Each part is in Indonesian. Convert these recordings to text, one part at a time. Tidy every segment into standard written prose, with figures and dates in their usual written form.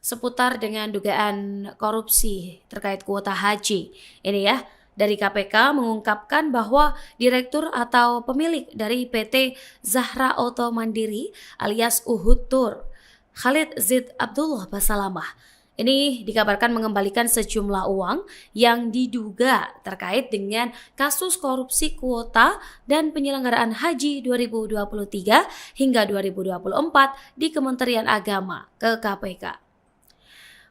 seputar dengan dugaan korupsi terkait kuota haji. Ini ya, dari KPK mengungkapkan bahwa direktur atau pemilik dari PT Zahra Auto Mandiri alias Uhud Tour, Khalid Zid Abdullah Basalamah, ini dikabarkan mengembalikan sejumlah uang yang diduga terkait dengan kasus korupsi kuota dan penyelenggaraan haji 2023 hingga 2024 di Kementerian Agama ke KPK.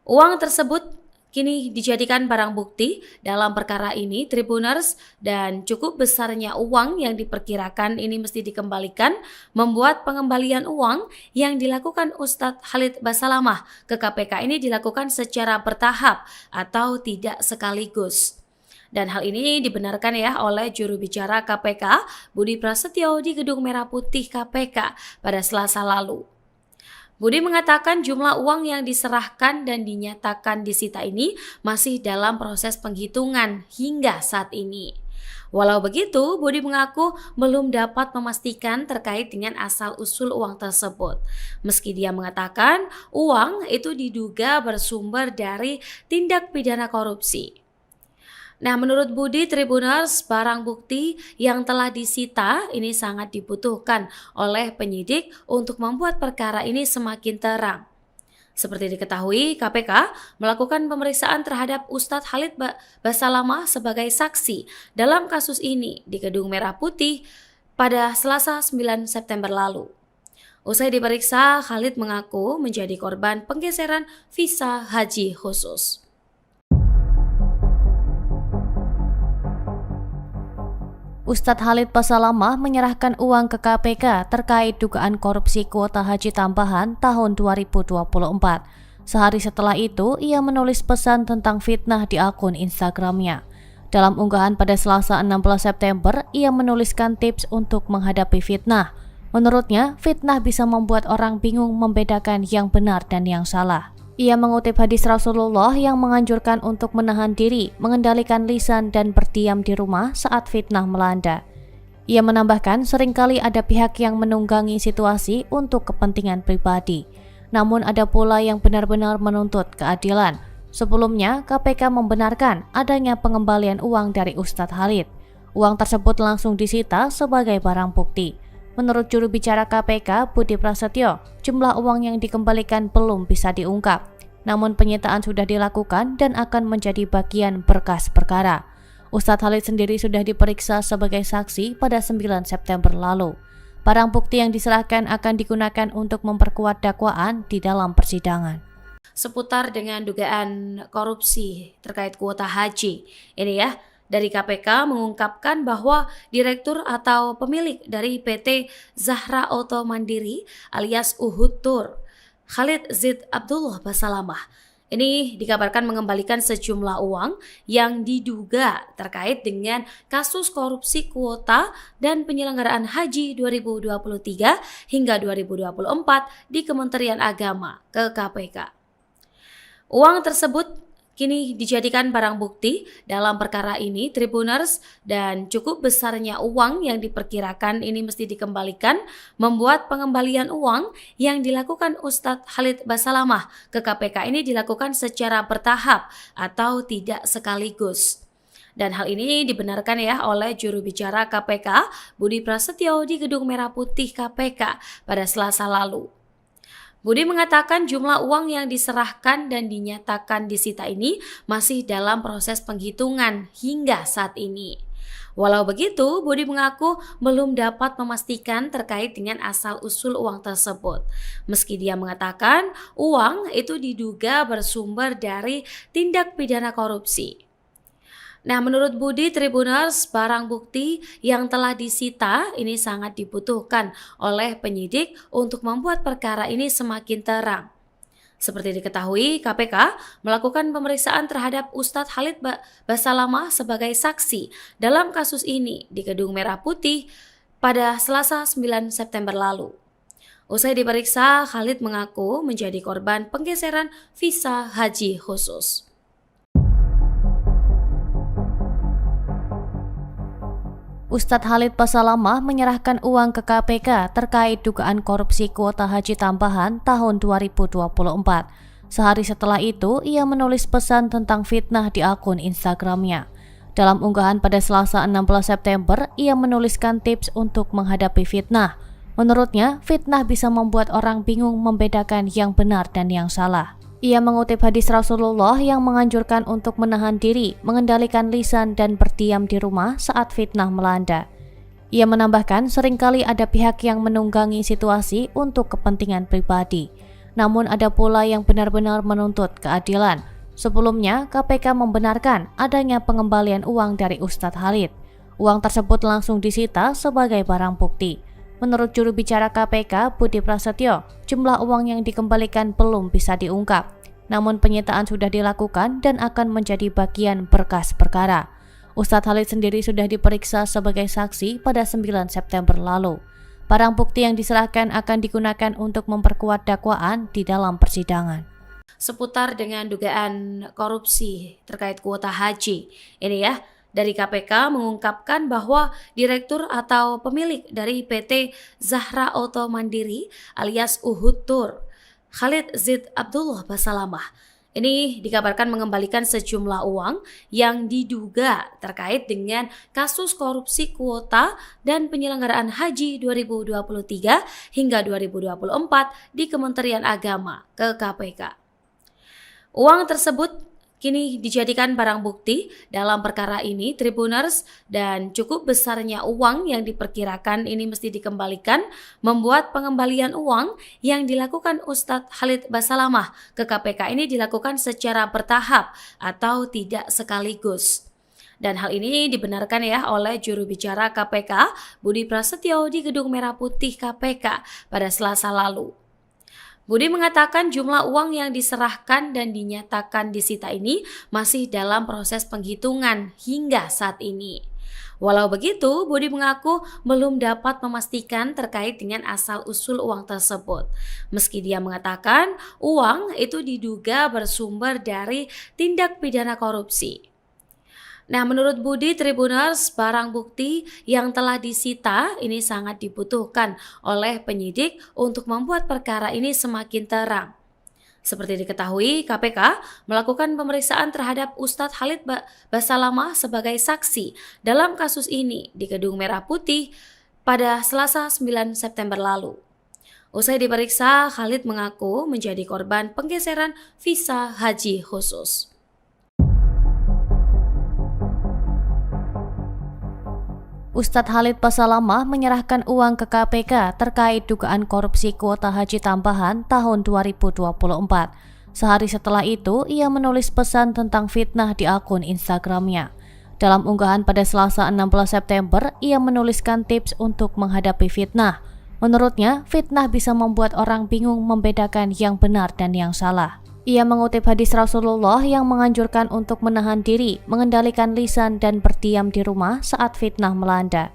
Uang tersebut kini dijadikan barang bukti dalam perkara ini Tribuners, dan cukup besarnya uang yang diperkirakan ini mesti dikembalikan membuat pengembalian uang yang dilakukan Ustadz Khalid Basalamah ke KPK ini dilakukan secara bertahap atau tidak sekaligus. Dan hal ini dibenarkan ya oleh juru bicara KPK Budi Prasetyo di Gedung Merah Putih KPK pada Selasa lalu. Budi mengatakan jumlah uang yang diserahkan dan dinyatakan disita ini masih dalam proses penghitungan hingga saat ini. Walau begitu, Budi mengaku belum dapat memastikan terkait dengan asal-usul uang tersebut. Meski dia mengatakan uang itu diduga bersumber dari tindak pidana korupsi. Nah, menurut Budi Tribuners, barang bukti yang telah disita ini sangat dibutuhkan oleh penyidik untuk membuat perkara ini semakin terang. Seperti diketahui, KPK melakukan pemeriksaan terhadap Ustadz Khalid Basalamah sebagai saksi dalam kasus ini di Gedung Merah Putih pada Selasa 9 September lalu. Usai diperiksa, Khalid mengaku menjadi korban penggeseran visa haji khusus. Ustadz Khalid Basalamah menyerahkan uang ke KPK terkait dugaan korupsi kuota haji tambahan tahun 2024. Sehari setelah itu, ia menulis pesan tentang fitnah di akun Instagramnya. Dalam unggahan pada Selasa 16 September, ia menuliskan tips untuk menghadapi fitnah. Menurutnya, fitnah bisa membuat orang bingung membedakan yang benar dan yang salah. Ia mengutip hadis Rasulullah yang menganjurkan untuk menahan diri, mengendalikan lisan dan berdiam di rumah saat fitnah melanda. Ia menambahkan seringkali ada pihak yang menunggangi situasi untuk kepentingan pribadi. Namun ada pula yang benar-benar menuntut keadilan. Sebelumnya, KPK membenarkan adanya pengembalian uang dari Ustadz Khalid. Uang tersebut langsung disita sebagai barang bukti. Menurut juru bicara KPK, Budi Prasetyo, jumlah uang yang dikembalikan belum bisa diungkap. Namun penyitaan sudah dilakukan dan akan menjadi bagian berkas perkara. Ustadz Khalid sendiri sudah diperiksa sebagai saksi pada 9 September lalu. Barang bukti yang diserahkan akan digunakan untuk memperkuat dakwaan di dalam persidangan. Seputar dengan dugaan korupsi terkait kuota haji. Ini ya, dari KPK mengungkapkan bahwa direktur atau pemilik dari PT Zahra Auto Mandiri alias Uhud Tour, Khalid Zid Abdullah Basalamah, ini dikabarkan mengembalikan sejumlah uang yang diduga terkait dengan kasus korupsi kuota dan penyelenggaraan haji 2023 hingga 2024 di Kementerian Agama ke KPK. Uang tersebut kini dijadikan barang bukti dalam perkara ini Tribuners, dan cukup besarnya uang yang diperkirakan ini mesti dikembalikan membuat pengembalian uang yang dilakukan Ustadz Khalid Basalamah ke KPK ini dilakukan secara bertahap atau tidak sekaligus. Dan hal ini dibenarkan ya oleh juru bicara KPK Budi Prasetyo di Gedung Merah Putih KPK pada Selasa lalu. Budi mengatakan jumlah uang yang diserahkan dan dinyatakan disita ini masih dalam proses penghitungan hingga saat ini. Walau begitu, Budi mengaku belum dapat memastikan terkait dengan asal-usul uang tersebut. Meski dia mengatakan uang itu diduga bersumber dari tindak pidana korupsi. Nah, menurut Budi Tribuners, barang bukti yang telah disita ini sangat dibutuhkan oleh penyidik untuk membuat perkara ini semakin terang. Seperti diketahui, KPK melakukan pemeriksaan terhadap Ustadz Khalid Basalamah sebagai saksi dalam kasus ini di Gedung Merah Putih pada Selasa 9 September lalu. Usai diperiksa, Khalid mengaku menjadi korban penggeseran visa haji khusus. Ustadz Khalid Basalamah menyerahkan uang ke KPK terkait dugaan korupsi kuota haji tambahan tahun 2024. Sehari setelah itu, ia menulis pesan tentang fitnah di akun Instagramnya. Dalam unggahan pada Selasa 16 September, ia menuliskan tips untuk menghadapi fitnah. Menurutnya, fitnah bisa membuat orang bingung membedakan yang benar dan yang salah. Ia mengutip hadis Rasulullah yang menganjurkan untuk menahan diri, mengendalikan lisan dan berdiam di rumah saat fitnah melanda. Ia menambahkan seringkali ada pihak yang menunggangi situasi untuk kepentingan pribadi. Namun ada pula yang benar-benar menuntut keadilan. Sebelumnya, KPK membenarkan adanya pengembalian uang dari Ustadz Khalid. Uang tersebut langsung disita sebagai barang bukti. Menurut juru bicara KPK, Budi Prasetyo, jumlah uang yang dikembalikan belum bisa diungkap. Namun penyitaan sudah dilakukan dan akan menjadi bagian berkas perkara. Ustadz Khalid sendiri sudah diperiksa sebagai saksi pada 9 September lalu. Barang bukti yang diserahkan akan digunakan untuk memperkuat dakwaan di dalam persidangan. Seputar dengan dugaan korupsi terkait kuota haji. Ini ya, dari KPK mengungkapkan bahwa direktur atau pemilik dari PT Zahra Auto Mandiri alias Uhud Tour, Khalid Zid Abdullah Basalamah, ini dikabarkan mengembalikan sejumlah uang yang diduga terkait dengan kasus korupsi kuota dan penyelenggaraan haji 2023 hingga 2024 di Kementerian Agama ke KPK. Uang tersebut kini dijadikan barang bukti dalam perkara ini Tribuners, dan cukup besarnya uang yang diperkirakan ini mesti dikembalikan membuat pengembalian uang yang dilakukan Ustadz Khalid Basalamah ke KPK ini dilakukan secara bertahap atau tidak sekaligus. Dan hal ini dibenarkan ya oleh juru bicara KPK Budi Prasetyo di Gedung Merah Putih KPK pada Selasa lalu. Budi mengatakan jumlah uang yang diserahkan dan dinyatakan disita ini masih dalam proses penghitungan hingga saat ini. Walau begitu, Budi mengaku belum dapat memastikan terkait dengan asal-usul uang tersebut. Meski dia mengatakan uang itu diduga bersumber dari tindak pidana korupsi. Nah, menurut Budi Tribuners, barang bukti yang telah disita ini sangat dibutuhkan oleh penyidik untuk membuat perkara ini semakin terang. Seperti diketahui, KPK melakukan pemeriksaan terhadap Ustadz Khalid Basalamah sebagai saksi dalam kasus ini di Gedung Merah Putih pada Selasa 9 September lalu. Usai diperiksa, Khalid mengaku menjadi korban penggeseran visa haji khusus. Ustadz Khalid Basalamah menyerahkan uang ke KPK terkait dugaan korupsi kuota haji tambahan tahun 2024. Sehari setelah itu, ia menulis pesan tentang fitnah di akun Instagramnya. Dalam unggahan pada Selasa 16 September, ia menuliskan tips untuk menghadapi fitnah. Menurutnya, fitnah bisa membuat orang bingung membedakan yang benar dan yang salah. Ia mengutip hadis Rasulullah yang menganjurkan untuk menahan diri, mengendalikan lisan dan berdiam di rumah saat fitnah melanda.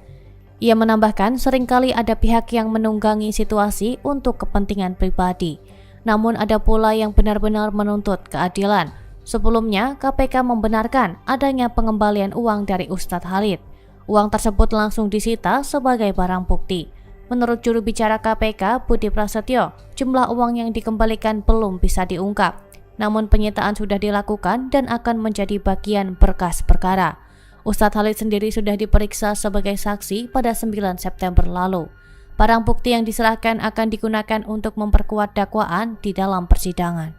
Ia menambahkan seringkali ada pihak yang menunggangi situasi untuk kepentingan pribadi. Namun ada pula yang benar-benar menuntut keadilan. Sebelumnya, KPK membenarkan adanya pengembalian uang dari Ustadz Khalid. Uang tersebut langsung disita sebagai barang bukti. Menurut juru bicara KPK, Budi Prasetyo, jumlah uang yang dikembalikan belum bisa diungkap. Namun penyitaan sudah dilakukan dan akan menjadi bagian berkas perkara. Ustadz Khalid sendiri sudah diperiksa sebagai saksi pada 9 September lalu. Barang bukti yang diserahkan akan digunakan untuk memperkuat dakwaan di dalam persidangan.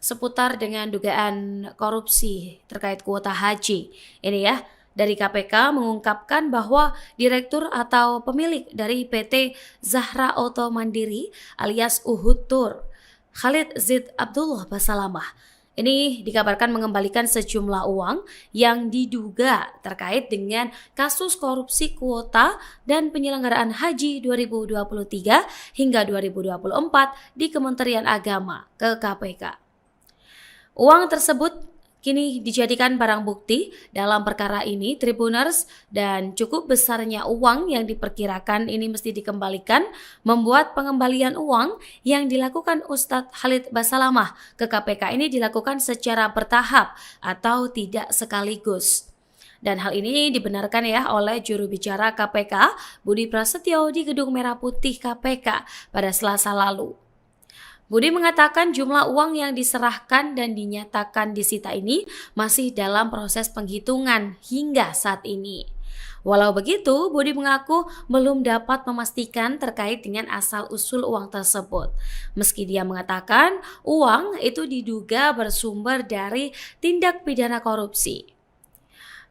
Seputar dengan dugaan korupsi terkait kuota haji. Ini ya, dari KPK mengungkapkan bahwa direktur atau pemilik dari PT Zahra Auto Mandiri alias Uhud Tour, Khalid Zid Abdullah Basalamah, ini dikabarkan mengembalikan sejumlah uang yang diduga terkait dengan kasus korupsi kuota dan penyelenggaraan haji 2023 hingga 2024 di Kementerian Agama ke KPK. Uang tersebut kini dijadikan barang bukti dalam perkara ini Tribuners, dan cukup besarnya uang yang diperkirakan ini mesti dikembalikan membuat pengembalian uang yang dilakukan Ustadz Khalid Basalamah ke KPK ini dilakukan secara bertahap atau tidak sekaligus. Dan hal ini dibenarkan ya oleh juru bicara KPK Budi Prasetyo di Gedung Merah Putih KPK pada Selasa lalu. Budi mengatakan jumlah uang yang diserahkan dan dinyatakan disita ini masih dalam proses penghitungan hingga saat ini. Walau begitu, Budi mengaku belum dapat memastikan terkait dengan asal-usul uang tersebut. Meski dia mengatakan uang itu diduga bersumber dari tindak pidana korupsi.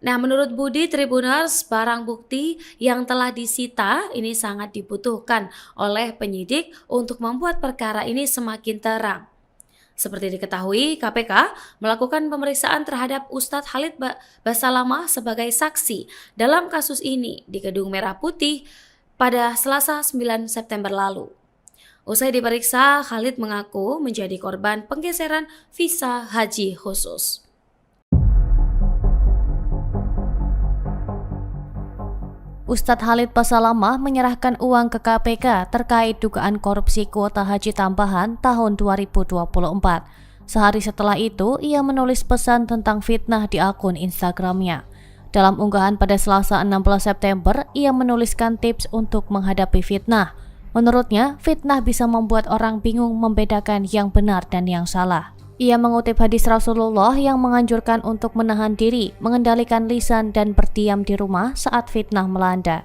Nah, menurut Budi Tribuners, barang bukti yang telah disita ini sangat dibutuhkan oleh penyidik untuk membuat perkara ini semakin terang. Seperti diketahui, KPK melakukan pemeriksaan terhadap Ustadz Khalid Basalamah sebagai saksi dalam kasus ini di Gedung Merah Putih pada Selasa 9 September lalu. Usai diperiksa, Khalid mengaku menjadi korban penggeseran visa haji khusus. Ustadz Khalid Basalamah menyerahkan uang ke KPK terkait dugaan korupsi kuota haji tambahan tahun 2024. Sehari setelah itu, ia menulis pesan tentang fitnah di akun Instagramnya. Dalam unggahan pada Selasa 16 September, ia menuliskan tips untuk menghadapi fitnah. Menurutnya, fitnah bisa membuat orang bingung membedakan yang benar dan yang salah. Ia mengutip hadis Rasulullah yang menganjurkan untuk menahan diri, mengendalikan lisan dan berdiam di rumah saat fitnah melanda.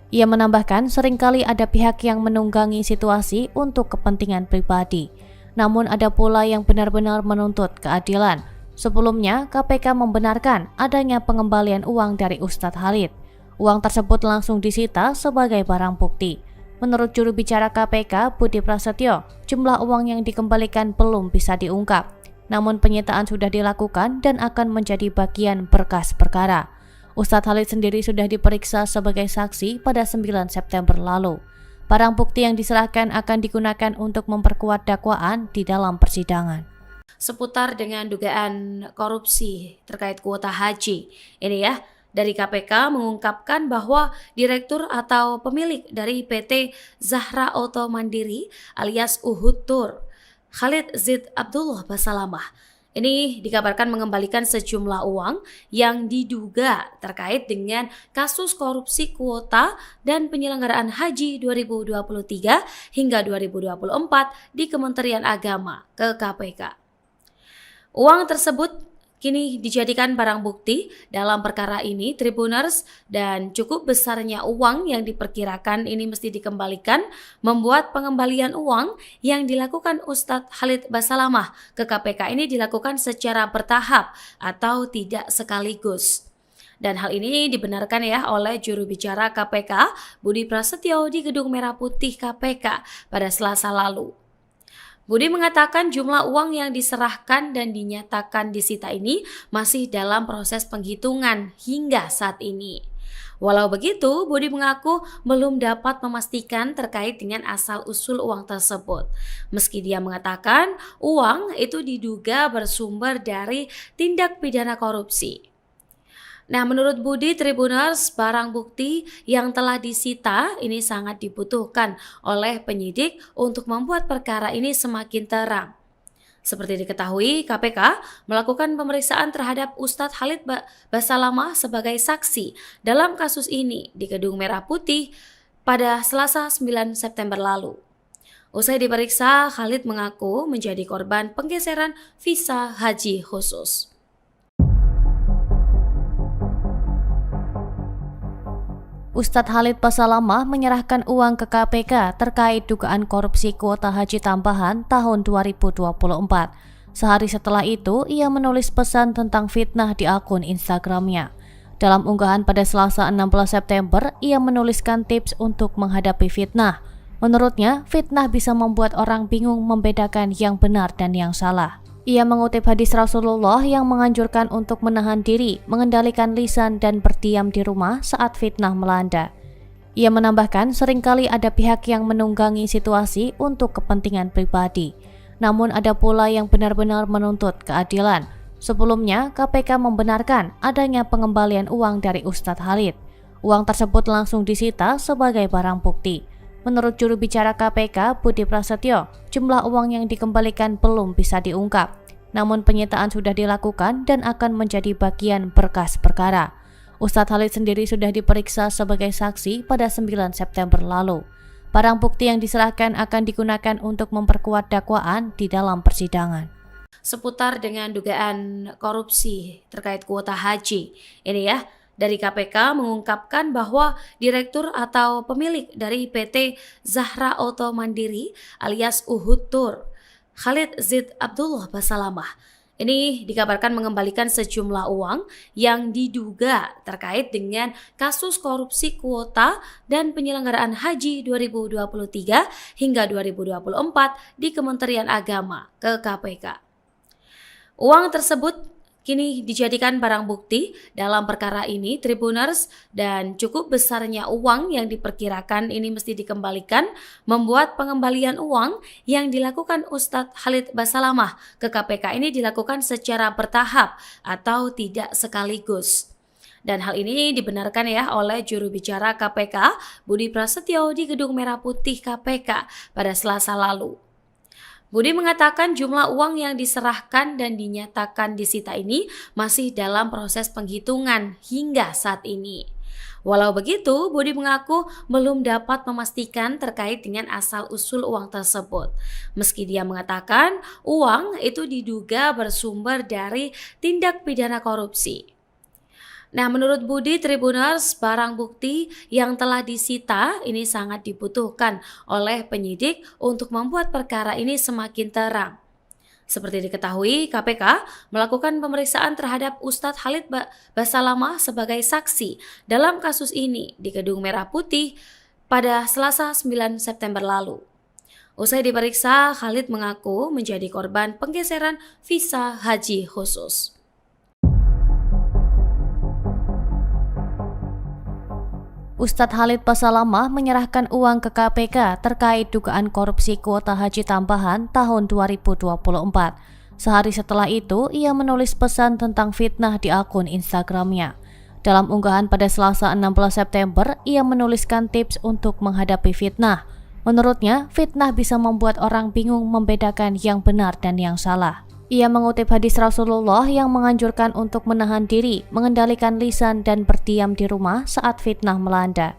Ia menambahkan seringkali ada pihak yang menunggangi situasi untuk kepentingan pribadi. Namun ada pula yang benar-benar menuntut keadilan. Sebelumnya, KPK membenarkan adanya pengembalian uang dari Ustadz Khalid. Uang tersebut langsung disita sebagai barang bukti. Menurut juru bicara KPK, Budi Prasetyo, jumlah uang yang dikembalikan belum bisa diungkap. Namun penyitaan sudah dilakukan dan akan menjadi bagian berkas perkara. Ustadz Khalid sendiri sudah diperiksa sebagai saksi pada 9 September lalu. Barang bukti yang diserahkan akan digunakan untuk memperkuat dakwaan di dalam persidangan. Seputar dengan dugaan korupsi terkait kuota haji, ini ya, dari KPK mengungkapkan bahwa direktur atau pemilik dari PT Zahra Auto Mandiri alias Uhud Tour, Khalid Zid Abdullah Basalamah, ini dikabarkan mengembalikan sejumlah uang yang diduga terkait dengan kasus korupsi kuota dan penyelenggaraan haji 2023 hingga 2024 di Kementerian Agama ke KPK. Uang tersebut kini dijadikan barang bukti dalam perkara ini, Tribuners, dan cukup besarnya uang yang diperkirakan ini mesti dikembalikan membuat pengembalian uang yang dilakukan Ustadz Khalid Basalamah ke KPK ini dilakukan secara bertahap atau tidak sekaligus. Dan hal ini dibenarkan ya oleh juru bicara KPK Budi Prasetyo di Gedung Merah Putih KPK pada Selasa lalu. Budi mengatakan jumlah uang yang diserahkan dan dinyatakan disita ini masih dalam proses penghitungan hingga saat ini. Walau begitu, Budi mengaku belum dapat memastikan terkait dengan asal-usul uang tersebut. Meski dia mengatakan uang itu diduga bersumber dari tindak pidana korupsi. Nah, menurut Budi Tribuners, barang bukti yang telah disita ini sangat dibutuhkan oleh penyidik untuk membuat perkara ini semakin terang. Seperti diketahui, KPK melakukan pemeriksaan terhadap Ustadz Khalid Basalamah sebagai saksi dalam kasus ini di Gedung Merah Putih pada Selasa 9 September lalu. Usai diperiksa, Khalid mengaku menjadi korban penggeseran visa haji khusus. Ustadz Khalid Basalamah menyerahkan uang ke KPK terkait dugaan korupsi kuota haji tambahan tahun 2024. Sehari setelah itu, ia menulis pesan tentang fitnah di akun Instagramnya. Dalam unggahan pada Selasa 16 September, ia menuliskan tips untuk menghadapi fitnah. Menurutnya, fitnah bisa membuat orang bingung membedakan yang benar dan yang salah. Ia mengutip hadis Rasulullah yang menganjurkan untuk menahan diri, mengendalikan lisan dan berdiam di rumah saat fitnah melanda. Ia menambahkan seringkali ada pihak yang menunggangi situasi untuk kepentingan pribadi. Namun ada pula yang benar-benar menuntut keadilan. Sebelumnya, KPK membenarkan adanya pengembalian uang dari Ustadz Khalid. Uang tersebut langsung disita sebagai barang bukti. Menurut juru bicara KPK, Budi Prasetyo, jumlah uang yang dikembalikan belum bisa diungkap. Namun penyitaan sudah dilakukan dan akan menjadi bagian berkas perkara. Ustadz Khalid sendiri sudah diperiksa sebagai saksi pada 9 September lalu. Barang bukti yang diserahkan akan digunakan untuk memperkuat dakwaan di dalam persidangan. Seputar dengan dugaan korupsi terkait kuota haji. Ini ya, dari KPK mengungkapkan bahwa direktur atau pemilik dari PT Zahra Auto Mandiri alias Uhud Tour, Khalid Zid Abdullah Basalamah, ini dikabarkan mengembalikan sejumlah uang yang diduga terkait dengan kasus korupsi kuota dan penyelenggaraan haji 2023 hingga 2024 di Kementerian Agama ke KPK. Uang tersebut kini dijadikan barang bukti dalam perkara ini Tribuners, dan cukup besarnya uang yang diperkirakan ini mesti dikembalikan membuat pengembalian uang yang dilakukan Ustadz Khalid Basalamah ke KPK ini dilakukan secara bertahap atau tidak sekaligus. Dan hal ini dibenarkan ya oleh juru bicara KPK Budi Prasetyo di Gedung Merah Putih KPK pada Selasa lalu. Budi mengatakan jumlah uang yang diserahkan dan dinyatakan disita ini masih dalam proses penghitungan hingga saat ini. Walau begitu, Budi mengaku belum dapat memastikan terkait dengan asal-usul uang tersebut. Meski dia mengatakan uang itu diduga bersumber dari tindak pidana korupsi. Nah, menurut Budi Tribuners, barang bukti yang telah disita ini sangat dibutuhkan oleh penyidik untuk membuat perkara ini semakin terang. Seperti diketahui, KPK melakukan pemeriksaan terhadap Ustadz Khalid Basalamah sebagai saksi dalam kasus ini di Gedung Merah Putih pada Selasa 9 September lalu. Usai diperiksa, Khalid mengaku menjadi korban penggeseran visa haji khusus. Ustadz Khalid Basalamah menyerahkan uang ke KPK terkait dugaan korupsi kuota haji tambahan tahun 2024. Sehari setelah itu, ia menulis pesan tentang fitnah di akun Instagramnya. Dalam unggahan pada Selasa 16 September, ia menuliskan tips untuk menghadapi fitnah. Menurutnya, fitnah bisa membuat orang bingung membedakan yang benar dan yang salah. Ia mengutip hadis Rasulullah yang menganjurkan untuk menahan diri, mengendalikan lisan dan berdiam di rumah saat fitnah melanda.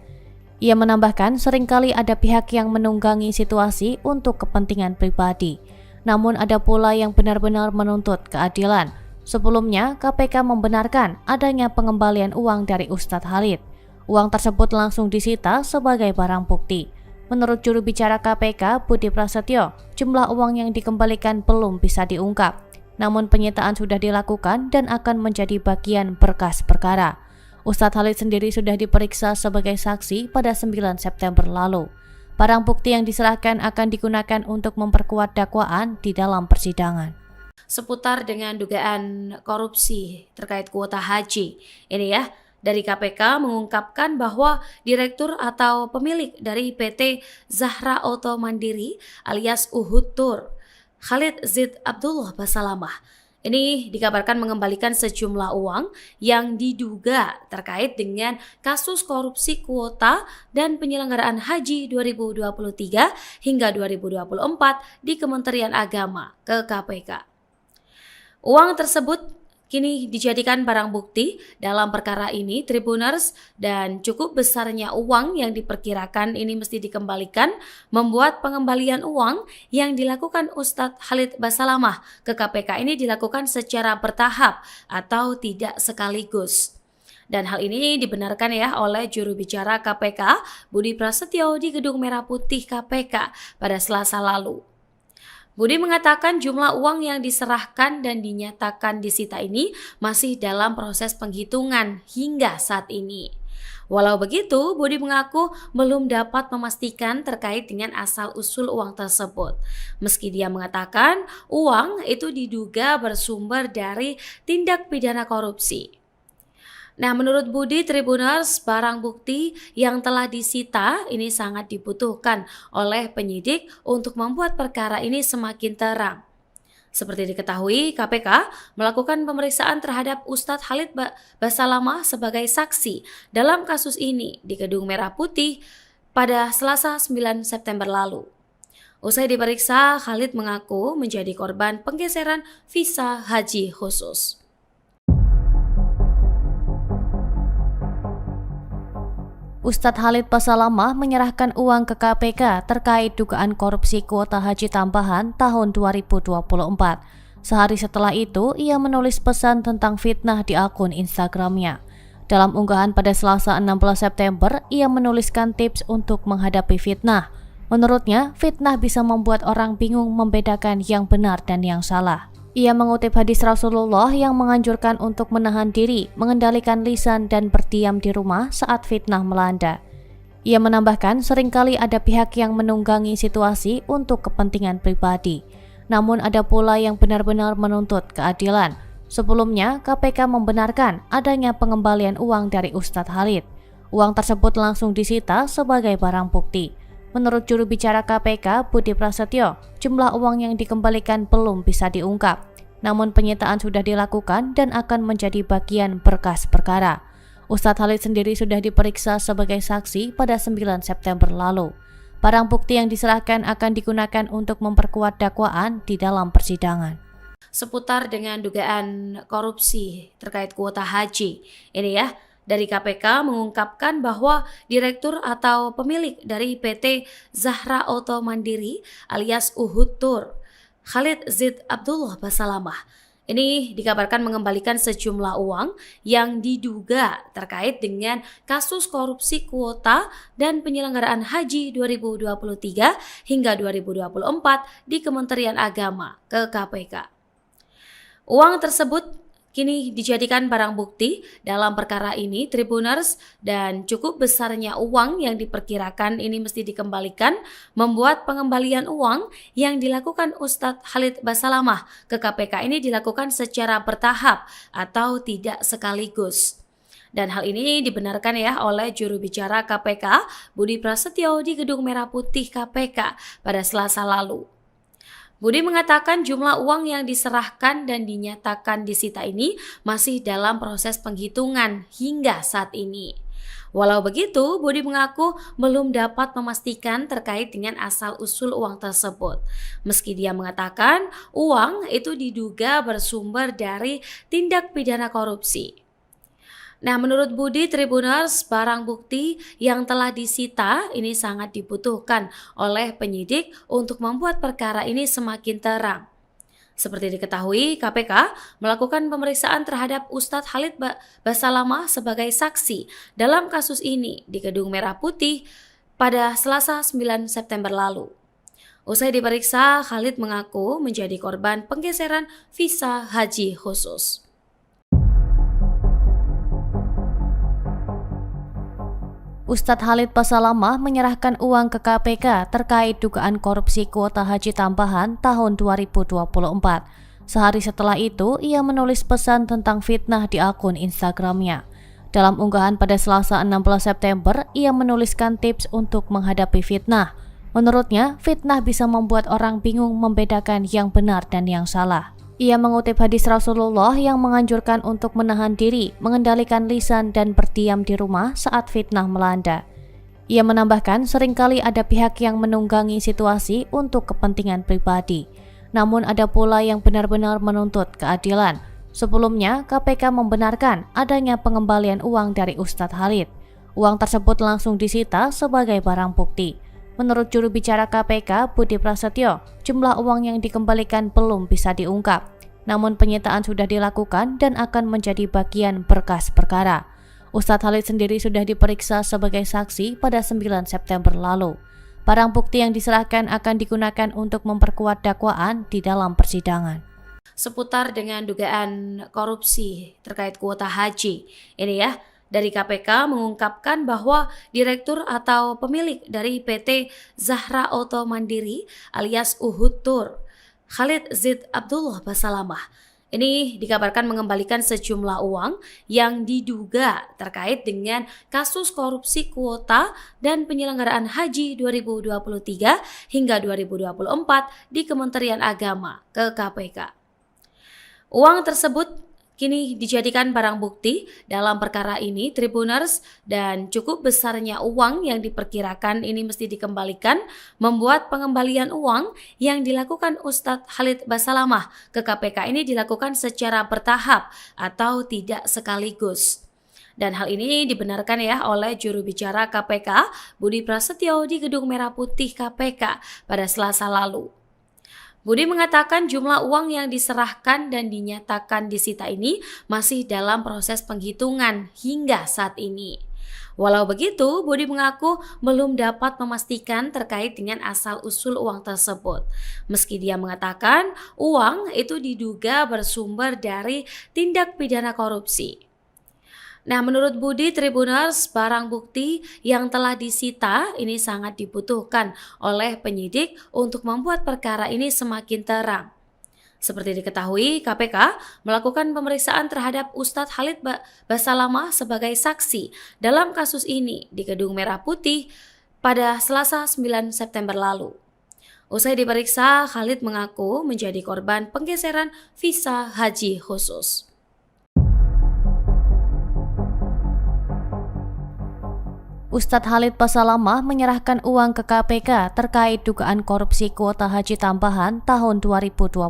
Ia menambahkan seringkali ada pihak yang menunggangi situasi untuk kepentingan pribadi. Namun ada pula yang benar-benar menuntut keadilan. Sebelumnya, KPK membenarkan adanya pengembalian uang dari Ustadz Khalid. Uang tersebut langsung disita sebagai barang bukti. Menurut juru bicara KPK, Budi Prasetyo, jumlah uang yang dikembalikan belum bisa diungkap. Namun penyitaan sudah dilakukan dan akan menjadi bagian berkas perkara. Ustadz Khalid sendiri sudah diperiksa sebagai saksi pada 9 September lalu. Barang bukti yang diserahkan akan digunakan untuk memperkuat dakwaan di dalam persidangan. Seputar dengan dugaan korupsi terkait kuota haji. Ini ya, dari KPK mengungkapkan bahwa direktur atau pemilik dari PT Zahra Auto Mandiri alias Uhud Tour, Khalid Zid Abdullah Basalamah, ini dikabarkan mengembalikan sejumlah uang yang diduga terkait dengan kasus korupsi kuota dan penyelenggaraan haji 2023 hingga 2024 di Kementerian Agama ke KPK. Uang tersebut kini dijadikan barang bukti dalam perkara ini Tribuners, dan cukup besarnya uang yang diperkirakan ini mesti dikembalikan membuat pengembalian uang yang dilakukan Ustadz Khalid Basalamah ke KPK ini dilakukan secara bertahap atau tidak sekaligus. Dan hal ini dibenarkan ya oleh juru bicara KPK Budi Prasetyo di Gedung Merah Putih KPK pada Selasa lalu. Budi mengatakan jumlah uang yang diserahkan dan dinyatakan disita ini masih dalam proses penghitungan hingga saat ini. Walau begitu, Budi mengaku belum dapat memastikan terkait dengan asal-usul uang tersebut. Meski dia mengatakan uang itu diduga bersumber dari tindak pidana korupsi. Nah, menurut Budi Tribuners, barang bukti yang telah disita ini sangat dibutuhkan oleh penyidik untuk membuat perkara ini semakin terang. Seperti diketahui, KPK melakukan pemeriksaan terhadap Ustadz Khalid Basalamah sebagai saksi dalam kasus ini di Gedung Merah Putih pada Selasa 9 September lalu. Usai diperiksa, Khalid mengaku menjadi korban penggeseran visa haji khusus. Ustadz Khalid Basalamah menyerahkan uang ke KPK terkait dugaan korupsi kuota haji tambahan tahun 2024. Sehari setelah itu, ia menulis pesan tentang fitnah di akun Instagramnya. Dalam unggahan pada Selasa 16 September, ia menuliskan tips untuk menghadapi fitnah. Menurutnya, fitnah bisa membuat orang bingung membedakan yang benar dan yang salah. Ia mengutip hadis Rasulullah yang menganjurkan untuk menahan diri, mengendalikan lisan dan berdiam di rumah saat fitnah melanda. Ia menambahkan seringkali ada pihak yang menunggangi situasi untuk kepentingan pribadi. Namun ada pula yang benar-benar menuntut keadilan. Sebelumnya, KPK membenarkan adanya pengembalian uang dari Ustadz Khalid. Uang tersebut langsung disita sebagai barang bukti. Menurut juru bicara KPK, Budi Prasetyo, jumlah uang yang dikembalikan belum bisa diungkap. Namun penyitaan sudah dilakukan dan akan menjadi bagian berkas perkara. Ustadz Khalid sendiri sudah diperiksa sebagai saksi pada 9 September lalu. Barang bukti yang diserahkan akan digunakan untuk memperkuat dakwaan di dalam persidangan. Seputar dengan dugaan korupsi terkait kuota haji. Ini ya, dari KPK mengungkapkan bahwa direktur atau pemilik dari PT Zahra Auto Mandiri alias Uhud Tour, Khalid Zid Abdullah Basalamah, ini dikabarkan mengembalikan sejumlah uang yang diduga terkait dengan kasus korupsi kuota dan penyelenggaraan haji 2023 hingga 2024 di Kementerian Agama ke KPK. Uang tersebut kini dijadikan barang bukti dalam perkara ini Tribuners, dan cukup besarnya uang yang diperkirakan ini mesti dikembalikan membuat pengembalian uang yang dilakukan Ustadz Khalid Basalamah ke KPK ini dilakukan secara bertahap atau tidak sekaligus. Dan hal ini dibenarkan ya oleh juru bicara KPK Budi Prasetyo di Gedung Merah Putih KPK pada Selasa lalu. Budi mengatakan jumlah uang yang diserahkan dan dinyatakan disita ini masih dalam proses penghitungan hingga saat ini. Walau begitu, Budi mengaku belum dapat memastikan terkait dengan asal-usul uang tersebut. Meski dia mengatakan uang itu diduga bersumber dari tindak pidana korupsi. Nah, menurut Budi Tribuners, barang bukti yang telah disita ini sangat dibutuhkan oleh penyidik untuk membuat perkara ini semakin terang. Seperti diketahui, KPK melakukan pemeriksaan terhadap Ustadz Khalid Basalamah sebagai saksi dalam kasus ini di Gedung Merah Putih pada Selasa 9 September lalu. Usai diperiksa, Khalid mengaku menjadi korban penggeseran visa haji khusus. Ustadz Khalid Basalamah menyerahkan uang ke KPK terkait dugaan korupsi kuota haji tambahan tahun 2024. Sehari setelah itu, ia menulis pesan tentang fitnah di akun Instagramnya. Dalam unggahan pada Selasa 16 September, ia menuliskan tips untuk menghadapi fitnah. Menurutnya, fitnah bisa membuat orang bingung membedakan yang benar dan yang salah. Ia mengutip hadis Rasulullah yang menganjurkan untuk menahan diri, mengendalikan lisan dan berdiam di rumah saat fitnah melanda. Ia menambahkan seringkali ada pihak yang menunggangi situasi untuk kepentingan pribadi. Namun ada pula yang benar-benar menuntut keadilan. Sebelumnya, KPK membenarkan adanya pengembalian uang dari Ustadz Khalid. Uang tersebut langsung disita sebagai barang bukti. Menurut juru bicara KPK, Budi Prasetyo, jumlah uang yang dikembalikan belum bisa diungkap. Namun penyitaan sudah dilakukan dan akan menjadi bagian berkas perkara. Ustadz Khalid sendiri sudah diperiksa sebagai saksi pada 9 September lalu. Barang bukti yang diserahkan akan digunakan untuk memperkuat dakwaan di dalam persidangan. Seputar dengan dugaan korupsi terkait kuota haji. Ini ya, dari KPK mengungkapkan bahwa direktur atau pemilik dari PT Zahra Auto Mandiri alias Uhud Tour, Khalid Zid Abdullah Basalamah, ini dikabarkan mengembalikan sejumlah uang yang diduga terkait dengan kasus korupsi kuota dan penyelenggaraan haji 2023 hingga 2024 di Kementerian Agama ke KPK. Uang tersebut kini dijadikan barang bukti dalam perkara ini Tribuners, dan cukup besarnya uang yang diperkirakan ini mesti dikembalikan membuat pengembalian uang yang dilakukan Ustadz Khalid Basalamah ke KPK ini dilakukan secara bertahap atau tidak sekaligus. Dan hal ini dibenarkan ya oleh juru bicara KPK Budi Prasetyo di Gedung Merah Putih KPK pada Selasa lalu. Budi mengatakan jumlah uang yang diserahkan dan dinyatakan disita ini masih dalam proses penghitungan hingga saat ini. Walau begitu, Budi mengaku belum dapat memastikan terkait dengan asal-usul uang tersebut. Meski dia mengatakan uang itu diduga bersumber dari tindak pidana korupsi. Nah, menurut Budi Tribuners, barang bukti yang telah disita ini sangat dibutuhkan oleh penyidik untuk membuat perkara ini semakin terang. Seperti diketahui, KPK melakukan pemeriksaan terhadap Ustadz Khalid Basalamah sebagai saksi dalam kasus ini di Gedung Merah Putih pada Selasa 9 September lalu. Usai diperiksa, Khalid mengaku menjadi korban penggeseran visa haji khusus. Ustadz Khalid Basalamah menyerahkan uang ke KPK terkait dugaan korupsi kuota haji tambahan tahun 2024.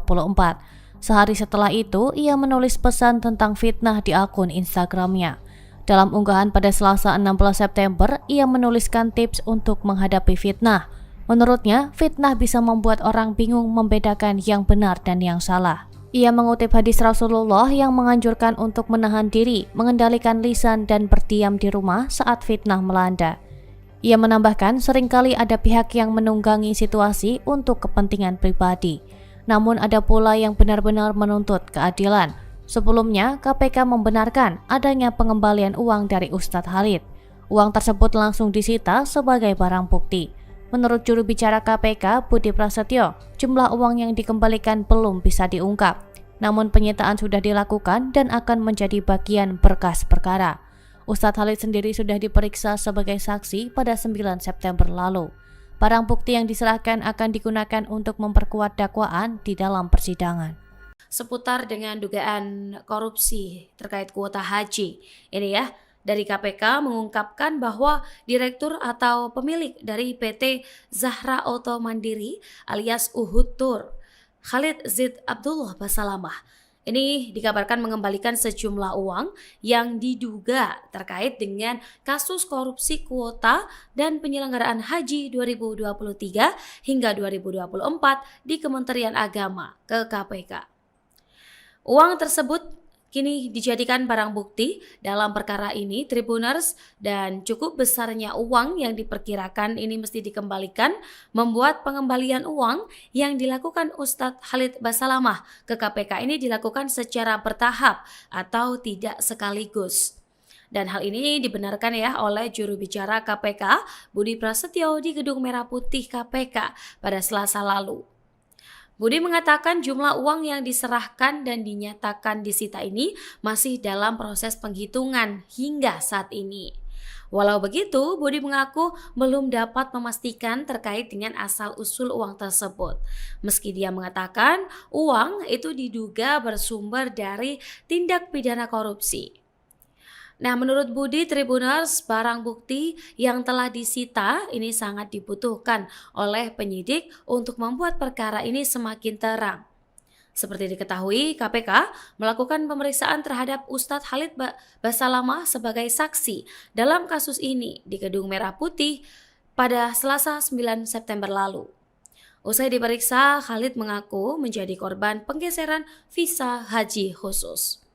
Sehari setelah itu, ia menulis pesan tentang fitnah di akun Instagramnya. Dalam unggahan pada Selasa 16 September, ia menuliskan tips untuk menghadapi fitnah. Menurutnya, fitnah bisa membuat orang bingung membedakan yang benar dan yang salah. Ia mengutip hadis Rasulullah yang menganjurkan untuk menahan diri, mengendalikan lisan dan berdiam di rumah saat fitnah melanda. Ia menambahkan seringkali ada pihak yang menunggangi situasi untuk kepentingan pribadi. Namun ada pula yang benar-benar menuntut keadilan. Sebelumnya, KPK membenarkan adanya pengembalian uang dari Ustadz Khalid. Uang tersebut langsung disita sebagai barang bukti. Menurut juru bicara KPK Budi Prasetyo, jumlah uang yang dikembalikan belum bisa diungkap. Namun penyitaan sudah dilakukan dan akan menjadi bagian berkas perkara. Ustadz Khalid sendiri sudah diperiksa sebagai saksi pada 9 September lalu. Barang bukti yang diserahkan akan digunakan untuk memperkuat dakwaan di dalam persidangan. Seputar dengan dugaan korupsi terkait kuota haji, ini ya, dari KPK mengungkapkan bahwa direktur atau pemilik dari PT Zahra Auto Mandiri alias Uhud Tour, Khalid Zid Abdullah Basalamah, ini dikabarkan mengembalikan sejumlah uang yang diduga terkait dengan kasus korupsi kuota dan penyelenggaraan haji 2023 hingga 2024 di Kementerian Agama ke KPK. Uang tersebut kini dijadikan barang bukti dalam perkara ini, Tribuners, dan cukup besarnya uang yang diperkirakan ini mesti dikembalikan membuat pengembalian uang yang dilakukan Ustadz Khalid Basalamah ke KPK ini dilakukan secara bertahap atau tidak sekaligus. Dan hal ini dibenarkan ya oleh juru bicara KPK Budi Prasetyo di Gedung Merah Putih KPK pada Selasa lalu. Budi mengatakan jumlah uang yang diserahkan dan dinyatakan disita ini masih dalam proses penghitungan hingga saat ini. Walau begitu, Budi mengaku belum dapat memastikan terkait dengan asal-usul uang tersebut. Meski dia mengatakan uang itu diduga bersumber dari tindak pidana korupsi. Nah, menurut Budi Tribuners, barang bukti yang telah disita ini sangat dibutuhkan oleh penyidik untuk membuat perkara ini semakin terang. Seperti diketahui, KPK melakukan pemeriksaan terhadap Ustadz Khalid Basalamah sebagai saksi dalam kasus ini di Gedung Merah Putih pada Selasa 9 September lalu. Usai diperiksa, Khalid mengaku menjadi korban penggeseran visa haji khusus.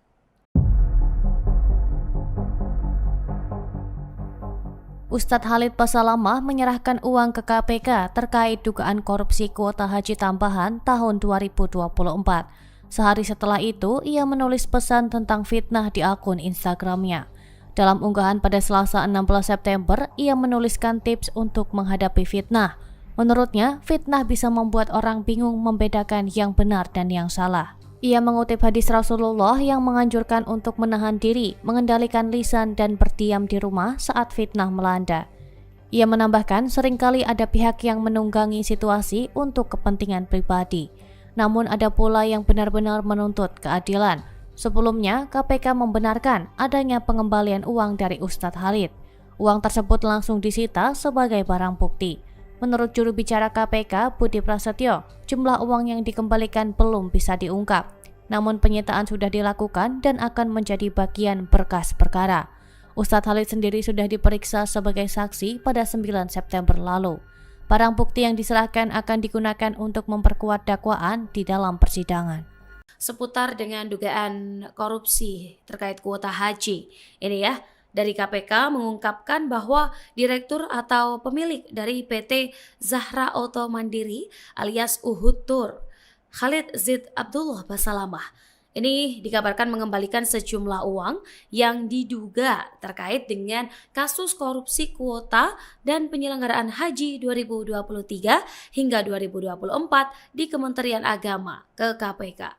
Ustadz Khalid Basalamah menyerahkan uang ke KPK terkait dugaan korupsi kuota haji tambahan tahun 2024. Sehari setelah itu, ia menulis pesan tentang fitnah di akun Instagramnya. Dalam unggahan pada Selasa 16 September, ia menuliskan tips untuk menghadapi fitnah. Menurutnya, fitnah bisa membuat orang bingung membedakan yang benar dan yang salah. Ia mengutip hadis Rasulullah yang menganjurkan untuk menahan diri, mengendalikan lisan dan berdiam di rumah saat fitnah melanda. Ia menambahkan seringkali ada pihak yang menunggangi situasi untuk kepentingan pribadi. Namun ada pula yang benar-benar menuntut keadilan. Sebelumnya, KPK membenarkan adanya pengembalian uang dari Ustadz Khalid. Uang tersebut langsung disita sebagai barang bukti. Menurut juru bicara KPK Budi Prasetyo, jumlah uang yang dikembalikan belum bisa diungkap. Namun penyitaan sudah dilakukan dan akan menjadi bagian berkas perkara. Ustadz Khalid sendiri sudah diperiksa sebagai saksi pada 9 September lalu. Barang bukti yang diserahkan akan digunakan untuk memperkuat dakwaan di dalam persidangan. Seputar dengan dugaan korupsi terkait kuota haji. Ini ya, dari KPK mengungkapkan bahwa direktur atau pemilik dari PT Zahra Auto Mandiri alias Uhud Tour, Khalid Zid Abdullah Basalamah, ini dikabarkan mengembalikan sejumlah uang yang diduga terkait dengan kasus korupsi kuota dan penyelenggaraan haji 2023 hingga 2024 di Kementerian Agama ke KPK.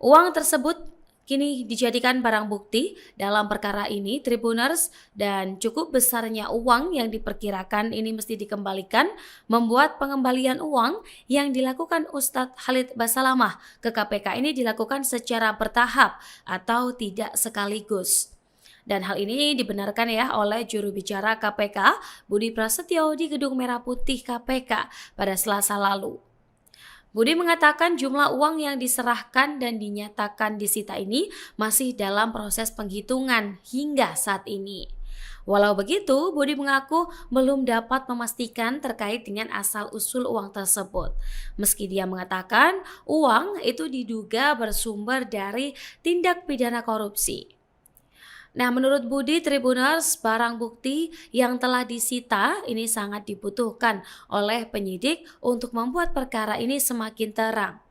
Uang tersebut kini dijadikan barang bukti dalam perkara ini Tribuners, dan cukup besarnya uang yang diperkirakan ini mesti dikembalikan membuat pengembalian uang yang dilakukan Ustadz Khalid Basalamah ke KPK ini dilakukan secara bertahap atau tidak sekaligus. Dan hal ini dibenarkan ya oleh juru bicara KPK Budi Prasetyo di Gedung Merah Putih KPK pada Selasa lalu. Budi mengatakan jumlah uang yang diserahkan dan dinyatakan disita ini masih dalam proses penghitungan hingga saat ini. Walau begitu, Budi mengaku belum dapat memastikan terkait dengan asal-usul uang tersebut. Meski dia mengatakan uang itu diduga bersumber dari tindak pidana korupsi. Nah, menurut Budi Tribuners, barang bukti yang telah disita ini sangat dibutuhkan oleh penyidik untuk membuat perkara ini semakin terang.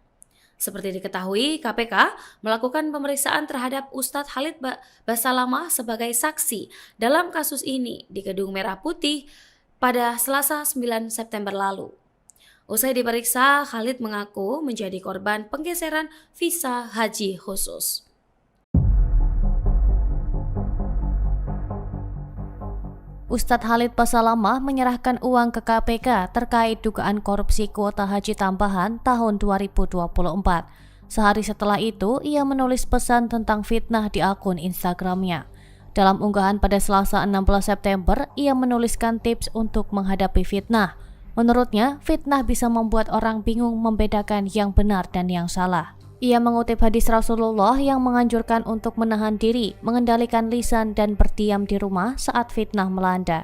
Seperti diketahui, KPK melakukan pemeriksaan terhadap Ustadz Khalid Basalamah sebagai saksi dalam kasus ini di Gedung Merah Putih pada Selasa 9 September lalu. Usai diperiksa, Khalid mengaku menjadi korban penggeseran visa haji khusus. Ustadz Khalid Basalamah menyerahkan uang ke KPK terkait dugaan korupsi kuota haji tambahan tahun 2024. Sehari setelah itu, ia menulis pesan tentang fitnah di akun Instagramnya. Dalam unggahan pada Selasa 16 September, ia menuliskan tips untuk menghadapi fitnah. Menurutnya, fitnah bisa membuat orang bingung membedakan yang benar dan yang salah. Ia mengutip hadis Rasulullah yang menganjurkan untuk menahan diri, mengendalikan lisan dan berdiam di rumah saat fitnah melanda.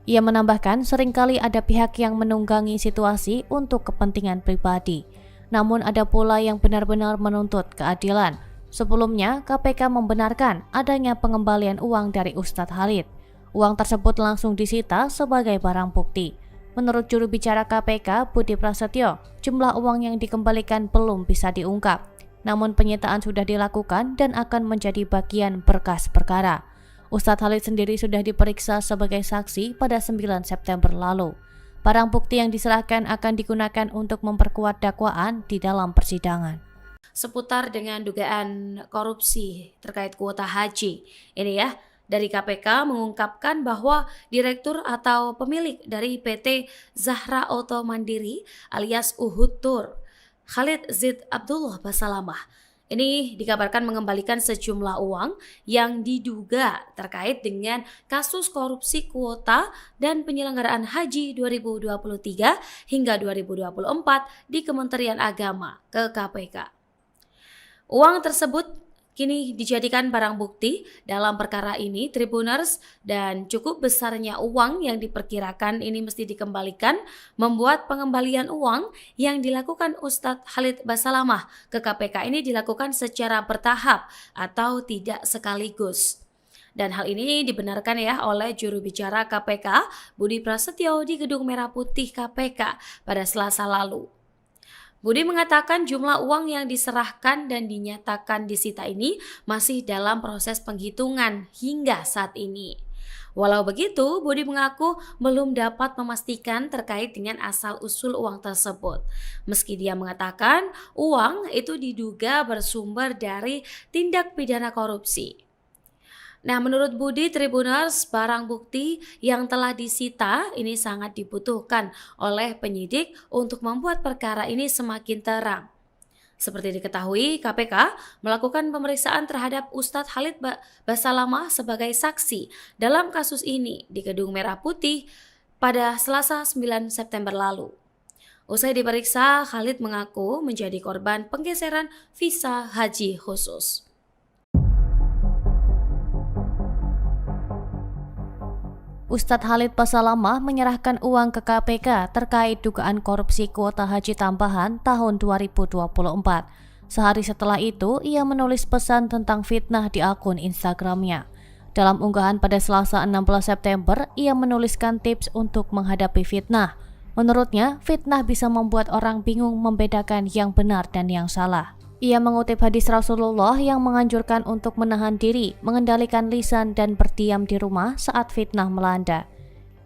Ia menambahkan seringkali ada pihak yang menunggangi situasi untuk kepentingan pribadi. Namun ada pula yang benar-benar menuntut keadilan. Sebelumnya, KPK membenarkan adanya pengembalian uang dari Ustadz Khalid. Uang tersebut langsung disita sebagai barang bukti. Menurut juru bicara KPK, Budi Prasetyo, jumlah uang yang dikembalikan belum bisa diungkap. Namun penyitaan sudah dilakukan dan akan menjadi bagian berkas perkara. Ustadz Khalid sendiri sudah diperiksa sebagai saksi pada 9 September lalu. Barang bukti yang diserahkan akan digunakan untuk memperkuat dakwaan di dalam persidangan. Seputar dengan dugaan korupsi terkait kuota haji. Ini ya, dari KPK mengungkapkan bahwa direktur atau pemilik dari PT Zahra Auto Mandiri alias Uhud Tour, Khalid Zid Abdullah Basalamah, ini dikabarkan mengembalikan sejumlah uang yang diduga terkait dengan kasus korupsi kuota dan penyelenggaraan haji 2023 hingga 2024 di Kementerian Agama ke KPK. Uang tersebut kini dijadikan barang bukti dalam perkara ini Tribuners, dan cukup besarnya uang yang diperkirakan ini mesti dikembalikan membuat pengembalian uang yang dilakukan Ustadz Khalid Basalamah ke KPK ini dilakukan secara bertahap atau tidak sekaligus. Dan hal ini dibenarkan ya oleh juru bicara KPK Budi Prasetyo di Gedung Merah Putih KPK pada Selasa lalu. Budi mengatakan jumlah uang yang diserahkan dan dinyatakan disita ini masih dalam proses penghitungan hingga saat ini. Walau begitu, Budi mengaku belum dapat memastikan terkait dengan asal-usul uang tersebut. Meski dia mengatakan uang itu diduga bersumber dari tindak pidana korupsi. Nah, menurut Budi Tribuners, barang bukti yang telah disita ini sangat dibutuhkan oleh penyidik untuk membuat perkara ini semakin terang. Seperti diketahui, KPK melakukan pemeriksaan terhadap Ustadz Khalid Basalamah sebagai saksi dalam kasus ini di Gedung Merah Putih pada Selasa 9 September lalu. Usai diperiksa, Khalid mengaku menjadi korban penggeseran visa haji khusus. Ustadz Khalid Basalamah menyerahkan uang ke KPK terkait dugaan korupsi kuota haji tambahan tahun 2024. Sehari setelah itu, ia menulis pesan tentang fitnah di akun Instagramnya. Dalam unggahan pada Selasa 16 September, ia menuliskan tips untuk menghadapi fitnah. Menurutnya, fitnah bisa membuat orang bingung membedakan yang benar dan yang salah. Ia mengutip hadis Rasulullah yang menganjurkan untuk menahan diri, mengendalikan lisan dan berdiam di rumah saat fitnah melanda.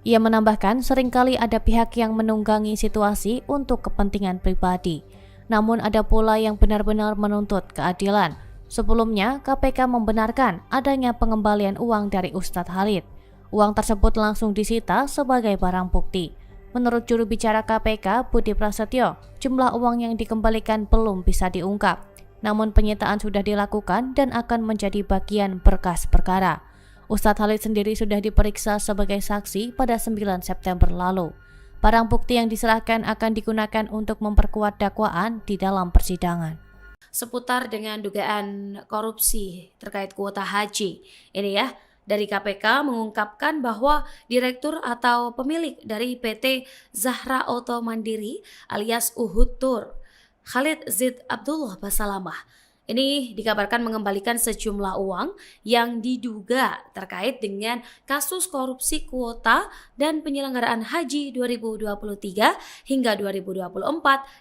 Ia menambahkan seringkali ada pihak yang menunggangi situasi untuk kepentingan pribadi. Namun ada pula yang benar-benar menuntut keadilan. Sebelumnya, KPK membenarkan adanya pengembalian uang dari Ustadz Khalid. Uang tersebut langsung disita sebagai barang bukti. Menurut juru bicara KPK, Budi Prasetyo, jumlah uang yang dikembalikan belum bisa diungkap. Namun penyitaan sudah dilakukan dan akan menjadi bagian berkas perkara. Ustadz Khalid sendiri sudah diperiksa sebagai saksi pada 9 September lalu. Barang bukti yang diserahkan akan digunakan untuk memperkuat dakwaan di dalam persidangan. Seputar dengan dugaan korupsi terkait kuota haji. Ini ya, dari KPK mengungkapkan bahwa direktur atau pemilik dari PT Zahra Auto Mandiri alias Uhud Tour, Khalid Zid Abdullah Basalamah, ini dikabarkan mengembalikan sejumlah uang yang diduga terkait dengan kasus korupsi kuota dan penyelenggaraan haji 2023 hingga 2024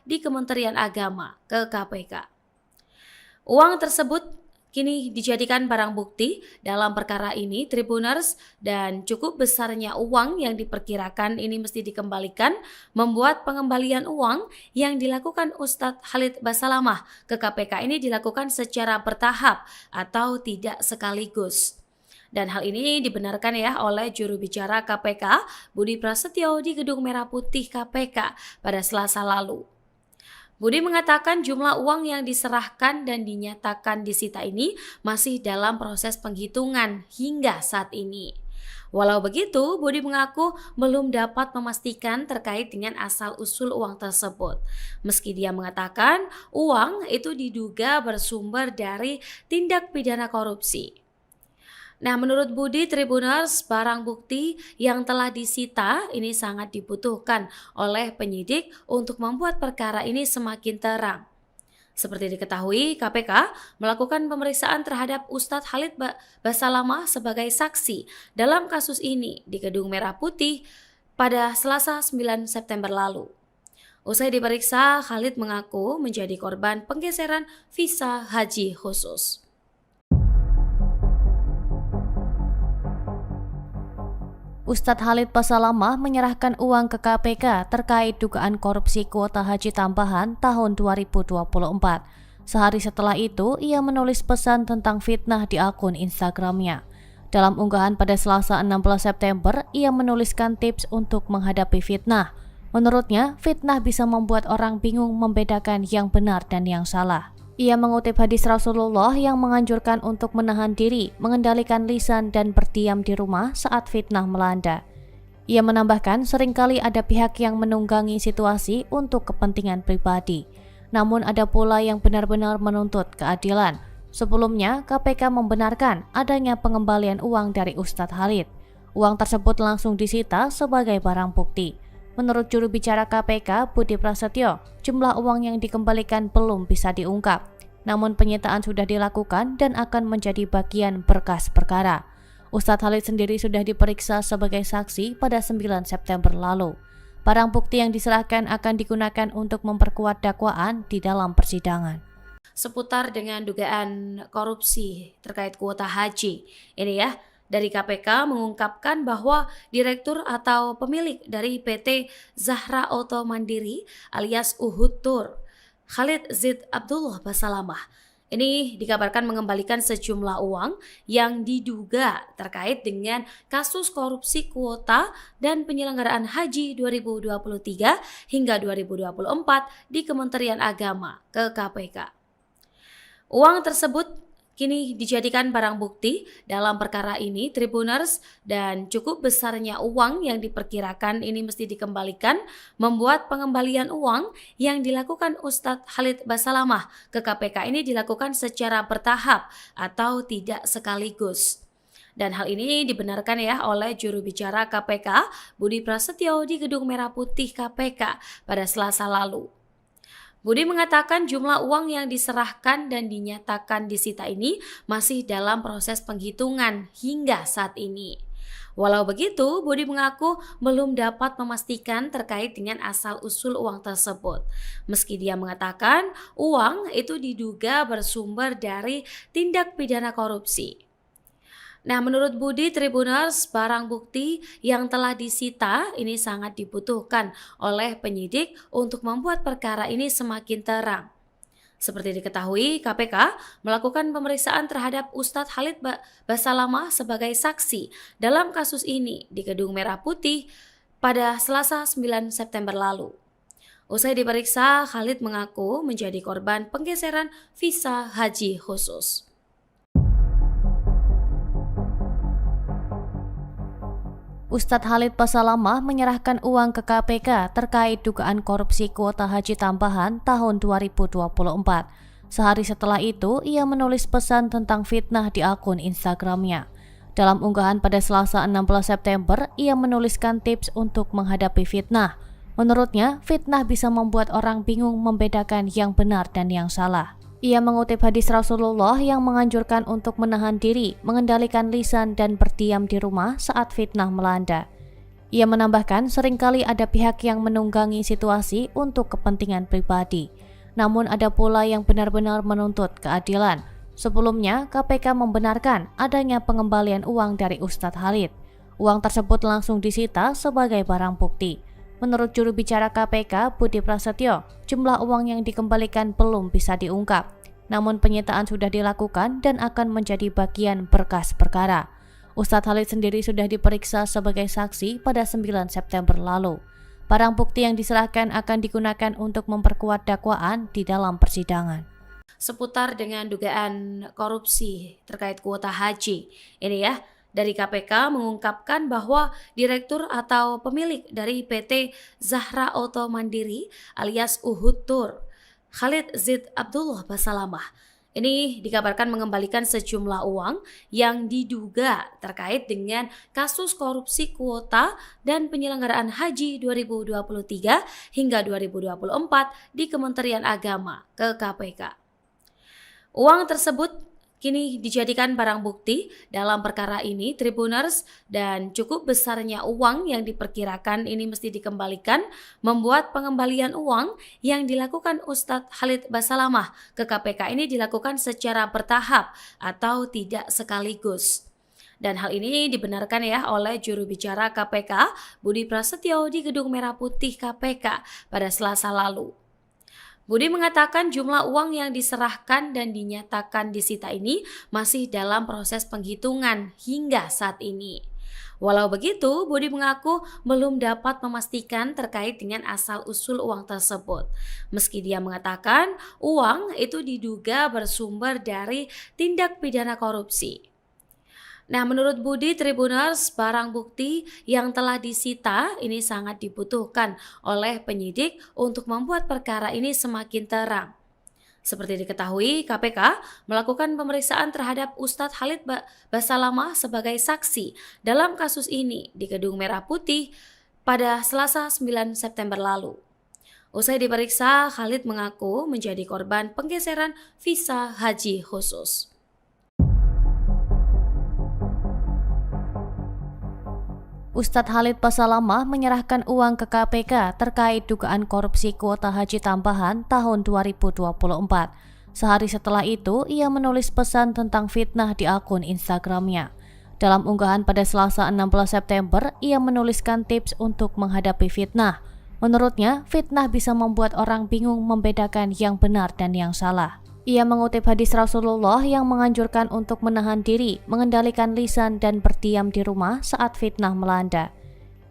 di Kementerian Agama ke KPK. Uang tersebut kini dijadikan barang bukti dalam perkara ini Tribuners, dan cukup besarnya uang yang diperkirakan ini mesti dikembalikan membuat pengembalian uang yang dilakukan Ustadz Khalid Basalamah ke KPK ini dilakukan secara bertahap atau tidak sekaligus. Dan hal ini dibenarkan ya oleh juru bicara KPK Budi Prasetyo di Gedung Merah Putih KPK pada Selasa lalu. Budi mengatakan jumlah uang yang diserahkan dan dinyatakan disita ini masih dalam proses penghitungan hingga saat ini. Walau begitu, Budi mengaku belum dapat memastikan terkait dengan asal-usul uang tersebut. Meski dia mengatakan uang itu diduga bersumber dari tindak pidana korupsi. Nah, menurut Budi Tribuners, barang bukti yang telah disita ini sangat dibutuhkan oleh penyidik untuk membuat perkara ini semakin terang. Seperti diketahui, KPK melakukan pemeriksaan terhadap Ustadz Khalid Basalamah sebagai saksi dalam kasus ini di Gedung Merah Putih pada Selasa 9 September lalu. Usai diperiksa, Khalid mengaku menjadi korban penggeseran visa haji khusus. Ustadz Khalid Basalamah menyerahkan uang ke KPK terkait dugaan korupsi kuota haji tambahan tahun 2024. Sehari setelah itu, ia menulis pesan tentang fitnah di akun Instagramnya. Dalam unggahan pada Selasa 16 September, ia menuliskan tips untuk menghadapi fitnah. Menurutnya, fitnah bisa membuat orang bingung membedakan yang benar dan yang salah. Ia mengutip hadis Rasulullah yang menganjurkan untuk menahan diri, mengendalikan lisan dan berdiam di rumah saat fitnah melanda. Ia menambahkan seringkali ada pihak yang menunggangi situasi untuk kepentingan pribadi. Namun ada pula yang benar-benar menuntut keadilan. Sebelumnya, KPK membenarkan adanya pengembalian uang dari Ustadz Khalid. Uang tersebut langsung disita sebagai barang bukti. Menurut juru bicara KPK, Budi Prasetyo, jumlah uang yang dikembalikan belum bisa diungkap. Namun penyitaan sudah dilakukan dan akan menjadi bagian berkas perkara. Ustadz Khalid sendiri sudah diperiksa sebagai saksi pada 9 September lalu. Barang bukti yang diserahkan akan digunakan untuk memperkuat dakwaan di dalam persidangan. Seputar dengan dugaan korupsi terkait kuota haji. Ini ya, dari KPK mengungkapkan bahwa direktur atau pemilik dari PT Zahra Auto Mandiri alias Uhud Tour, Khalid Zid Abdullah Basalamah, ini dikabarkan mengembalikan sejumlah uang yang diduga terkait dengan kasus korupsi kuota dan penyelenggaraan haji 2023 hingga 2024 di Kementerian Agama ke KPK. Uang tersebut kini dijadikan barang bukti dalam perkara ini Tribuners, dan cukup besarnya uang yang diperkirakan ini mesti dikembalikan membuat pengembalian uang yang dilakukan Ustadz Khalid Basalamah ke KPK ini dilakukan secara bertahap atau tidak sekaligus. Dan hal ini dibenarkan ya oleh juru bicara KPK Budi Prasetyo di Gedung Merah Putih KPK pada Selasa lalu. Budi mengatakan jumlah uang yang diserahkan dan dinyatakan disita ini masih dalam proses penghitungan hingga saat ini. Walau begitu, Budi mengaku belum dapat memastikan terkait dengan asal-usul uang tersebut. Meski dia mengatakan uang itu diduga bersumber dari tindak pidana korupsi. Nah, menurut Budi Tribuners, barang bukti yang telah disita ini sangat dibutuhkan oleh penyidik untuk membuat perkara ini semakin terang. Seperti diketahui, KPK melakukan pemeriksaan terhadap Ustadz Khalid Basalamah sebagai saksi dalam kasus ini di Gedung Merah Putih pada Selasa 9 September lalu. Usai diperiksa, Khalid mengaku menjadi korban penggeseran visa haji khusus. Ustadz Khalid Basalamah menyerahkan uang ke KPK terkait dugaan korupsi kuota haji tambahan tahun 2024. Sehari setelah itu, ia menulis pesan tentang fitnah di akun Instagramnya. Dalam unggahan pada Selasa 16 September, ia menuliskan tips untuk menghadapi fitnah. Menurutnya, fitnah bisa membuat orang bingung membedakan yang benar dan yang salah. Ia mengutip hadis Rasulullah yang menganjurkan untuk menahan diri, mengendalikan lisan dan berdiam di rumah saat fitnah melanda. Ia menambahkan seringkali ada pihak yang menunggangi situasi untuk kepentingan pribadi. Namun ada pula yang benar-benar menuntut keadilan. Sebelumnya, KPK membenarkan adanya pengembalian uang dari Ustadz Khalid. Uang tersebut langsung disita sebagai barang bukti. Menurut juru bicara KPK, Budi Prasetyo, jumlah uang yang dikembalikan belum bisa diungkap. Namun penyitaan sudah dilakukan dan akan menjadi bagian berkas perkara. Ustadz Khalid sendiri sudah diperiksa sebagai saksi pada 9 September lalu. Barang bukti yang diserahkan akan digunakan untuk memperkuat dakwaan di dalam persidangan. Seputar dengan dugaan korupsi terkait kuota haji, ini ya, dari KPK mengungkapkan bahwa direktur atau pemilik dari PT Zahra Auto Mandiri alias Uhud Tour, Khalid Zid Abdullah Basalamah, ini dikabarkan mengembalikan sejumlah uang yang diduga terkait dengan kasus korupsi kuota dan penyelenggaraan haji 2023 hingga 2024 di Kementerian Agama ke KPK. Uang tersebut kini dijadikan barang bukti dalam perkara ini, Tribuners, dan cukup besarnya uang yang diperkirakan ini mesti dikembalikan membuat pengembalian uang yang dilakukan Ustadz Khalid Basalamah ke KPK ini dilakukan secara bertahap atau tidak sekaligus. Dan hal ini dibenarkan ya oleh juru bicara KPK Budi Prasetyo di Gedung Merah Putih KPK pada Selasa lalu. Budi mengatakan jumlah uang yang diserahkan dan dinyatakan disita ini masih dalam proses penghitungan hingga saat ini. Walau begitu, Budi mengaku belum dapat memastikan terkait dengan asal-usul uang tersebut. Meski dia mengatakan uang itu diduga bersumber dari tindak pidana korupsi. Nah, menurut Budi Tribuners, barang bukti yang telah disita ini sangat dibutuhkan oleh penyidik untuk membuat perkara ini semakin terang. Seperti diketahui, KPK melakukan pemeriksaan terhadap Ustadz Khalid Basalamah sebagai saksi dalam kasus ini di Gedung Merah Putih pada Selasa 9 September lalu. Usai diperiksa, Khalid mengaku menjadi korban penggeseran visa haji khusus. Ustadz Khalid Basalamah menyerahkan uang ke KPK terkait dugaan korupsi kuota haji tambahan tahun 2024. Sehari setelah itu, ia menulis pesan tentang fitnah di akun Instagramnya. Dalam unggahan pada Selasa 16 September, ia menuliskan tips untuk menghadapi fitnah. Menurutnya, fitnah bisa membuat orang bingung membedakan yang benar dan yang salah. Ia mengutip hadis Rasulullah yang menganjurkan untuk menahan diri, mengendalikan lisan dan berdiam di rumah saat fitnah melanda.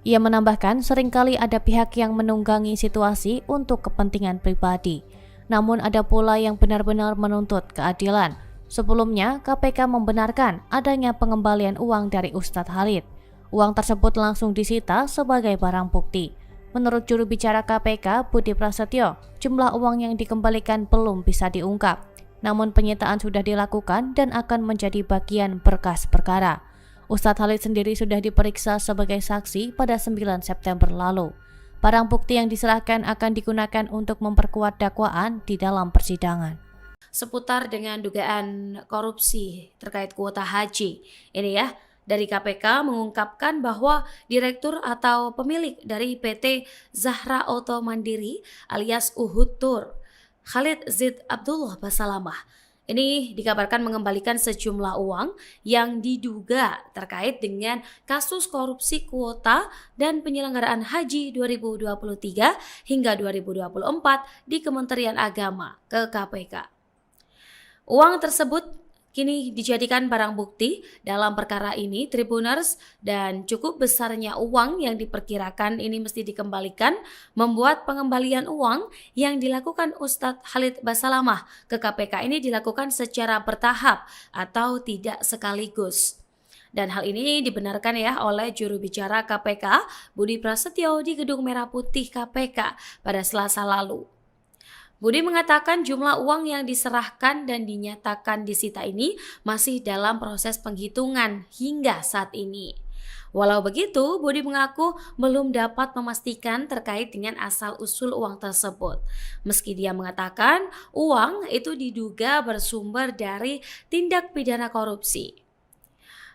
Ia menambahkan seringkali ada pihak yang menunggangi situasi untuk kepentingan pribadi. Namun ada pula yang benar-benar menuntut keadilan. Sebelumnya, KPK membenarkan adanya pengembalian uang dari Ustadz Khalid. Uang tersebut langsung disita sebagai barang bukti. Menurut juru bicara KPK, Budi Prasetyo, jumlah uang yang dikembalikan belum bisa diungkap. Namun penyitaan sudah dilakukan dan akan menjadi bagian berkas perkara. Ustadz Khalid sendiri sudah diperiksa sebagai saksi pada 9 September lalu. Barang bukti yang diserahkan akan digunakan untuk memperkuat dakwaan di dalam persidangan. Seputar dengan dugaan korupsi terkait kuota haji. Ini ya, dari KPK mengungkapkan bahwa direktur atau pemilik dari PT Zahra Auto Mandiri alias Uhud Tour, Khalid Zid Abdullah Basalamah, ini dikabarkan mengembalikan sejumlah uang yang diduga terkait dengan kasus korupsi kuota dan penyelenggaraan haji 2023 hingga 2024 di Kementerian Agama ke KPK. Uang tersebut kini dijadikan barang bukti dalam perkara ini Tribuners, dan cukup besarnya uang yang diperkirakan ini mesti dikembalikan membuat pengembalian uang yang dilakukan Ustadz Khalid Basalamah ke KPK ini dilakukan secara bertahap atau tidak sekaligus. Dan hal ini dibenarkan ya oleh juru bicara KPK Budi Prasetyo di Gedung Merah Putih KPK pada Selasa lalu. Budi mengatakan jumlah uang yang diserahkan dan dinyatakan disita ini masih dalam proses penghitungan hingga saat ini. Walau begitu, Budi mengaku belum dapat memastikan terkait dengan asal-usul uang tersebut. Meski dia mengatakan uang itu diduga bersumber dari tindak pidana korupsi.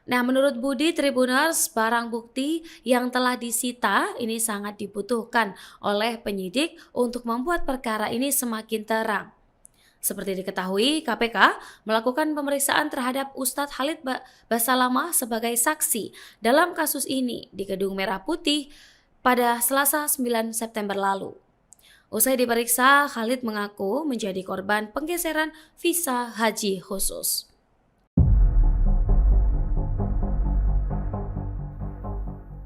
Nah, menurut Budi Tribuners, barang bukti yang telah disita ini sangat dibutuhkan oleh penyidik untuk membuat perkara ini semakin terang. Seperti diketahui, KPK melakukan pemeriksaan terhadap Ustadz Khalid Basalamah sebagai saksi dalam kasus ini di Gedung Merah Putih pada Selasa 9 September lalu. Usai diperiksa, Khalid mengaku menjadi korban penggeseran visa haji khusus.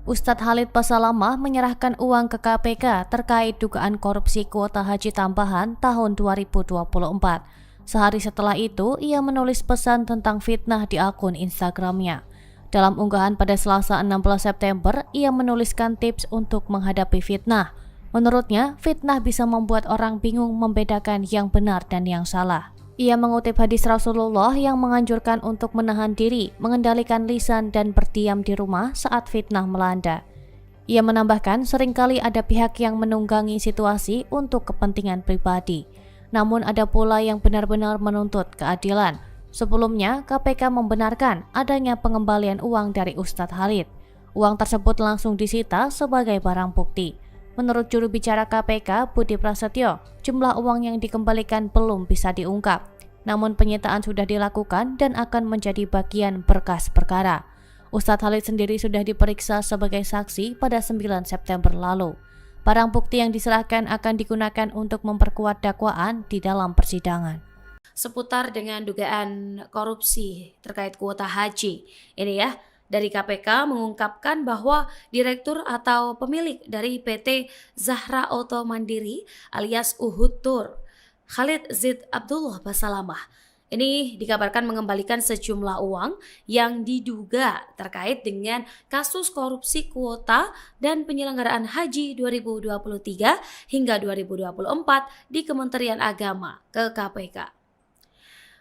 Ustadz Khalid Basalamah menyerahkan uang ke KPK terkait dugaan korupsi kuota haji tambahan tahun 2024. Sehari setelah itu, ia menulis pesan tentang fitnah di akun Instagramnya. Dalam unggahan pada Selasa 16 September, ia menuliskan tips untuk menghadapi fitnah. Menurutnya, fitnah bisa membuat orang bingung membedakan yang benar dan yang salah. Ia mengutip hadis Rasulullah yang menganjurkan untuk menahan diri, mengendalikan lisan dan berdiam di rumah saat fitnah melanda. Ia menambahkan seringkali ada pihak yang menunggangi situasi untuk kepentingan pribadi. Namun ada pula yang benar-benar menuntut keadilan. Sebelumnya, KPK membenarkan adanya pengembalian uang dari Ustadz Khalid. Uang tersebut langsung disita sebagai barang bukti. Menurut juru bicara KPK, Budi Prasetyo, jumlah uang yang dikembalikan belum bisa diungkap. Namun penyitaan sudah dilakukan dan akan menjadi bagian berkas perkara. Ustadz Khalid sendiri sudah diperiksa sebagai saksi pada 9 September lalu. Barang bukti yang diserahkan akan digunakan untuk memperkuat dakwaan di dalam persidangan. Seputar dengan dugaan korupsi terkait kuota haji. Ini ya, dari KPK mengungkapkan bahwa direktur atau pemilik dari PT Zahra Auto Mandiri alias Uhud Tour, Khalid Zid Abdullah Basalamah, ini dikabarkan mengembalikan sejumlah uang yang diduga terkait dengan kasus korupsi kuota dan penyelenggaraan haji 2023 hingga 2024 di Kementerian Agama ke KPK.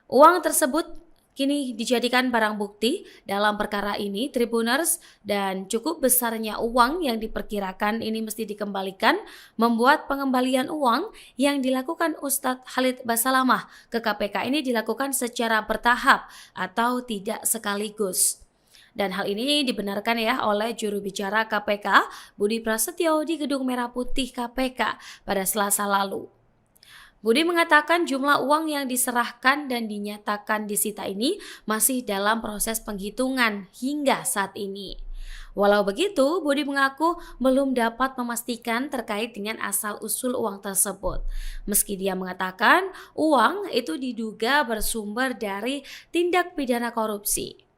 Uang tersebut kini dijadikan barang bukti dalam perkara ini Tribuners, dan cukup besarnya uang yang diperkirakan ini mesti dikembalikan membuat pengembalian uang yang dilakukan Ustadz Khalid Basalamah ke KPK ini dilakukan secara bertahap atau tidak sekaligus. Dan hal ini dibenarkan ya oleh juru bicara KPK Budi Prasetyo di Gedung Merah Putih KPK pada Selasa lalu. Budi mengatakan jumlah uang yang diserahkan dan dinyatakan disita ini masih dalam proses penghitungan hingga saat ini. Walau begitu, Budi mengaku belum dapat memastikan terkait dengan asal-usul uang tersebut. Meski dia mengatakan uang itu diduga bersumber dari tindak pidana korupsi.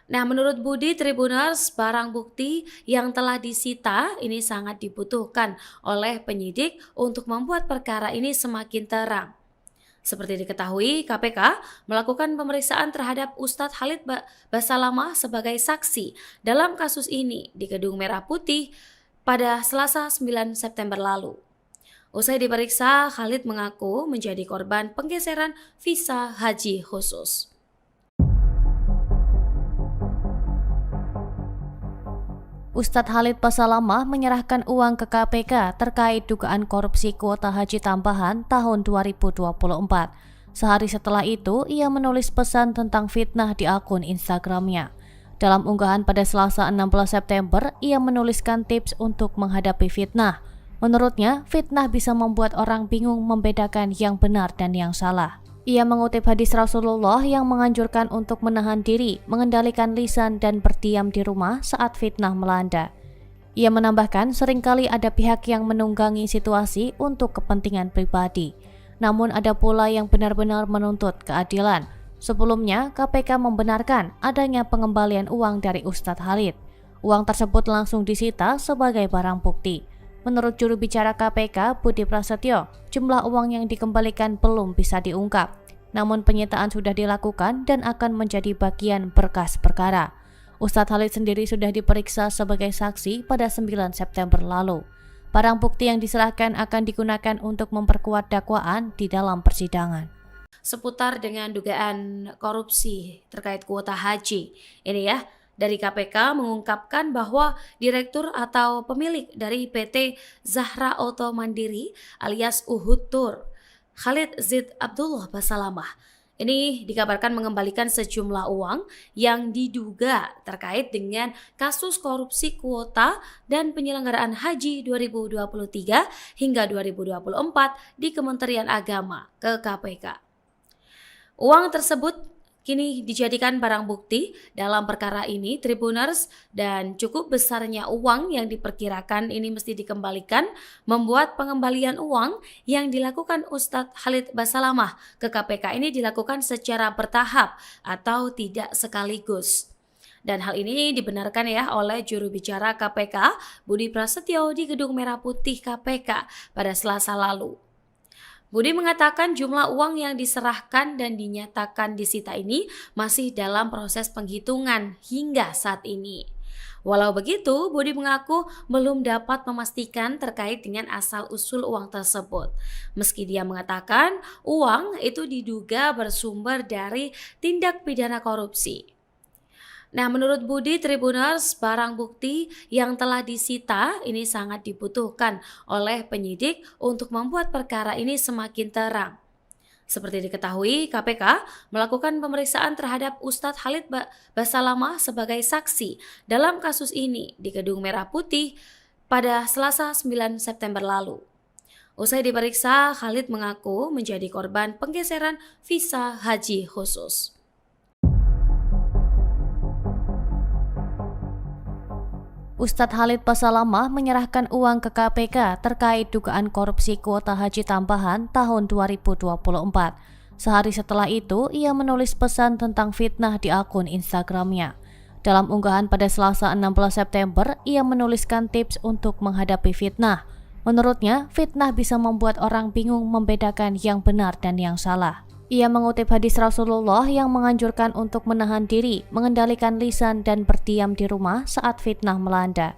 Nah, menurut Budi Tribuners, barang bukti yang telah disita ini sangat dibutuhkan oleh penyidik untuk membuat perkara ini semakin terang. Seperti diketahui, KPK melakukan pemeriksaan terhadap Ustadz Khalid Basalamah sebagai saksi dalam kasus ini di Gedung Merah Putih pada Selasa 9 September lalu. Usai diperiksa, Khalid mengaku menjadi korban penggeseran visa haji khusus. Ustadz Khalid Basalamah menyerahkan uang ke KPK terkait dugaan korupsi kuota haji tambahan tahun 2024. Sehari setelah itu, ia menulis pesan tentang fitnah di akun Instagramnya. Dalam unggahan pada Selasa 16 September, ia menuliskan tips untuk menghadapi fitnah. Menurutnya, fitnah bisa membuat orang bingung membedakan yang benar dan yang salah. Ia mengutip hadis Rasulullah yang menganjurkan untuk menahan diri, mengendalikan lisan dan berdiam di rumah saat fitnah melanda. Ia menambahkan seringkali ada pihak yang menunggangi situasi untuk kepentingan pribadi. Namun ada pula yang benar-benar menuntut keadilan. Sebelumnya, KPK membenarkan adanya pengembalian uang dari Ustadz Khalid. Uang tersebut langsung disita sebagai barang bukti. Menurut juru bicara KPK, Budi Prasetyo, jumlah uang yang dikembalikan belum bisa diungkap. Namun penyitaan sudah dilakukan dan akan menjadi bagian berkas perkara. Ustadz Khalid sendiri sudah diperiksa sebagai saksi pada 9 September lalu. Barang bukti yang diserahkan akan digunakan untuk memperkuat dakwaan di dalam persidangan. Seputar dengan dugaan korupsi terkait kuota haji. Ini ya, dari KPK mengungkapkan bahwa direktur atau pemilik dari PT Zahra Auto Mandiri alias Uhud Tour, Khalid Zid Abdullah Basalamah, ini dikabarkan mengembalikan sejumlah uang yang diduga terkait dengan kasus korupsi kuota dan penyelenggaraan haji 2023 hingga 2024 di Kementerian Agama ke KPK. Uang tersebut kini dijadikan barang bukti dalam perkara ini Tribuners, dan cukup besarnya uang yang diperkirakan ini mesti dikembalikan membuat pengembalian uang yang dilakukan Ustadz Khalid Basalamah ke KPK ini dilakukan secara bertahap atau tidak sekaligus. Dan hal ini dibenarkan ya oleh juru bicara KPK Budi Prasetyo di Gedung Merah Putih KPK pada Selasa lalu. Budi mengatakan jumlah uang yang diserahkan dan dinyatakan disita ini masih dalam proses penghitungan hingga saat ini. Walau begitu, Budi mengaku belum dapat memastikan terkait dengan asal-usul uang tersebut. Meski dia mengatakan uang itu diduga bersumber dari tindak pidana korupsi. Nah, menurut Budi Tribuners, barang bukti yang telah disita ini sangat dibutuhkan oleh penyidik untuk membuat perkara ini semakin terang. Seperti diketahui, KPK melakukan pemeriksaan terhadap Ustadz Khalid Basalamah sebagai saksi dalam kasus ini di Gedung Merah Putih pada Selasa 9 September lalu. Usai diperiksa, Khalid mengaku menjadi korban penggeseran visa haji khusus. Ustadz Khalid Basalamah menyerahkan uang ke KPK terkait dugaan korupsi kuota haji tambahan tahun 2024. Sehari setelah itu, ia menulis pesan tentang fitnah di akun Instagramnya. Dalam unggahan pada Selasa 16 September, ia menuliskan tips untuk menghadapi fitnah. Menurutnya, fitnah bisa membuat orang bingung membedakan yang benar dan yang salah. Ia mengutip hadis Rasulullah yang menganjurkan untuk menahan diri, mengendalikan lisan dan berdiam di rumah saat fitnah melanda.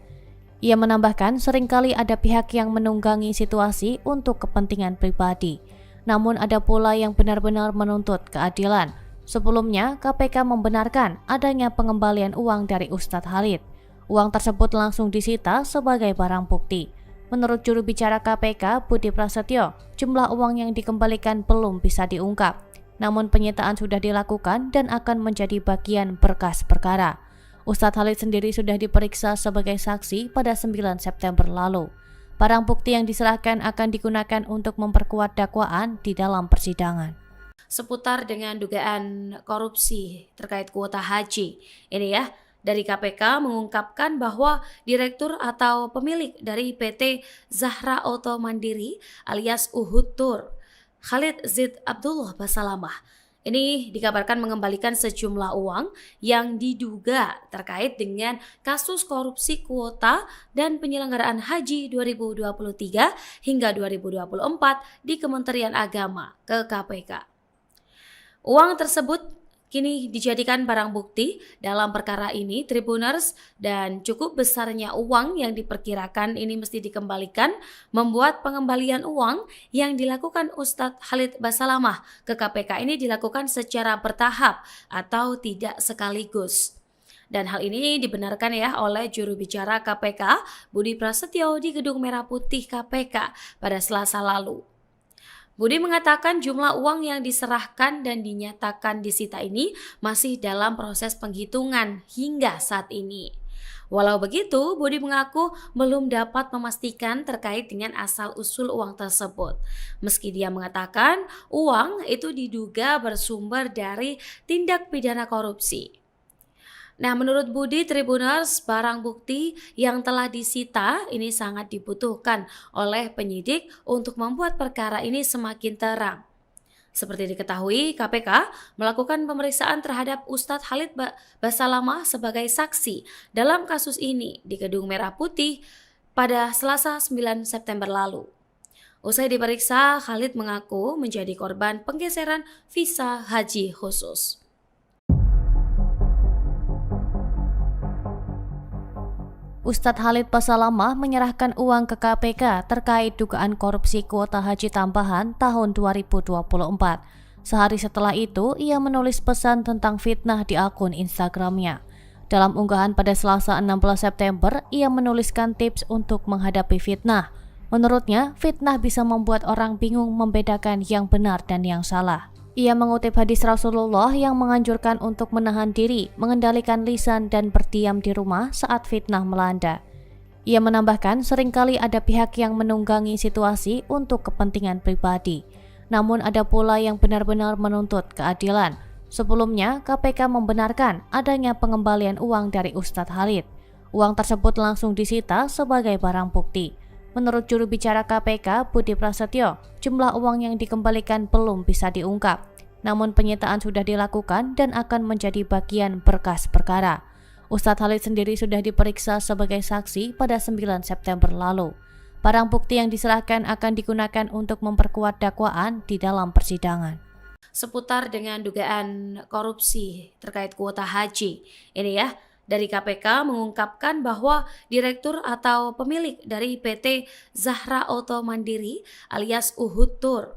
Ia menambahkan seringkali ada pihak yang menunggangi situasi untuk kepentingan pribadi. Namun ada pula yang benar-benar menuntut keadilan. Sebelumnya, KPK membenarkan adanya pengembalian uang dari Ustadz Khalid. Uang tersebut langsung disita sebagai barang bukti. Menurut juru bicara KPK, Budi Prasetyo, jumlah uang yang dikembalikan belum bisa diungkap. Namun penyitaan sudah dilakukan dan akan menjadi bagian berkas perkara. Ustadz Khalid sendiri sudah diperiksa sebagai saksi pada 9 September lalu. Barang bukti yang diserahkan akan digunakan untuk memperkuat dakwaan di dalam persidangan. Seputar dengan dugaan korupsi terkait kuota haji. Ini ya, dari KPK mengungkapkan bahwa direktur atau pemilik dari PT Zahra Auto Mandiri alias Uhud Tour, Khalid Zid Abdullah Basalamah, ini dikabarkan mengembalikan sejumlah uang yang diduga terkait dengan kasus korupsi kuota dan penyelenggaraan haji 2023 hingga 2024 di Kementerian Agama ke KPK. Uang tersebut kini dijadikan barang bukti dalam perkara ini Tribuners, dan cukup besarnya uang yang diperkirakan ini mesti dikembalikan membuat pengembalian uang yang dilakukan Ustadz Khalid Basalamah ke KPK ini dilakukan secara bertahap atau tidak sekaligus. Dan hal ini dibenarkan ya oleh juru bicara KPK Budi Prasetyo di Gedung Merah Putih KPK pada Selasa lalu. Budi mengatakan jumlah uang yang diserahkan dan dinyatakan disita ini masih dalam proses penghitungan hingga saat ini. Walau begitu, Budi mengaku belum dapat memastikan terkait dengan asal-usul uang tersebut. Meski dia mengatakan uang itu diduga bersumber dari tindak pidana korupsi. Nah, menurut Budi Tribuners, barang bukti yang telah disita ini sangat dibutuhkan oleh penyidik untuk membuat perkara ini semakin terang. Seperti diketahui, KPK melakukan pemeriksaan terhadap Ustadz Khalid Basalamah sebagai saksi dalam kasus ini di Gedung Merah Putih pada Selasa 9 September lalu. Usai diperiksa, Khalid mengaku menjadi korban penggeseran visa haji khusus. Ustadz Khalid Basalamah menyerahkan uang ke KPK terkait dugaan korupsi kuota haji tambahan tahun 2024. Sehari setelah itu, ia menulis pesan tentang fitnah di akun Instagramnya. Dalam unggahan pada Selasa 16 September, ia menuliskan tips untuk menghadapi fitnah. Menurutnya, fitnah bisa membuat orang bingung membedakan yang benar dan yang salah. Ia mengutip hadis Rasulullah yang menganjurkan untuk menahan diri, mengendalikan lisan dan berdiam di rumah saat fitnah melanda. Ia menambahkan seringkali ada pihak yang menunggangi situasi untuk kepentingan pribadi. Namun ada pula yang benar-benar menuntut keadilan. Sebelumnya, KPK membenarkan adanya pengembalian uang dari Ustadz Khalid. Uang tersebut langsung disita sebagai barang bukti. Menurut juru bicara KPK Budi Prasetyo, jumlah uang yang dikembalikan belum bisa diungkap. Namun penyitaan sudah dilakukan dan akan menjadi bagian berkas perkara. Ustadz Khalid sendiri sudah diperiksa sebagai saksi pada 9 September lalu. Barang bukti yang diserahkan akan digunakan untuk memperkuat dakwaan di dalam persidangan. Seputar dengan dugaan korupsi terkait kuota haji, ini ya, dari KPK mengungkapkan bahwa direktur atau pemilik dari PT Zahra Auto Mandiri alias Uhud Tour,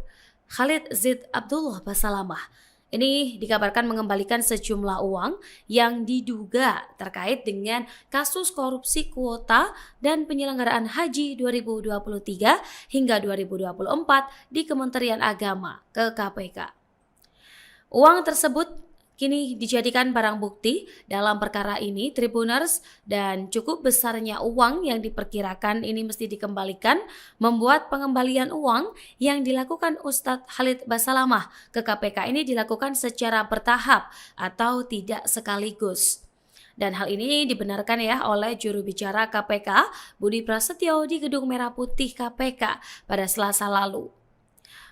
Khalid Zid Abdullah Basalamah, ini dikabarkan mengembalikan sejumlah uang yang diduga terkait dengan kasus korupsi kuota dan penyelenggaraan haji 2023 hingga 2024 di Kementerian Agama ke KPK. Uang tersebut kini dijadikan barang bukti dalam perkara ini, Tribuners, dan cukup besarnya uang yang diperkirakan ini mesti dikembalikan membuat pengembalian uang yang dilakukan Ustadz Khalid Basalamah ke KPK ini dilakukan secara bertahap atau tidak sekaligus. Dan hal ini dibenarkan ya oleh juru bicara KPK Budi Prasetyo di Gedung Merah Putih KPK pada Selasa lalu.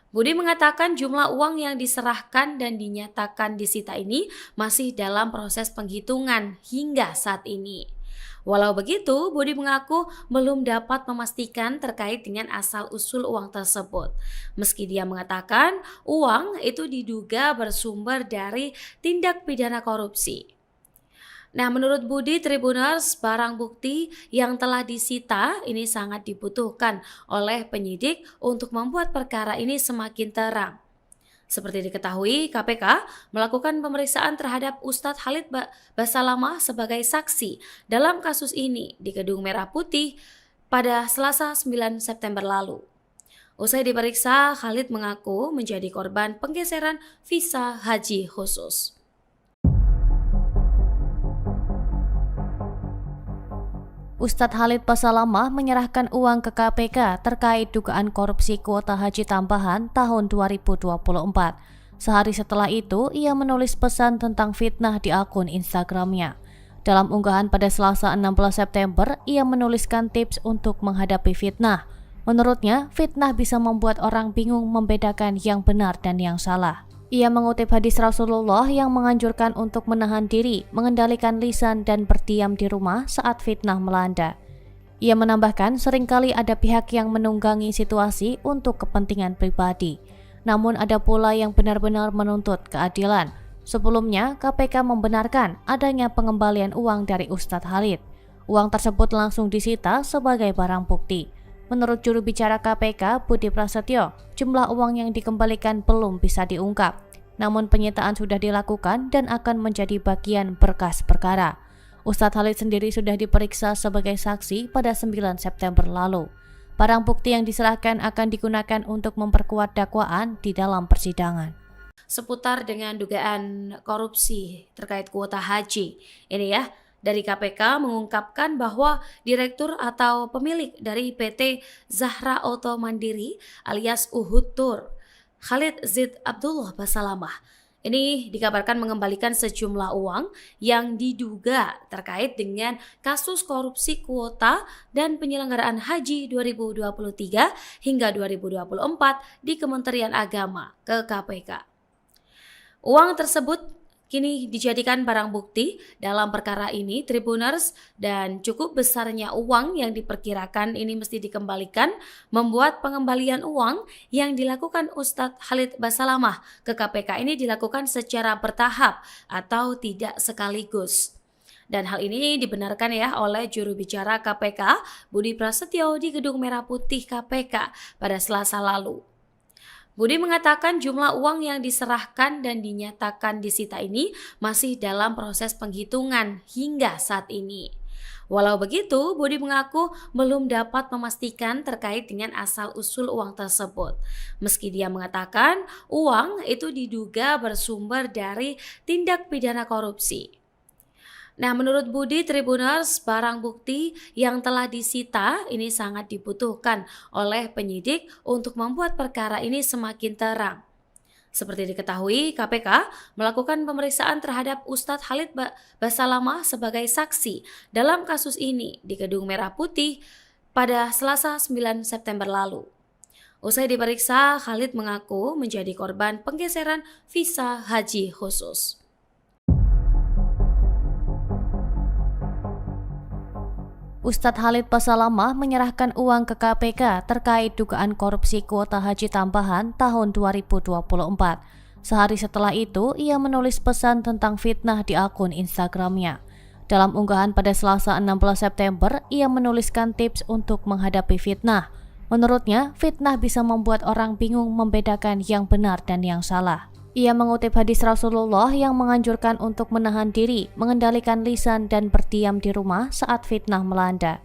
Budi mengatakan jumlah uang yang diserahkan dan dinyatakan disita ini masih dalam proses penghitungan hingga saat ini. Walau begitu, Budi mengaku belum dapat memastikan terkait dengan asal-usul uang tersebut. Meski dia mengatakan uang itu diduga bersumber dari tindak pidana korupsi. Nah, menurut Budi Tribuners, barang bukti yang telah disita ini sangat dibutuhkan oleh penyidik untuk membuat perkara ini semakin terang. Seperti diketahui, KPK melakukan pemeriksaan terhadap Ustadz Khalid Basalamah sebagai saksi dalam kasus ini di Gedung Merah Putih pada Selasa 9 September lalu. Usai diperiksa, Khalid mengaku menjadi korban penggeseran visa haji khusus. Ustadz Khalid Basalamah menyerahkan uang ke KPK terkait dugaan korupsi kuota haji tambahan tahun 2024. Sehari setelah itu, ia menulis pesan tentang fitnah di akun Instagramnya. Dalam unggahan pada Selasa 16 September, ia menuliskan tips untuk menghadapi fitnah. Menurutnya, fitnah bisa membuat orang bingung membedakan yang benar dan yang salah. Ia mengutip hadis Rasulullah yang menganjurkan untuk menahan diri, mengendalikan lisan dan berdiam di rumah saat fitnah melanda. Ia menambahkan seringkali ada pihak yang menunggangi situasi untuk kepentingan pribadi. Namun ada pula yang benar-benar menuntut keadilan. Sebelumnya, KPK membenarkan adanya pengembalian uang dari Ustadz Khalid. Uang tersebut langsung disita sebagai barang bukti. Menurut juru bicara KPK Budi Prasetyo, jumlah uang yang dikembalikan belum bisa diungkap. Namun penyitaan sudah dilakukan dan akan menjadi bagian berkas perkara. Ustadz Khalid sendiri sudah diperiksa sebagai saksi pada 9 September lalu. Barang bukti yang diserahkan akan digunakan untuk memperkuat dakwaan di dalam persidangan. Seputar dengan dugaan korupsi terkait kuota haji. Ini ya, dari KPK mengungkapkan bahwa direktur atau pemilik dari PT Zahra Auto Mandiri alias Uhud Tour, Khalid Zid Abdullah Basalamah, ini dikabarkan mengembalikan sejumlah uang yang diduga terkait dengan kasus korupsi kuota dan penyelenggaraan haji 2023 hingga 2024 di Kementerian Agama ke KPK. Uang tersebut kini dijadikan barang bukti dalam perkara ini Tribuners, dan cukup besarnya uang yang diperkirakan ini mesti dikembalikan membuat pengembalian uang yang dilakukan Ustadz Khalid Basalamah ke KPK ini dilakukan secara bertahap atau tidak sekaligus. Dan hal ini dibenarkan ya oleh juru bicara KPK Budi Prasetyo di Gedung Merah Putih KPK pada Selasa lalu. Budi mengatakan jumlah uang yang diserahkan dan dinyatakan disita ini masih dalam proses penghitungan hingga saat ini. Walau begitu, Budi mengaku belum dapat memastikan terkait dengan asal-usul uang tersebut. Meski dia mengatakan uang itu diduga bersumber dari tindak pidana korupsi. Nah, menurut Budi Tribuners, barang bukti yang telah disita ini sangat dibutuhkan oleh penyidik untuk membuat perkara ini semakin terang. Seperti diketahui, KPK melakukan pemeriksaan terhadap Ustadz Khalid Basalamah sebagai saksi dalam kasus ini di Gedung Merah Putih pada Selasa 9 September lalu. Usai diperiksa, Khalid mengaku menjadi korban penggeseran visa haji khusus. Ustadz Khalid Basalamah menyerahkan uang ke KPK terkait dugaan korupsi kuota haji tambahan tahun 2024. Sehari setelah itu, ia menulis pesan tentang fitnah di akun Instagramnya. Dalam unggahan pada Selasa 16 September, ia menuliskan tips untuk menghadapi fitnah. Menurutnya, fitnah bisa membuat orang bingung membedakan yang benar dan yang salah. Ia mengutip hadis Rasulullah yang menganjurkan untuk menahan diri, mengendalikan lisan dan berdiam di rumah saat fitnah melanda.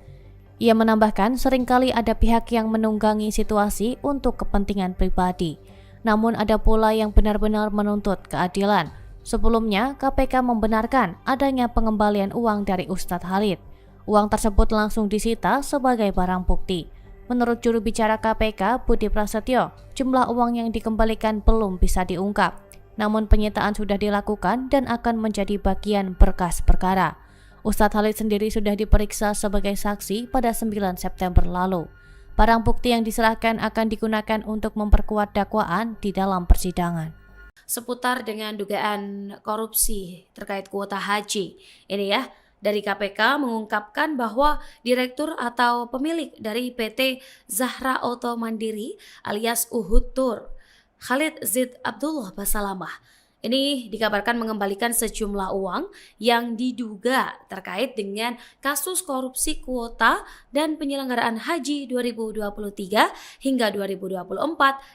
Ia menambahkan seringkali ada pihak yang menunggangi situasi untuk kepentingan pribadi. Namun ada pula yang benar-benar menuntut keadilan. Sebelumnya, KPK membenarkan adanya pengembalian uang dari Ustadz Khalid. Uang tersebut langsung disita sebagai barang bukti. Menurut juru bicara KPK, Budi Prasetyo, jumlah uang yang dikembalikan belum bisa diungkap. Namun penyitaan sudah dilakukan dan akan menjadi bagian berkas perkara. Ustadz Khalid sendiri sudah diperiksa sebagai saksi pada 9 September lalu. Barang bukti yang diserahkan akan digunakan untuk memperkuat dakwaan di dalam persidangan. Seputar dengan dugaan korupsi terkait kuota haji. Ini ya, dari KPK mengungkapkan bahwa direktur atau pemilik dari PT Zahra Auto Mandiri alias Uhud Tour, Khalid Zid Abdullah Basalamah, ini dikabarkan mengembalikan sejumlah uang yang diduga terkait dengan kasus korupsi kuota dan penyelenggaraan haji 2023 hingga 2024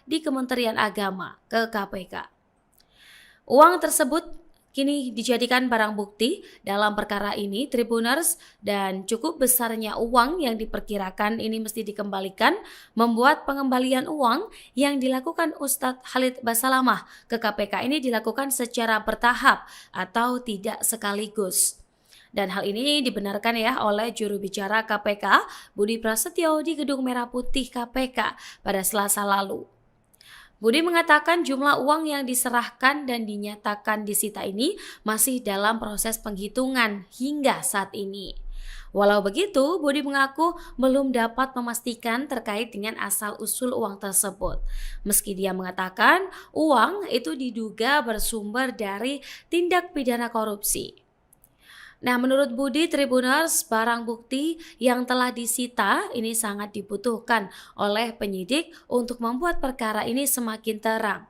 di Kementerian Agama ke KPK. Uang tersebut kini dijadikan barang bukti dalam perkara ini Tribuners, dan cukup besarnya uang yang diperkirakan ini mesti dikembalikan membuat pengembalian uang yang dilakukan Ustadz Khalid Basalamah ke KPK ini dilakukan secara bertahap atau tidak sekaligus. Dan hal ini dibenarkan ya oleh juru bicara KPK Budi Prasetyo di Gedung Merah Putih KPK pada Selasa lalu. Budi mengatakan jumlah uang yang diserahkan dan dinyatakan disita ini masih dalam proses penghitungan hingga saat ini. Walau begitu, Budi mengaku belum dapat memastikan terkait dengan asal-usul uang tersebut. Meski dia mengatakan uang itu diduga bersumber dari tindak pidana korupsi. Nah, menurut Budi Tribuners, barang bukti yang telah disita ini sangat dibutuhkan oleh penyidik untuk membuat perkara ini semakin terang.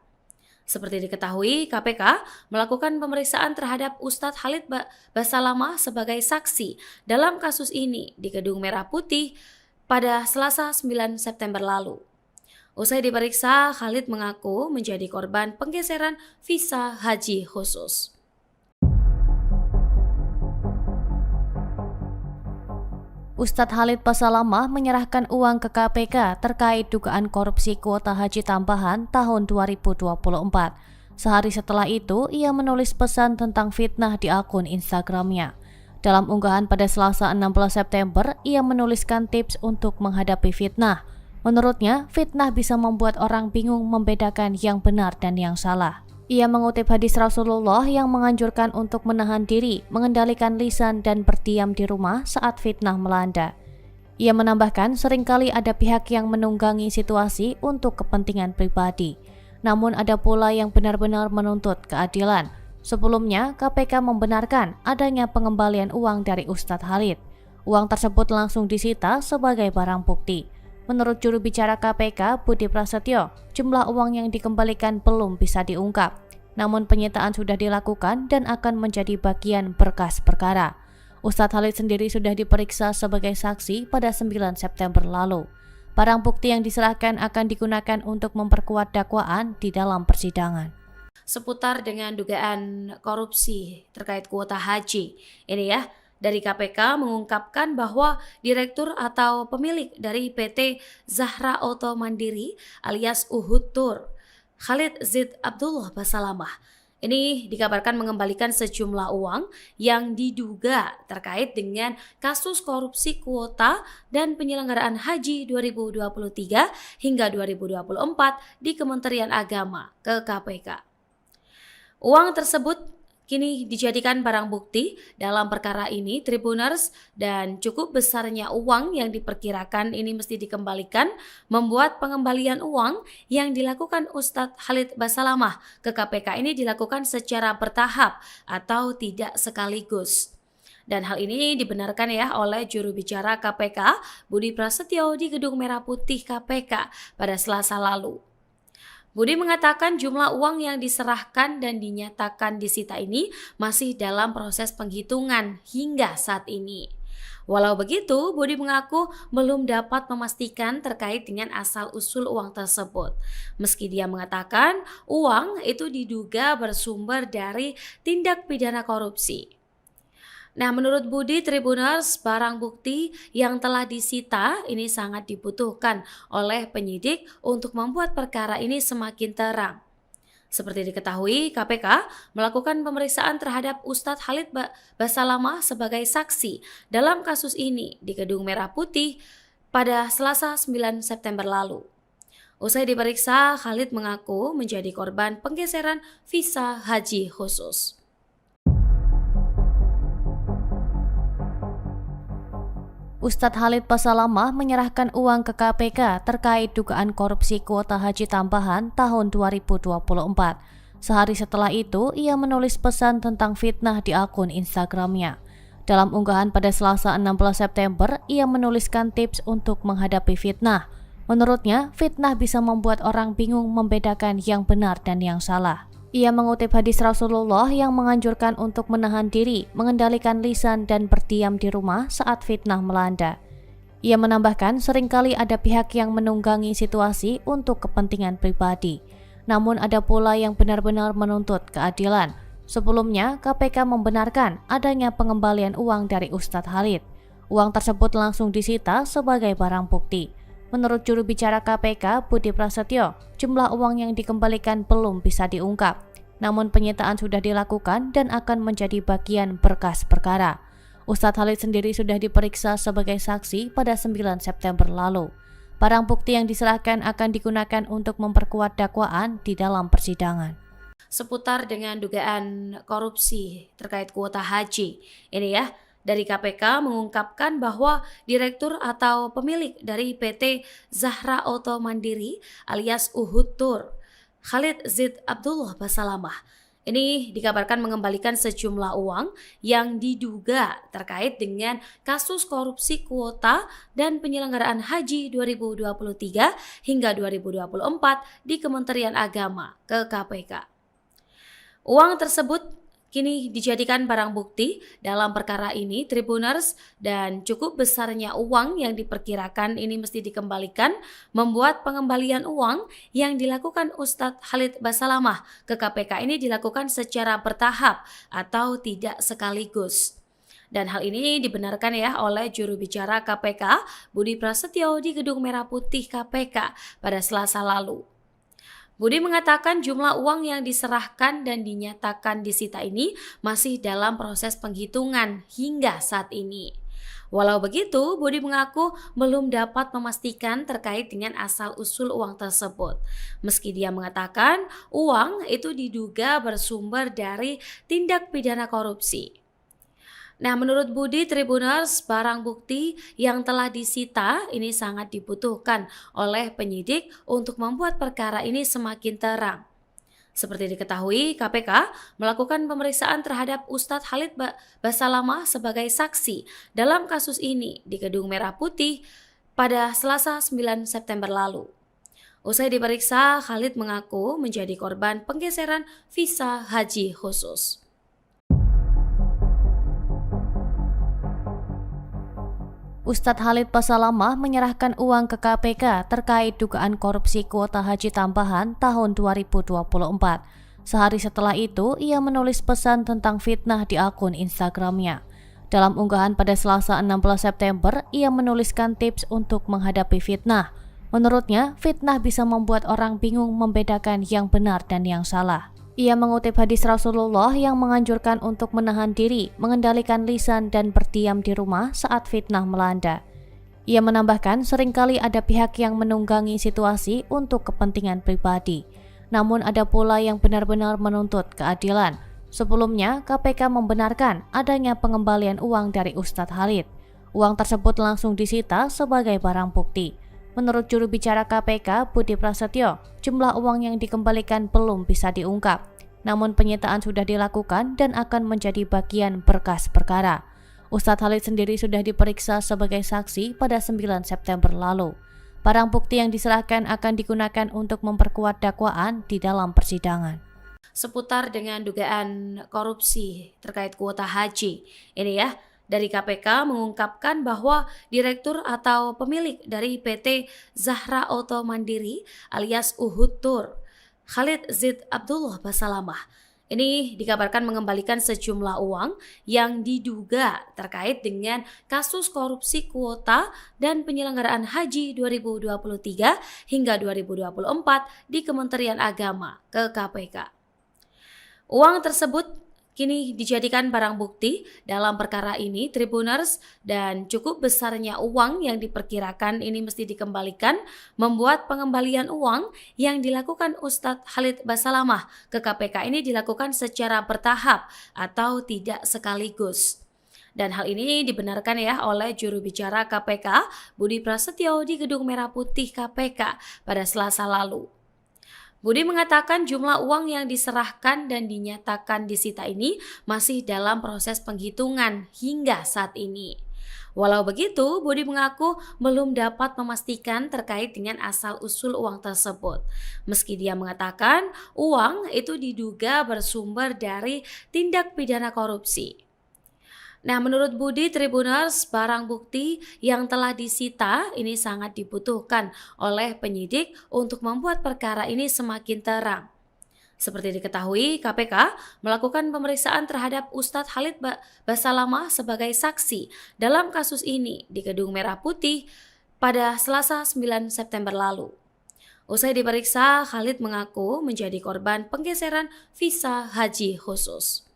Seperti diketahui, KPK melakukan pemeriksaan terhadap Ustadz Khalid Basalamah sebagai saksi dalam kasus ini di Gedung Merah Putih pada Selasa 9 September lalu. Usai diperiksa, Khalid mengaku menjadi korban penggeseran visa haji khusus. Ustadz Khalid Basalamah menyerahkan uang ke KPK terkait dugaan korupsi kuota haji tambahan tahun 2024. Sehari setelah itu, ia menulis pesan tentang fitnah di akun Instagramnya. Dalam unggahan pada Selasa 16 September, ia menuliskan tips untuk menghadapi fitnah. Menurutnya, fitnah bisa membuat orang bingung membedakan yang benar dan yang salah. Ia mengutip hadis Rasulullah yang menganjurkan untuk menahan diri, mengendalikan lisan dan berdiam di rumah saat fitnah melanda. Ia menambahkan seringkali ada pihak yang menunggangi situasi untuk kepentingan pribadi. Namun ada pula yang benar-benar menuntut keadilan. Sebelumnya, KPK membenarkan adanya pengembalian uang dari Ustadz Khalid. Uang tersebut langsung disita sebagai barang bukti. Menurut juru bicara KPK, Budi Prasetyo, jumlah uang yang dikembalikan belum bisa diungkap. Namun penyitaan sudah dilakukan dan akan menjadi bagian berkas perkara. Ustadz Khalid sendiri sudah diperiksa sebagai saksi pada 9 September lalu. Barang bukti yang diserahkan akan digunakan untuk memperkuat dakwaan di dalam persidangan. Seputar dengan dugaan korupsi terkait kuota haji. Ini ya, dari KPK mengungkapkan bahwa direktur atau pemilik dari PT Zahra Auto Mandiri alias Uhud Tour, Khalid Zid Abdullah Basalamah, ini dikabarkan mengembalikan sejumlah uang yang diduga terkait dengan kasus korupsi kuota dan penyelenggaraan haji 2023 hingga 2024 di Kementerian Agama ke KPK. Uang tersebut kini dijadikan barang bukti dalam perkara ini Tribuners, dan cukup besarnya uang yang diperkirakan ini mesti dikembalikan membuat pengembalian uang yang dilakukan Ustadz Khalid Basalamah ke KPK ini dilakukan secara bertahap atau tidak sekaligus. Dan hal ini dibenarkan ya oleh juru bicara KPK Budi Prasetyo di Gedung Merah Putih KPK pada Selasa lalu. Budi mengatakan jumlah uang yang diserahkan dan dinyatakan disita ini masih dalam proses penghitungan hingga saat ini. Walau begitu, Budi mengaku belum dapat memastikan terkait dengan asal-usul uang tersebut. Meski dia mengatakan uang itu diduga bersumber dari tindak pidana korupsi. Nah, menurut Budi Tribuners, barang bukti yang telah disita ini sangat dibutuhkan oleh penyidik untuk membuat perkara ini semakin terang. Seperti diketahui, KPK melakukan pemeriksaan terhadap Ustadz Khalid Basalamah sebagai saksi dalam kasus ini di Gedung Merah Putih pada Selasa 9 September lalu. Usai diperiksa, Khalid mengaku menjadi korban penggeseran visa haji khusus. Ustadz Khalid Basalamah menyerahkan uang ke KPK terkait dugaan korupsi kuota haji tambahan tahun 2024. Sehari setelah itu, ia menulis pesan tentang fitnah di akun Instagramnya. Dalam unggahan pada Selasa 16 September, ia menuliskan tips untuk menghadapi fitnah. Menurutnya, fitnah bisa membuat orang bingung membedakan yang benar dan yang salah. Ia mengutip hadis Rasulullah yang menganjurkan untuk menahan diri, mengendalikan lisan dan berdiam di rumah saat fitnah melanda. Ia menambahkan seringkali ada pihak yang menunggangi situasi untuk kepentingan pribadi. Namun ada pula yang benar-benar menuntut keadilan. Sebelumnya, KPK membenarkan adanya pengembalian uang dari Ustadz Khalid. Uang tersebut langsung disita sebagai barang bukti. Menurut juru bicara KPK, Budi Prasetyo, jumlah uang yang dikembalikan belum bisa diungkap. Namun penyitaan sudah dilakukan dan akan menjadi bagian berkas perkara. Ustadz Khalid sendiri sudah diperiksa sebagai saksi pada 9 September lalu. Barang bukti yang diserahkan akan digunakan untuk memperkuat dakwaan di dalam persidangan. Seputar dengan dugaan korupsi terkait kuota haji. Ini ya, dari KPK mengungkapkan bahwa direktur atau pemilik dari PT Zahra Auto Mandiri alias Uhud Tour, Khalid Zid Abdullah Basalamah, ini dikabarkan mengembalikan sejumlah uang yang diduga terkait dengan kasus korupsi kuota dan penyelenggaraan haji 2023 hingga 2024 di Kementerian Agama ke KPK. Uang tersebut kini dijadikan barang bukti dalam perkara ini Tribuners, dan cukup besarnya uang yang diperkirakan ini mesti dikembalikan membuat pengembalian uang yang dilakukan Ustadz Khalid Basalamah ke KPK ini dilakukan secara bertahap atau tidak sekaligus. Dan hal ini dibenarkan ya oleh juru bicara KPK Budi Prasetyo di Gedung Merah Putih KPK pada Selasa lalu. Budi mengatakan jumlah uang yang diserahkan dan dinyatakan disita ini masih dalam proses penghitungan hingga saat ini. Walau begitu, Budi mengaku belum dapat memastikan terkait dengan asal-usul uang tersebut. Meski dia mengatakan uang itu diduga bersumber dari tindak pidana korupsi. Nah, menurut Budi Tribuners, barang bukti yang telah disita ini sangat dibutuhkan oleh penyidik untuk membuat perkara ini semakin terang. Seperti diketahui, KPK melakukan pemeriksaan terhadap Ustadz Khalid Basalamah sebagai saksi dalam kasus ini di Gedung Merah Putih pada Selasa 9 September lalu. Usai diperiksa, Khalid mengaku menjadi korban penggeseran visa haji khusus. Ustadz Khalid Basalamah menyerahkan uang ke KPK terkait dugaan korupsi kuota haji tambahan tahun 2024. Sehari setelah itu, ia menulis pesan tentang fitnah di akun Instagramnya. Dalam unggahan pada Selasa 16 September, ia menuliskan tips untuk menghadapi fitnah. Menurutnya, fitnah bisa membuat orang bingung membedakan yang benar dan yang salah. Ia mengutip hadis Rasulullah yang menganjurkan untuk menahan diri, mengendalikan lisan dan berdiam di rumah saat fitnah melanda. Ia menambahkan seringkali ada pihak yang menunggangi situasi untuk kepentingan pribadi. Namun ada pula yang benar-benar menuntut keadilan. Sebelumnya, KPK membenarkan adanya pengembalian uang dari Ustadz Khalid. Uang tersebut langsung disita sebagai barang bukti. Menurut juru bicara KPK, Budi Prasetyo, jumlah uang yang dikembalikan belum bisa diungkap. Namun penyitaan sudah dilakukan dan akan menjadi bagian berkas perkara. Ustadz Khalid sendiri sudah diperiksa sebagai saksi pada 9 September lalu. Barang bukti yang diserahkan akan digunakan untuk memperkuat dakwaan di dalam persidangan. Seputar dengan dugaan korupsi terkait kuota haji, ini ya, dari KPK mengungkapkan bahwa direktur atau pemilik dari PT Zahra Auto Mandiri alias Uhud Tour, Khalid Zid Abdullah Basalamah, ini dikabarkan mengembalikan sejumlah uang yang diduga terkait dengan kasus korupsi kuota dan penyelenggaraan haji 2023 hingga 2024 di Kementerian Agama ke KPK. Uang tersebut kini dijadikan barang bukti dalam perkara ini, Tribuners, dan cukup besarnya uang yang diperkirakan ini mesti dikembalikan membuat pengembalian uang yang dilakukan Ustadz Khalid Basalamah ke KPK ini dilakukan secara bertahap atau tidak sekaligus. Dan hal ini dibenarkan ya oleh juru bicara KPK Budi Prasetyo di Gedung Merah Putih KPK pada Selasa lalu. Budi mengatakan jumlah uang yang diserahkan dan dinyatakan disita ini masih dalam proses penghitungan hingga saat ini. Walau begitu, Budi mengaku belum dapat memastikan terkait dengan asal-usul uang tersebut. Meski dia mengatakan uang itu diduga bersumber dari tindak pidana korupsi. Nah, menurut Budi Tribuners, barang bukti yang telah disita ini sangat dibutuhkan oleh penyidik untuk membuat perkara ini semakin terang. Seperti diketahui, KPK melakukan pemeriksaan terhadap Ustadz Khalid Basalamah sebagai saksi dalam kasus ini di Gedung Merah Putih pada Selasa 9 September lalu. Usai diperiksa, Khalid mengaku menjadi korban penggeseran visa haji khusus.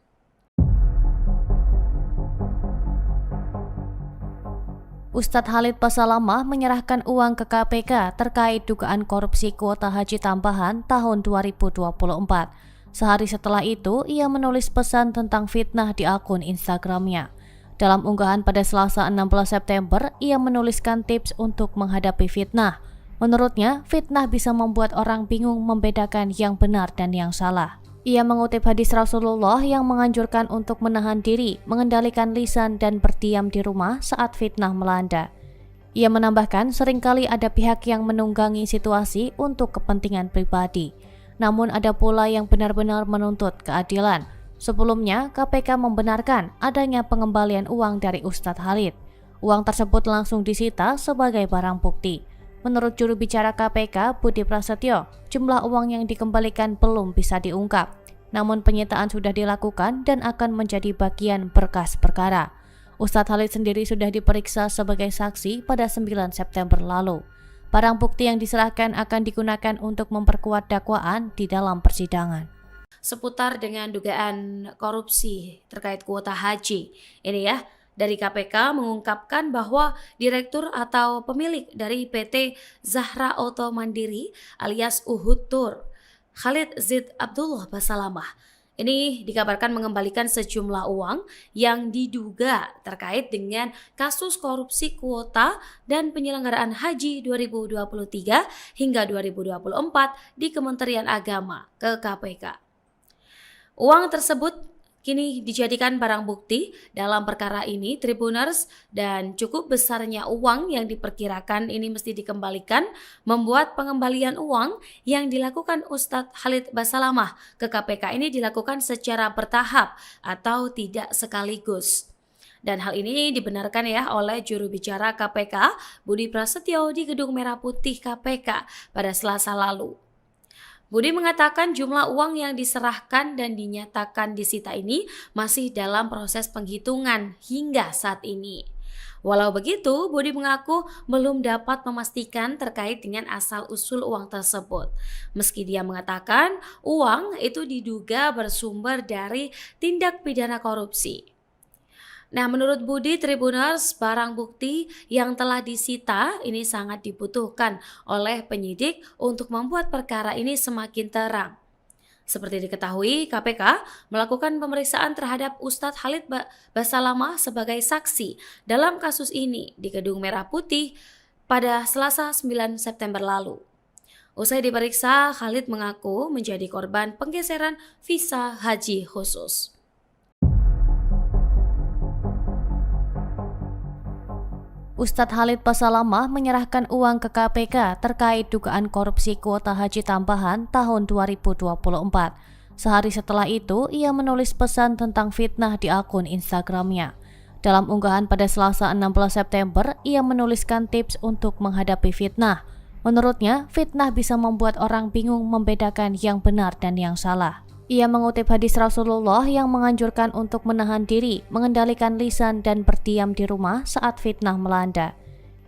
Ustadz Khalid Basalamah menyerahkan uang ke KPK terkait dugaan korupsi kuota haji tambahan tahun 2024. Sehari setelah itu, ia menulis pesan tentang fitnah di akun Instagramnya. Dalam unggahan pada Selasa 16 September, ia menuliskan tips untuk menghadapi fitnah. Menurutnya, fitnah bisa membuat orang bingung membedakan yang benar dan yang salah. Ia mengutip hadis Rasulullah yang menganjurkan untuk menahan diri, mengendalikan lisan dan berdiam di rumah saat fitnah melanda. Ia menambahkan seringkali ada pihak yang menunggangi situasi untuk kepentingan pribadi. Namun ada pula yang benar-benar menuntut keadilan. Sebelumnya, KPK membenarkan adanya pengembalian uang dari Ustadz Khalid. Uang tersebut langsung disita sebagai barang bukti. Menurut juru bicara KPK, Budi Prasetyo, jumlah uang yang dikembalikan belum bisa diungkap. Namun penyitaan sudah dilakukan dan akan menjadi bagian berkas perkara. Ustadz Khalid sendiri sudah diperiksa sebagai saksi pada 9 September lalu. Barang bukti yang diserahkan akan digunakan untuk memperkuat dakwaan di dalam persidangan. Seputar dengan dugaan korupsi terkait kuota haji. Ini ya, dari KPK mengungkapkan bahwa direktur atau pemilik dari PT Zahra Auto Mandiri alias Uhud Tour, Khalid Zid Abdullah Basalamah, ini dikabarkan mengembalikan sejumlah uang yang diduga terkait dengan kasus korupsi kuota dan penyelenggaraan haji 2023 hingga 2024 di Kementerian Agama ke KPK. Uang tersebut kini dijadikan barang bukti dalam perkara ini Tribuners, dan cukup besarnya uang yang diperkirakan ini mesti dikembalikan membuat pengembalian uang yang dilakukan Ustadz Khalid Basalamah ke KPK ini dilakukan secara bertahap atau tidak sekaligus. Dan hal ini dibenarkan ya oleh juru bicara KPK Budi Prasetyo di Gedung Merah Putih KPK pada Selasa lalu. Budi mengatakan jumlah uang yang diserahkan dan dinyatakan disita ini masih dalam proses penghitungan hingga saat ini. Walau begitu, Budi mengaku belum dapat memastikan terkait dengan asal-usul uang tersebut. Meski dia mengatakan uang itu diduga bersumber dari tindak pidana korupsi. Nah, menurut Budi Tribuners, barang bukti yang telah disita ini sangat dibutuhkan oleh penyidik untuk membuat perkara ini semakin terang. Seperti diketahui, KPK melakukan pemeriksaan terhadap Ustadz Khalid Basalamah sebagai saksi dalam kasus ini di Gedung Merah Putih pada Selasa 9 September lalu. Usai diperiksa, Khalid mengaku menjadi korban penggeseran visa haji khusus. Ustadz Khalid Basalamah menyerahkan uang ke KPK terkait dugaan korupsi kuota haji tambahan tahun 2024. Sehari setelah itu, ia menulis pesan tentang fitnah di akun Instagramnya. Dalam unggahan pada Selasa 16 September, ia menuliskan tips untuk menghadapi fitnah. Menurutnya, fitnah bisa membuat orang bingung membedakan yang benar dan yang salah. Ia mengutip hadis Rasulullah yang menganjurkan untuk menahan diri, mengendalikan lisan dan berdiam di rumah saat fitnah melanda.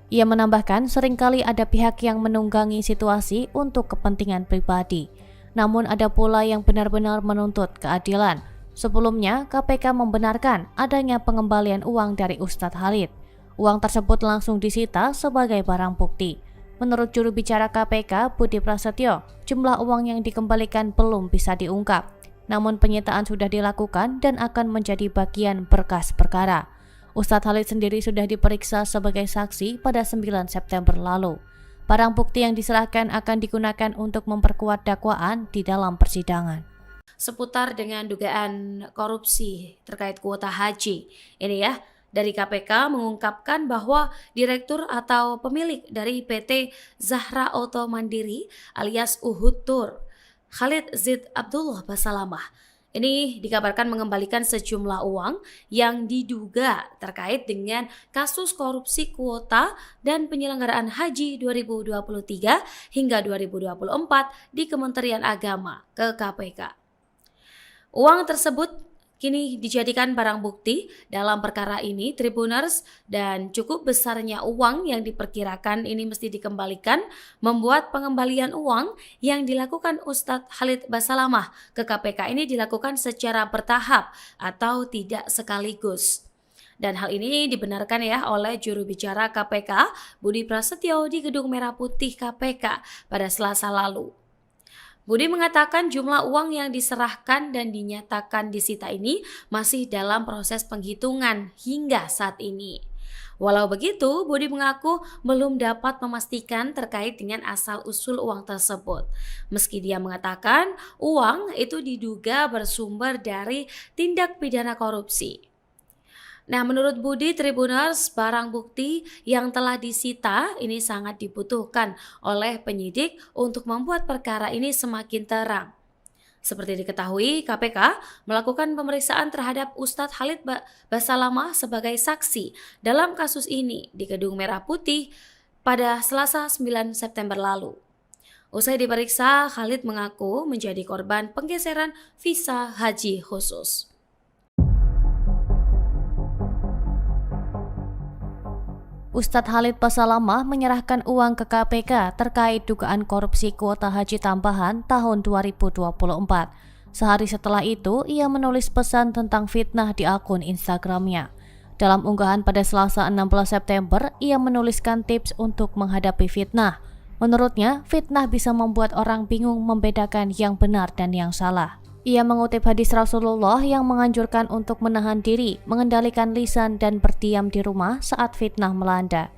Ia menambahkan seringkali ada pihak yang menunggangi situasi untuk kepentingan pribadi. Namun ada pula yang benar-benar menuntut keadilan. Sebelumnya, KPK membenarkan adanya pengembalian uang dari Ustadz Khalid. Uang tersebut langsung disita sebagai barang bukti. Menurut juru bicara KPK, Budi Prasetyo, jumlah uang yang dikembalikan belum bisa diungkap. Namun penyitaan sudah dilakukan dan akan menjadi bagian berkas perkara. Ustadz Khalid sendiri sudah diperiksa sebagai saksi pada 9 September lalu. Barang bukti yang diserahkan akan digunakan untuk memperkuat dakwaan di dalam persidangan. Seputar dengan dugaan korupsi terkait kuota haji. Ini ya, dari KPK mengungkapkan bahwa direktur atau pemilik dari PT Zahra Auto Mandiri alias Uhud Tour, Khalid Zid Abdullah Basalamah, ini dikabarkan mengembalikan sejumlah uang yang diduga terkait dengan kasus korupsi kuota dan penyelenggaraan haji 2023 hingga 2024 di Kementerian Agama ke KPK. Uang tersebut kini dijadikan barang bukti dalam perkara ini Tribuners, dan cukup besarnya uang yang diperkirakan ini mesti dikembalikan membuat pengembalian uang yang dilakukan Ustadz Khalid Basalamah ke KPK ini dilakukan secara bertahap atau tidak sekaligus. Dan hal ini dibenarkan ya oleh juru bicara KPK Budi Prasetyo di Gedung Merah Putih KPK pada Selasa lalu. Budi mengatakan jumlah uang yang diserahkan dan dinyatakan disita ini masih dalam proses penghitungan hingga saat ini. Walau begitu, Budi mengaku belum dapat memastikan terkait dengan asal-usul uang tersebut. Meski dia mengatakan uang itu diduga bersumber dari tindak pidana korupsi. Nah, menurut Budi Tribuners, barang bukti yang telah disita ini sangat dibutuhkan oleh penyidik untuk membuat perkara ini semakin terang. Seperti diketahui, KPK melakukan pemeriksaan terhadap Ustadz Khalid Basalamah sebagai saksi dalam kasus ini di Gedung Merah Putih pada Selasa 9 September lalu. Usai diperiksa, Khalid mengaku menjadi korban penggeseran visa haji khusus. Ustadz Khalid Basalamah menyerahkan uang ke KPK terkait dugaan korupsi kuota haji tambahan tahun 2024. Sehari setelah itu, ia menulis pesan tentang fitnah di akun Instagramnya. Dalam unggahan pada Selasa 16 September, ia menuliskan tips untuk menghadapi fitnah. Menurutnya, fitnah bisa membuat orang bingung membedakan yang benar dan yang salah. Ia mengutip hadis Rasulullah yang menganjurkan untuk menahan diri, mengendalikan lisan dan berdiam di rumah saat fitnah melanda.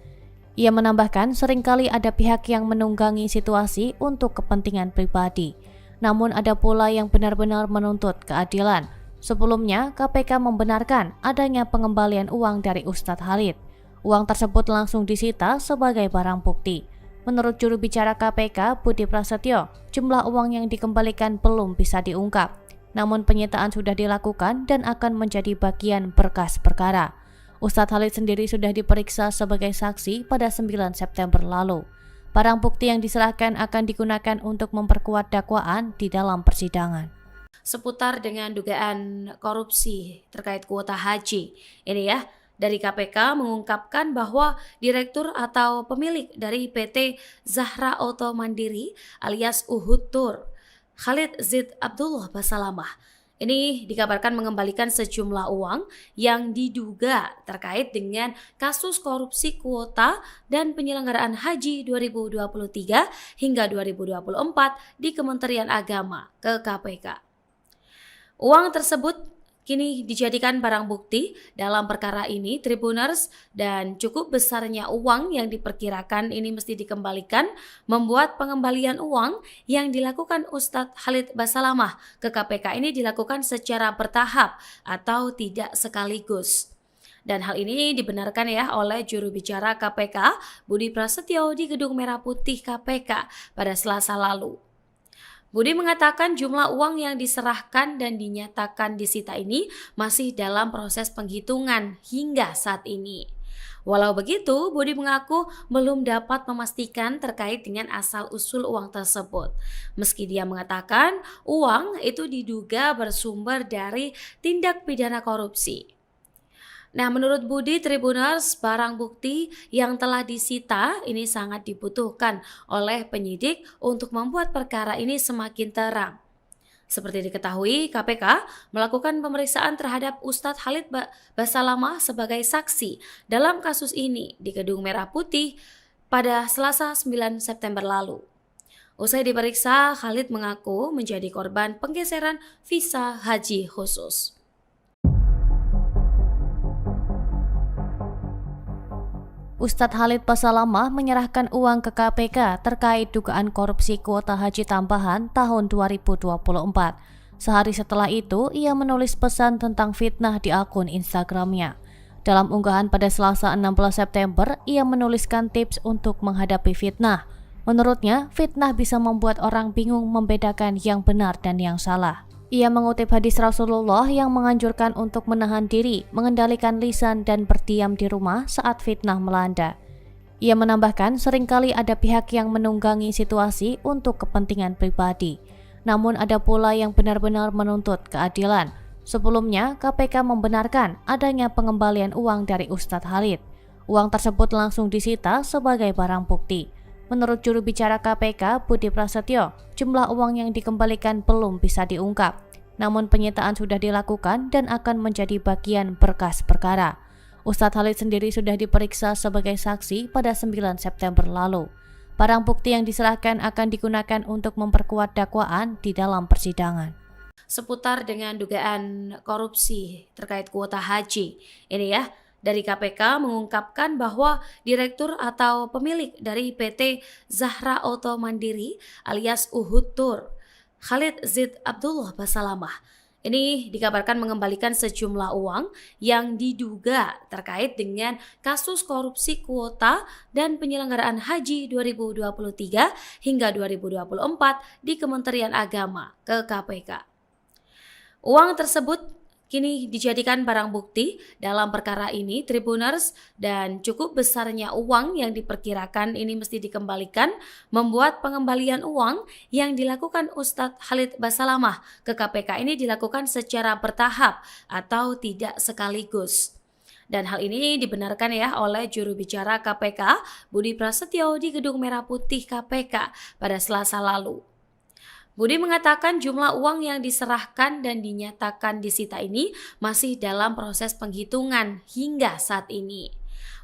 Ia menambahkan seringkali ada pihak yang menunggangi situasi untuk kepentingan pribadi. Namun ada pula yang benar-benar menuntut keadilan. Sebelumnya, KPK membenarkan adanya pengembalian uang dari Ustadz Khalid. Uang tersebut langsung disita sebagai barang bukti. Menurut juru bicara KPK, Budi Prasetyo, jumlah uang yang dikembalikan belum bisa diungkap. Namun penyitaan sudah dilakukan dan akan menjadi bagian berkas perkara. Ustadz Khalid sendiri sudah diperiksa sebagai saksi pada 9 September lalu. Barang bukti yang diserahkan akan digunakan untuk memperkuat dakwaan di dalam persidangan. Seputar dengan dugaan korupsi terkait kuota haji. Ini ya, dari KPK mengungkapkan bahwa direktur atau pemilik dari PT Zahra Auto Mandiri alias Uhud Tour, Khalid Zid Abdullah Basalamah, ini dikabarkan mengembalikan sejumlah uang yang diduga terkait dengan kasus korupsi kuota dan penyelenggaraan haji 2023 hingga 2024 di Kementerian Agama ke KPK. Uang tersebut kini dijadikan barang bukti dalam perkara ini Tribuners, dan cukup besarnya uang yang diperkirakan ini mesti dikembalikan membuat pengembalian uang yang dilakukan Ustadz Khalid Basalamah ke KPK ini dilakukan secara bertahap atau tidak sekaligus. Dan hal ini dibenarkan ya oleh juru bicara KPK Budi Prasetyo di Gedung Merah Putih KPK pada Selasa lalu. Budi mengatakan jumlah uang yang diserahkan dan dinyatakan disita ini masih dalam proses penghitungan hingga saat ini. Walau begitu, Budi mengaku belum dapat memastikan terkait dengan asal-usul uang tersebut. Meski dia mengatakan uang itu diduga bersumber dari tindak pidana korupsi. Nah, menurut Budi Tribuners, barang bukti yang telah disita ini sangat dibutuhkan oleh penyidik untuk membuat perkara ini semakin terang. Seperti diketahui, KPK melakukan pemeriksaan terhadap Ustadz Khalid Basalamah sebagai saksi dalam kasus ini di Gedung Merah Putih pada Selasa 9 September lalu. Usai diperiksa, Khalid mengaku menjadi korban penggeseran visa haji khusus. Ustadz Khalid Basalamah menyerahkan uang ke KPK terkait dugaan korupsi kuota haji tambahan tahun 2024. Sehari setelah itu, ia menulis pesan tentang fitnah di akun Instagramnya. Dalam unggahan pada Selasa 16 September, ia menuliskan tips untuk menghadapi fitnah. Menurutnya, fitnah bisa membuat orang bingung membedakan yang benar dan yang salah. Ia mengutip hadis Rasulullah yang menganjurkan untuk menahan diri, mengendalikan lisan dan berdiam di rumah saat fitnah melanda. Ia menambahkan seringkali ada pihak yang menunggangi situasi untuk kepentingan pribadi. Namun ada pula yang benar-benar menuntut keadilan. Sebelumnya, KPK membenarkan adanya pengembalian uang dari Ustadz Khalid. Uang tersebut langsung disita sebagai barang bukti. Menurut juru bicara KPK, Budi Prasetyo, jumlah uang yang dikembalikan belum bisa diungkap. Namun penyitaan sudah dilakukan dan akan menjadi bagian berkas perkara. Ustadz Khalid sendiri sudah diperiksa sebagai saksi pada 9 September lalu. Barang bukti yang diserahkan akan digunakan untuk memperkuat dakwaan di dalam persidangan. Seputar dengan dugaan korupsi terkait kuota haji. Ini ya, dari KPK mengungkapkan bahwa direktur atau pemilik dari PT Zahra Auto Mandiri alias Uhud Tour, Khalid Zid Abdullah Basalamah, ini dikabarkan mengembalikan sejumlah uang yang diduga terkait dengan kasus korupsi kuota dan penyelenggaraan haji 2023 hingga 2024 di Kementerian Agama ke KPK. Uang tersebut kini dijadikan barang bukti dalam perkara ini Tribuners, dan cukup besarnya uang yang diperkirakan ini mesti dikembalikan membuat pengembalian uang yang dilakukan Ustadz Khalid Basalamah ke KPK ini dilakukan secara bertahap atau tidak sekaligus. Dan hal ini dibenarkan ya oleh juru bicara KPK Budi Prasetyo di Gedung Merah Putih KPK pada Selasa lalu. Budi mengatakan jumlah uang yang diserahkan dan dinyatakan disita ini masih dalam proses penghitungan hingga saat ini.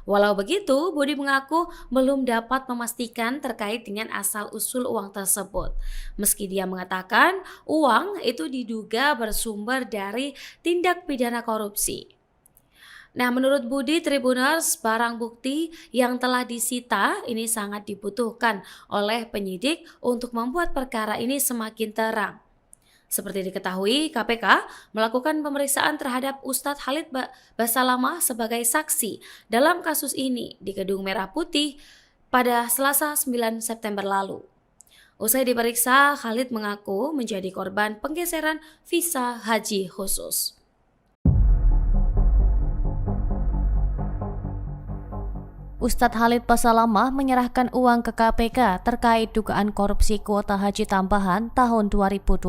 Walau begitu, Budi mengaku belum dapat memastikan terkait dengan asal-usul uang tersebut. Meski dia mengatakan uang itu diduga bersumber dari tindak pidana korupsi. Nah, menurut Budi Tribuners, barang bukti yang telah disita ini sangat dibutuhkan oleh penyidik untuk membuat perkara ini semakin terang. Seperti diketahui, KPK melakukan pemeriksaan terhadap Ustadz Khalid Basalamah sebagai saksi dalam kasus ini di Gedung Merah Putih pada Selasa 9 September lalu. Usai diperiksa, Khalid mengaku menjadi korban penggeseran visa haji khusus. Ustadz Khalid Basalamah menyerahkan uang ke KPK terkait dugaan korupsi kuota haji tambahan tahun 2024.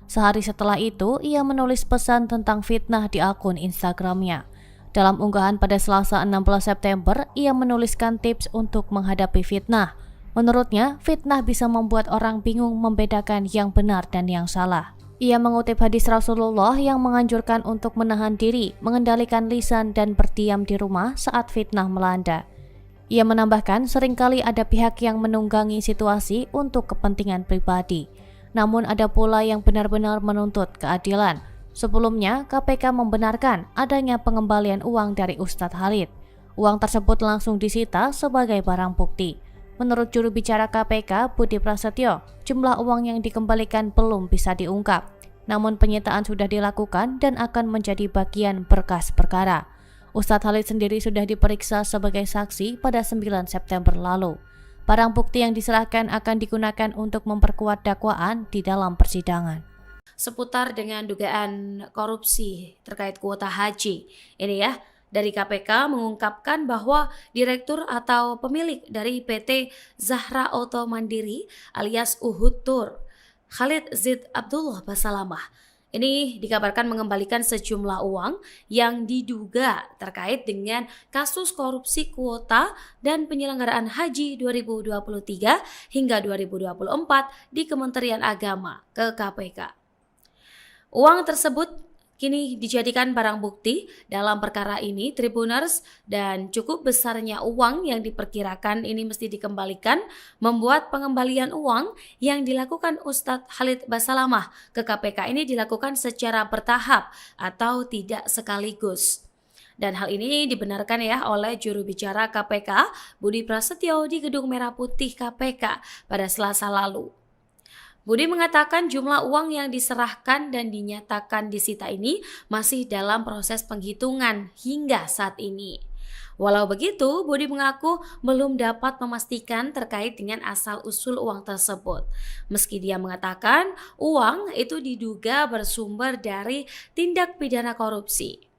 Sehari setelah itu, ia menulis pesan tentang fitnah di akun Instagramnya. Dalam unggahan pada Selasa 16 September, ia menuliskan tips untuk menghadapi fitnah. Menurutnya, fitnah bisa membuat orang bingung membedakan yang benar dan yang salah. Ia mengutip hadis Rasulullah yang menganjurkan untuk menahan diri, mengendalikan lisan dan berdiam di rumah saat fitnah melanda. Ia menambahkan seringkali ada pihak yang menunggangi situasi untuk kepentingan pribadi. Namun ada pula yang benar-benar menuntut keadilan. Sebelumnya, KPK membenarkan adanya pengembalian uang dari Ustadz Khalid. Uang tersebut langsung disita sebagai barang bukti. Menurut juru bicara KPK Budi Prasetyo, jumlah uang yang dikembalikan belum bisa diungkap. Namun penyitaan sudah dilakukan dan akan menjadi bagian berkas perkara. Ustadz Khalid sendiri sudah diperiksa sebagai saksi pada 9 September lalu. Barang bukti yang diserahkan akan digunakan untuk memperkuat dakwaan di dalam persidangan. Seputar dengan dugaan korupsi terkait kuota haji, ini ya, dari KPK mengungkapkan bahwa direktur atau pemilik dari PT Zahra Auto Mandiri alias Uhud Tour, Khalid Zid Abdullah Basalamah, ini dikabarkan mengembalikan sejumlah uang yang diduga terkait dengan kasus korupsi kuota dan penyelenggaraan haji 2023 hingga 2024 di Kementerian Agama ke KPK. Uang tersebut kini dijadikan barang bukti dalam perkara ini, Tribuners, dan cukup besarnya uang yang diperkirakan ini mesti dikembalikan membuat pengembalian uang yang dilakukan Ustadz Khalid Basalamah ke KPK ini dilakukan secara bertahap atau tidak sekaligus. Dan hal ini dibenarkan ya oleh juru bicara KPK Budi Prasetyo di Gedung Merah Putih KPK pada Selasa lalu. Budi mengatakan jumlah uang yang diserahkan dan dinyatakan disita ini masih dalam proses penghitungan hingga saat ini. Walau begitu, Budi mengaku belum dapat memastikan terkait dengan asal-usul uang tersebut. Meski dia mengatakan uang itu diduga bersumber dari tindak pidana korupsi.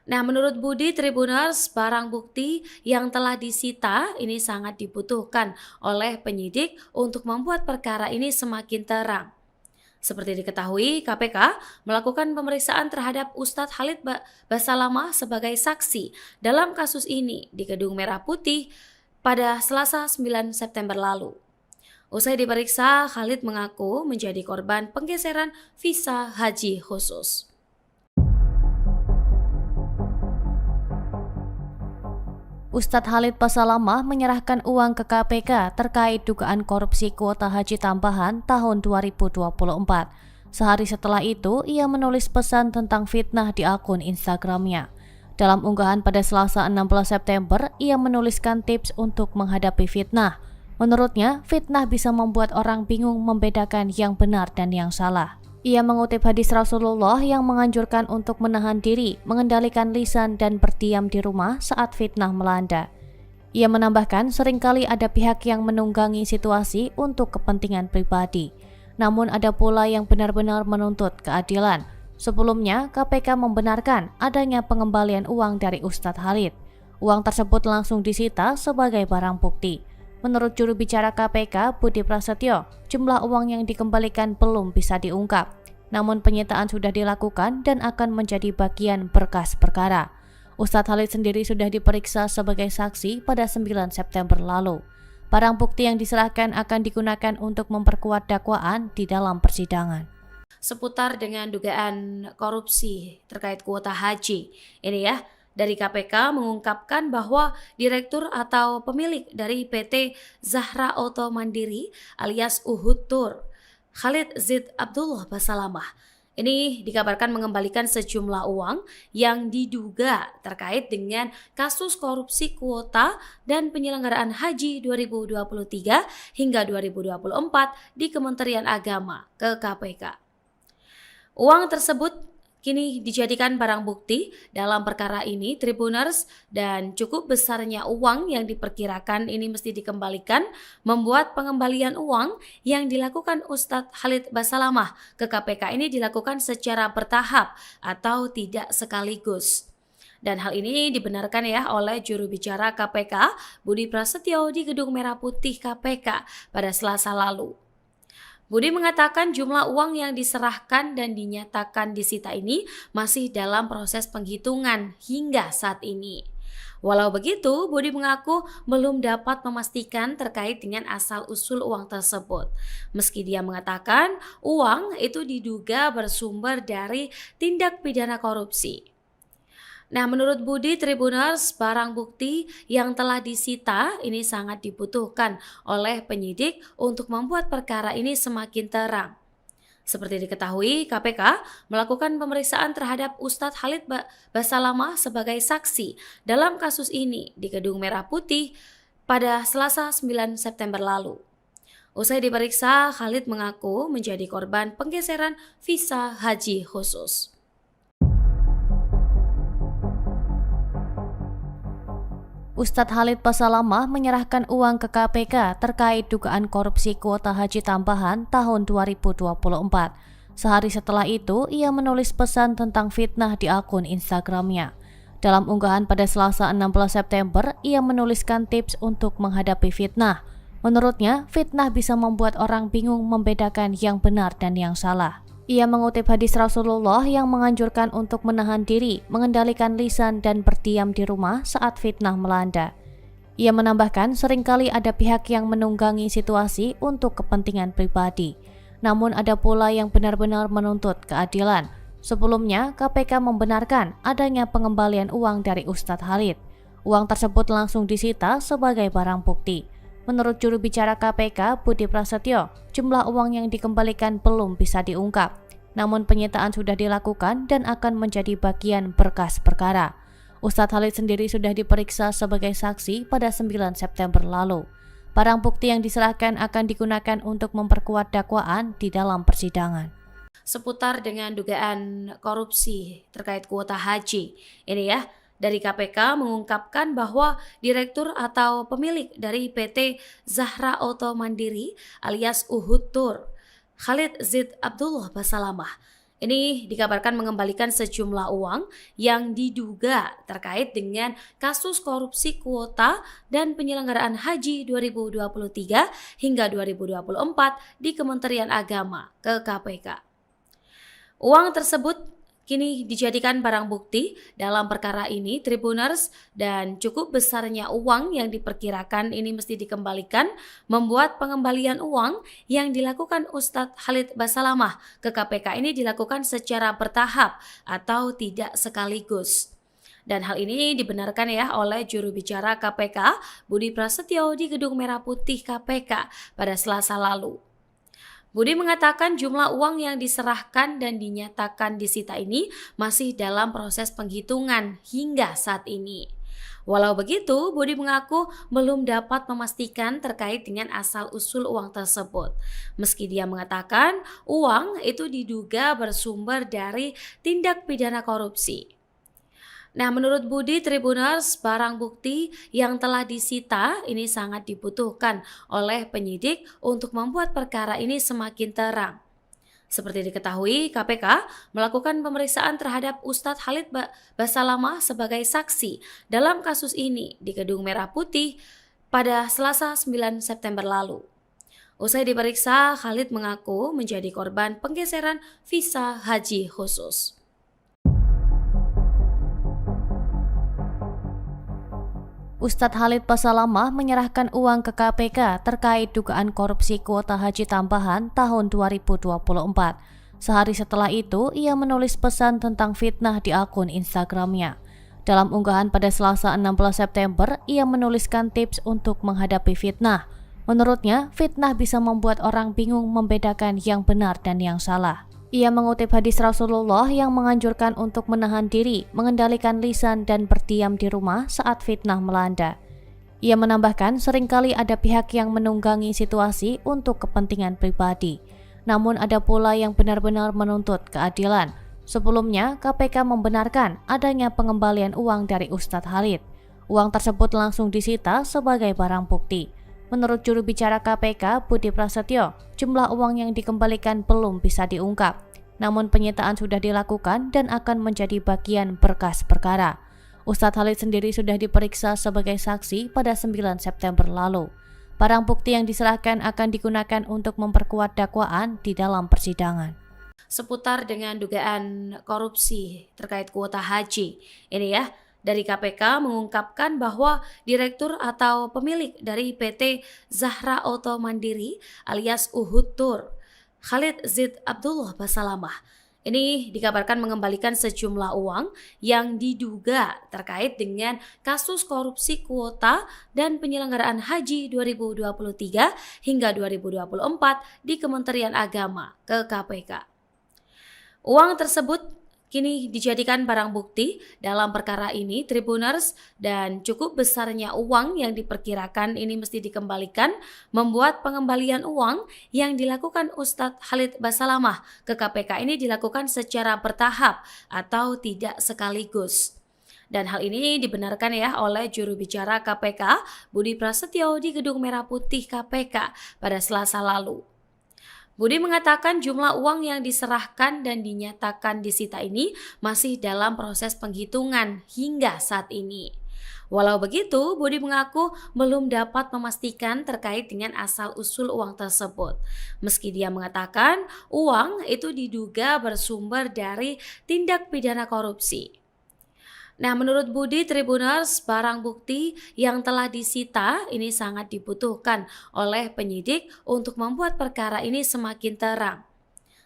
Nah, menurut Budi Tribuners, barang bukti yang telah disita ini sangat dibutuhkan oleh penyidik untuk membuat perkara ini semakin terang. Seperti diketahui, KPK melakukan pemeriksaan terhadap Ustadz Khalid Basalamah sebagai saksi dalam kasus ini di Gedung Merah Putih pada Selasa 9 September lalu. Usai diperiksa, Khalid mengaku menjadi korban penggeseran visa haji khusus. Ustadz Khalid Basalamah menyerahkan uang ke KPK terkait dugaan korupsi kuota haji tambahan tahun 2024. Sehari setelah itu, ia menulis pesan tentang fitnah di akun Instagramnya. Dalam unggahan pada Selasa 16 September, ia menuliskan tips untuk menghadapi fitnah. Menurutnya, fitnah bisa membuat orang bingung membedakan yang benar dan yang salah. Ia mengutip hadis Rasulullah yang menganjurkan untuk menahan diri, mengendalikan lisan dan berdiam di rumah saat fitnah melanda. Ia menambahkan seringkali ada pihak yang menunggangi situasi untuk kepentingan pribadi. Namun ada pula yang benar-benar menuntut keadilan. Sebelumnya, KPK membenarkan adanya pengembalian uang dari Ustadz Khalid. Uang tersebut langsung disita sebagai barang bukti. Menurut juru bicara KPK Budi Prasetyo, jumlah uang yang dikembalikan belum bisa diungkap. Namun penyitaan sudah dilakukan dan akan menjadi bagian berkas perkara. Ustadz Khalid sendiri sudah diperiksa sebagai saksi pada 9 September lalu. Barang bukti yang diserahkan akan digunakan untuk memperkuat dakwaan di dalam persidangan. Seputar dengan dugaan korupsi terkait kuota haji. Ini ya, dari KPK mengungkapkan bahwa direktur atau pemilik dari PT Zahra Auto Mandiri alias Uhud Tour, Khalid Zid Abdullah Basalamah, ini dikabarkan mengembalikan sejumlah uang yang diduga terkait dengan kasus korupsi kuota dan penyelenggaraan haji 2023 hingga 2024 di Kementerian Agama ke KPK. Uang tersebut kini dijadikan barang bukti dalam perkara ini Tribuners, dan cukup besarnya uang yang diperkirakan ini mesti dikembalikan membuat pengembalian uang yang dilakukan Ustadz Khalid Basalamah ke KPK ini dilakukan secara bertahap atau tidak sekaligus. Dan hal ini dibenarkan ya oleh juru bicara KPK Budi Prasetyo di Gedung Merah Putih KPK pada Selasa lalu. Budi mengatakan jumlah uang yang diserahkan dan dinyatakan disita ini masih dalam proses penghitungan hingga saat ini. Walau begitu, Budi mengaku belum dapat memastikan terkait dengan asal-usul uang tersebut. Meski dia mengatakan uang itu diduga bersumber dari tindak pidana korupsi. Nah, menurut Budi Tribuners, barang bukti yang telah disita ini sangat dibutuhkan oleh penyidik untuk membuat perkara ini semakin terang. Seperti diketahui, KPK melakukan pemeriksaan terhadap Ustadz Khalid Basalamah sebagai saksi dalam kasus ini di Gedung Merah Putih pada Selasa 9 September lalu. Usai diperiksa, Khalid mengaku menjadi korban penggeseran visa haji khusus. Ustadz Khalid Basalamah menyerahkan uang ke KPK terkait dugaan korupsi kuota haji tambahan tahun 2024. Sehari setelah itu, ia menulis pesan tentang fitnah di akun Instagramnya. Dalam unggahan pada Selasa 16 September, ia menuliskan tips untuk menghadapi fitnah. Menurutnya, fitnah bisa membuat orang bingung membedakan yang benar dan yang salah. Ia mengutip hadis Rasulullah yang menganjurkan untuk menahan diri, mengendalikan lisan dan berdiam di rumah saat fitnah melanda. Ia menambahkan seringkali ada pihak yang menunggangi situasi untuk kepentingan pribadi. Namun ada pula yang benar-benar menuntut keadilan. Sebelumnya, KPK membenarkan adanya pengembalian uang dari Ustadz Khalid. Uang tersebut langsung disita sebagai barang bukti. Menurut juru bicara KPK, Budi Prasetyo, jumlah uang yang dikembalikan belum bisa diungkap. Namun penyitaan sudah dilakukan dan akan menjadi bagian berkas perkara. Ustadz Khalid sendiri sudah diperiksa sebagai saksi pada 9 September lalu. Barang bukti yang diserahkan akan digunakan untuk memperkuat dakwaan di dalam persidangan. Seputar dengan dugaan korupsi terkait kuota haji. Ini ya, dari KPK mengungkapkan bahwa direktur atau pemilik dari PT Zahra Auto Mandiri alias Uhud Tour, Khalid Zid Abdullah Basalamah, ini dikabarkan mengembalikan sejumlah uang yang diduga terkait dengan kasus korupsi kuota dan penyelenggaraan haji 2023 hingga 2024 di Kementerian Agama ke KPK. Uang tersebut kini dijadikan barang bukti dalam perkara ini Tribuners, dan cukup besarnya uang yang diperkirakan ini mesti dikembalikan membuat pengembalian uang yang dilakukan Ustadz Khalid Basalamah ke KPK ini dilakukan secara bertahap atau tidak sekaligus. Dan hal ini dibenarkan ya oleh juru bicara KPK Budi Prasetyo di Gedung Merah Putih KPK pada Selasa lalu. Budi mengatakan jumlah uang yang diserahkan dan dinyatakan disita ini masih dalam proses penghitungan hingga saat ini. Walau begitu, Budi mengaku belum dapat memastikan terkait dengan asal-usul uang tersebut. Meski dia mengatakan uang itu diduga bersumber dari tindak pidana korupsi. Nah, menurut Budi Tribuners, barang bukti yang telah disita ini sangat dibutuhkan oleh penyidik untuk membuat perkara ini semakin terang. Seperti diketahui, KPK melakukan pemeriksaan terhadap Ustadz Khalid Basalamah sebagai saksi dalam kasus ini di Gedung Merah Putih pada Selasa 9 September lalu. Usai diperiksa, Khalid mengaku menjadi korban penggeseran visa haji khusus. Ustadz Khalid Basalamah menyerahkan uang ke KPK terkait dugaan korupsi kuota haji tambahan tahun 2024. Sehari setelah itu, ia menulis pesan tentang fitnah di akun Instagramnya. Dalam unggahan pada Selasa 16 September, ia menuliskan tips untuk menghadapi fitnah. Menurutnya, fitnah bisa membuat orang bingung membedakan yang benar dan yang salah. Ia mengutip hadis Rasulullah yang menganjurkan untuk menahan diri, mengendalikan lisan dan berdiam di rumah saat fitnah melanda. Ia menambahkan seringkali ada pihak yang menunggangi situasi untuk kepentingan pribadi. Namun ada pula yang benar-benar menuntut keadilan. Sebelumnya, KPK membenarkan adanya pengembalian uang dari Ustadz Khalid. Uang tersebut langsung disita sebagai barang bukti. Menurut juru bicara KPK, Budi Prasetyo, jumlah uang yang dikembalikan belum bisa diungkap. Namun penyitaan sudah dilakukan dan akan menjadi bagian berkas perkara. Ustadz Khalid sendiri sudah diperiksa sebagai saksi pada 9 September lalu. Barang bukti yang diserahkan akan digunakan untuk memperkuat dakwaan di dalam persidangan. Seputar dengan dugaan korupsi terkait kuota haji. Ini ya, dari KPK mengungkapkan bahwa direktur atau pemilik dari PT Zahra Auto Mandiri alias Uhud Tour, Khalid Zid Abdullah Basalamah, ini dikabarkan mengembalikan sejumlah uang yang diduga terkait dengan kasus korupsi kuota dan penyelenggaraan haji 2023 hingga 2024 di Kementerian Agama ke KPK. Uang tersebut kini dijadikan barang bukti dalam perkara ini Tribuners, dan cukup besarnya uang yang diperkirakan ini mesti dikembalikan membuat pengembalian uang yang dilakukan Ustadz Khalid Basalamah ke KPK ini dilakukan secara bertahap atau tidak sekaligus. Dan hal ini dibenarkan ya oleh juru bicara KPK Budi Prasetyo di Gedung Merah Putih KPK pada Selasa lalu. Budi mengatakan jumlah uang yang diserahkan dan dinyatakan disita ini masih dalam proses penghitungan hingga saat ini. Walau begitu, Budi mengaku belum dapat memastikan terkait dengan asal-usul uang tersebut. Meski dia mengatakan uang itu diduga bersumber dari tindak pidana korupsi. Nah, menurut Budi Tribuners, barang bukti yang telah disita ini sangat dibutuhkan oleh penyidik untuk membuat perkara ini semakin terang.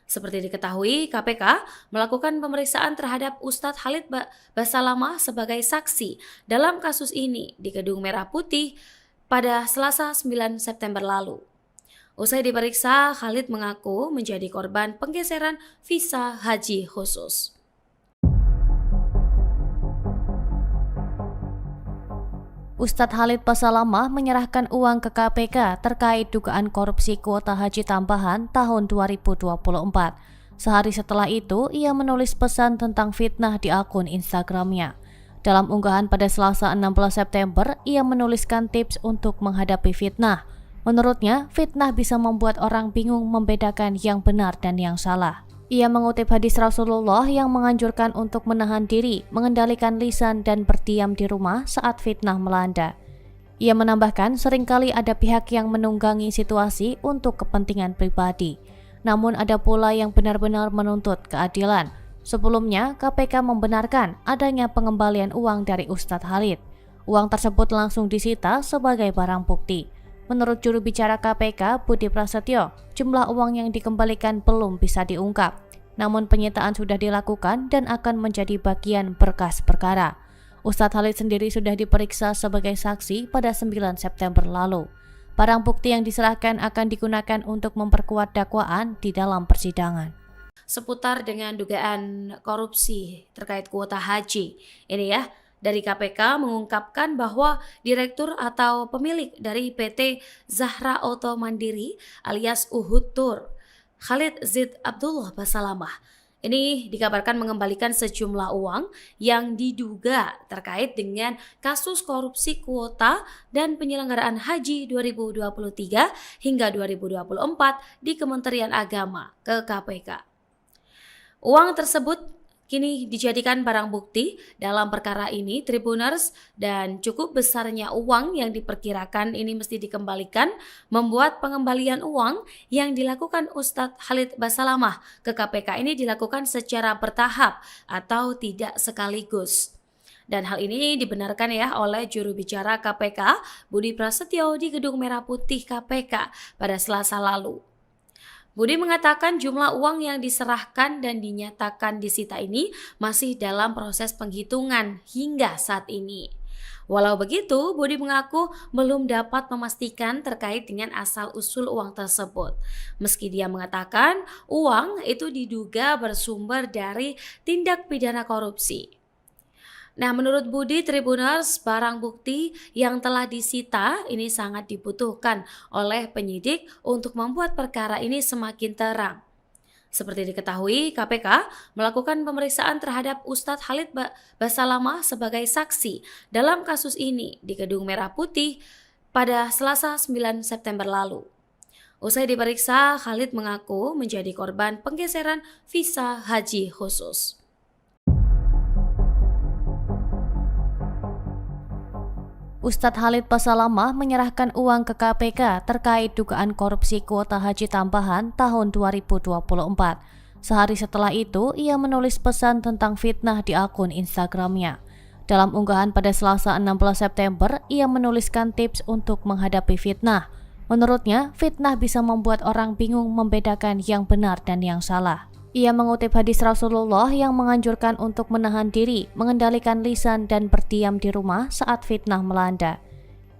Seperti diketahui, KPK melakukan pemeriksaan terhadap Ustadz Khalid Basalamah sebagai saksi dalam kasus ini di Gedung Merah Putih pada Selasa 9 September lalu. Usai diperiksa, Khalid mengaku menjadi korban penggeseran visa haji khusus. Ustadz Khalid Basalamah menyerahkan uang ke KPK terkait dugaan korupsi kuota haji tambahan tahun 2024. Sehari setelah itu, ia menulis pesan tentang fitnah di akun Instagramnya. Dalam unggahan pada Selasa 16 September, ia menuliskan tips untuk menghadapi fitnah. Menurutnya, fitnah bisa membuat orang bingung membedakan yang benar dan yang salah. Ia mengutip hadis Rasulullah yang menganjurkan untuk menahan diri, mengendalikan lisan dan berdiam di rumah saat fitnah melanda. Ia menambahkan seringkali ada pihak yang menunggangi situasi untuk kepentingan pribadi. Namun ada pula yang benar-benar menuntut keadilan. Sebelumnya, KPK membenarkan adanya pengembalian uang dari Ustadz Khalid. Uang tersebut langsung disita sebagai barang bukti. Menurut juru bicara KPK, Budi Prasetyo, jumlah uang yang dikembalikan belum bisa diungkap. Namun penyitaan sudah dilakukan dan akan menjadi bagian berkas perkara. Ustadz Khalid sendiri sudah diperiksa sebagai saksi pada 9 September lalu. Barang bukti yang diserahkan akan digunakan untuk memperkuat dakwaan di dalam persidangan. Seputar dengan dugaan korupsi terkait kuota haji. Ini ya, dari KPK mengungkapkan bahwa direktur atau pemilik dari PT Zahra Auto Mandiri alias Uhud Tour, Khalid Zid Abdullah Basalamah, ini dikabarkan mengembalikan sejumlah uang yang diduga terkait dengan kasus korupsi kuota dan penyelenggaraan haji 2023 hingga 2024 di Kementerian Agama ke KPK. Uang tersebut kini dijadikan barang bukti dalam perkara ini Tribuners, dan cukup besarnya uang yang diperkirakan ini mesti dikembalikan membuat pengembalian uang yang dilakukan Ustadz Khalid Basalamah ke KPK ini dilakukan secara bertahap atau tidak sekaligus. Dan hal ini dibenarkan ya oleh juru bicara KPK Budi Prasetyo di Gedung Merah Putih KPK pada Selasa lalu. Budi mengatakan jumlah uang yang diserahkan dan dinyatakan disita ini masih dalam proses penghitungan hingga saat ini. Walau begitu, Budi mengaku belum dapat memastikan terkait dengan asal-usul uang tersebut. Meski dia mengatakan uang itu diduga bersumber dari tindak pidana korupsi. Nah, menurut Budi Tribuners, barang bukti yang telah disita ini sangat dibutuhkan oleh penyidik untuk membuat perkara ini semakin terang. Seperti diketahui, KPK melakukan pemeriksaan terhadap Ustadz Khalid Basalamah sebagai saksi dalam kasus ini di Gedung Merah Putih pada Selasa 9 September lalu. Usai diperiksa, Khalid mengaku menjadi korban penggeseran visa haji khusus. Ustadz Khalid Basalamah menyerahkan uang ke KPK terkait dugaan korupsi kuota haji tambahan tahun 2024. Sehari setelah itu, ia menulis pesan tentang fitnah di akun Instagramnya. Dalam unggahan pada Selasa 16 September, ia menuliskan tips untuk menghadapi fitnah. Menurutnya, fitnah bisa membuat orang bingung membedakan yang benar dan yang salah. Ia mengutip hadis Rasulullah yang menganjurkan untuk menahan diri, mengendalikan lisan dan berdiam di rumah saat fitnah melanda.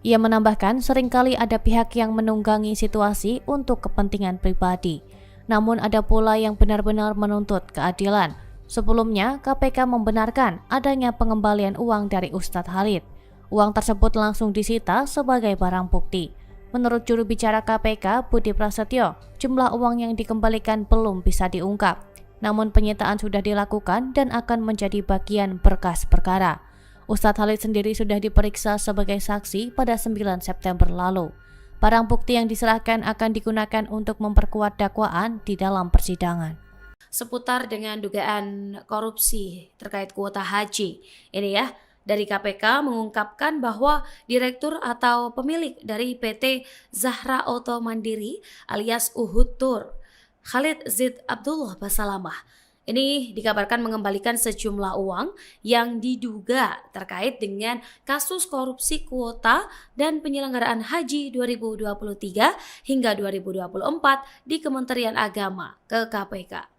Ia menambahkan seringkali ada pihak yang menunggangi situasi untuk kepentingan pribadi. Namun ada pula yang benar-benar menuntut keadilan. Sebelumnya, KPK membenarkan adanya pengembalian uang dari Ustadz Khalid. Uang tersebut langsung disita sebagai barang bukti. Menurut juru bicara KPK Budi Prasetyo, jumlah uang yang dikembalikan belum bisa diungkap. Namun penyitaan sudah dilakukan dan akan menjadi bagian berkas perkara. Ustadz Khalid sendiri sudah diperiksa sebagai saksi pada 9 September lalu. Barang bukti yang diserahkan akan digunakan untuk memperkuat dakwaan di dalam persidangan. Seputar dengan dugaan korupsi terkait kuota haji, ini ya, dari KPK mengungkapkan bahwa direktur atau pemilik dari PT Zahra Auto Mandiri alias Uhud Tour, Khalid Zid Abdullah Basalamah, ini dikabarkan mengembalikan sejumlah uang yang diduga terkait dengan kasus korupsi kuota dan penyelenggaraan haji 2023 hingga 2024 di Kementerian Agama ke KPK.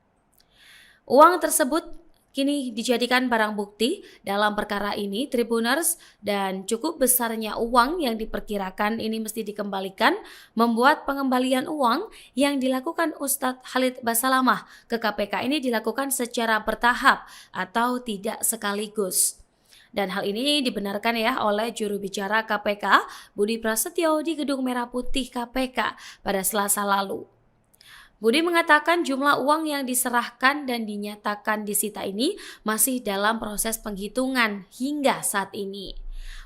Uang tersebut kini dijadikan barang bukti dalam perkara ini, Tribuners, dan cukup besarnya uang yang diperkirakan ini mesti dikembalikan membuat pengembalian uang yang dilakukan Ustadz Khalid Basalamah ke KPK ini dilakukan secara bertahap atau tidak sekaligus. Dan hal ini dibenarkan ya oleh juru bicara KPK Budi Prasetyo di Gedung Merah Putih KPK pada Selasa lalu. Budi mengatakan jumlah uang yang diserahkan dan dinyatakan disita ini masih dalam proses penghitungan hingga saat ini.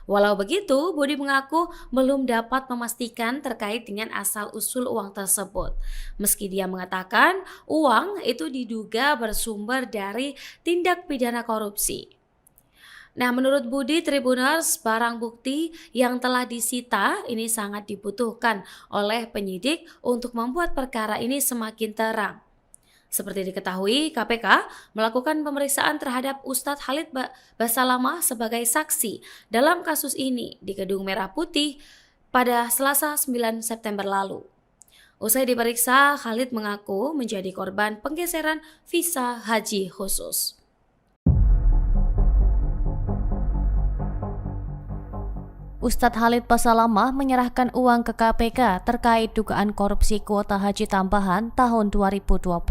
Walau begitu, Budi mengaku belum dapat memastikan terkait dengan asal-usul uang tersebut. Meski dia mengatakan uang itu diduga bersumber dari tindak pidana korupsi. Nah, menurut Budi Tribuners, barang bukti yang telah disita ini sangat dibutuhkan oleh penyidik untuk membuat perkara ini semakin terang. Seperti diketahui, KPK melakukan pemeriksaan terhadap Ustadz Khalid Basalamah sebagai saksi dalam kasus ini di Gedung Merah Putih pada Selasa 9 September lalu. Usai diperiksa, Khalid mengaku menjadi korban penggeseran visa haji khusus. Ustadz Khalid Basalamah menyerahkan uang ke KPK terkait dugaan korupsi kuota haji tambahan tahun 2024.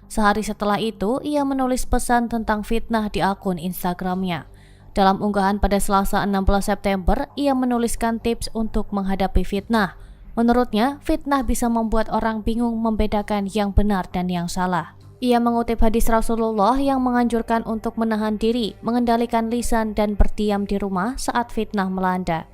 Sehari setelah itu, ia menulis pesan tentang fitnah di akun Instagramnya. Dalam unggahan pada Selasa 16 September, ia menuliskan tips untuk menghadapi fitnah. Menurutnya, fitnah bisa membuat orang bingung membedakan yang benar dan yang salah. Ia mengutip hadis Rasulullah yang menganjurkan untuk menahan diri, mengendalikan lisan dan berdiam di rumah saat fitnah melanda.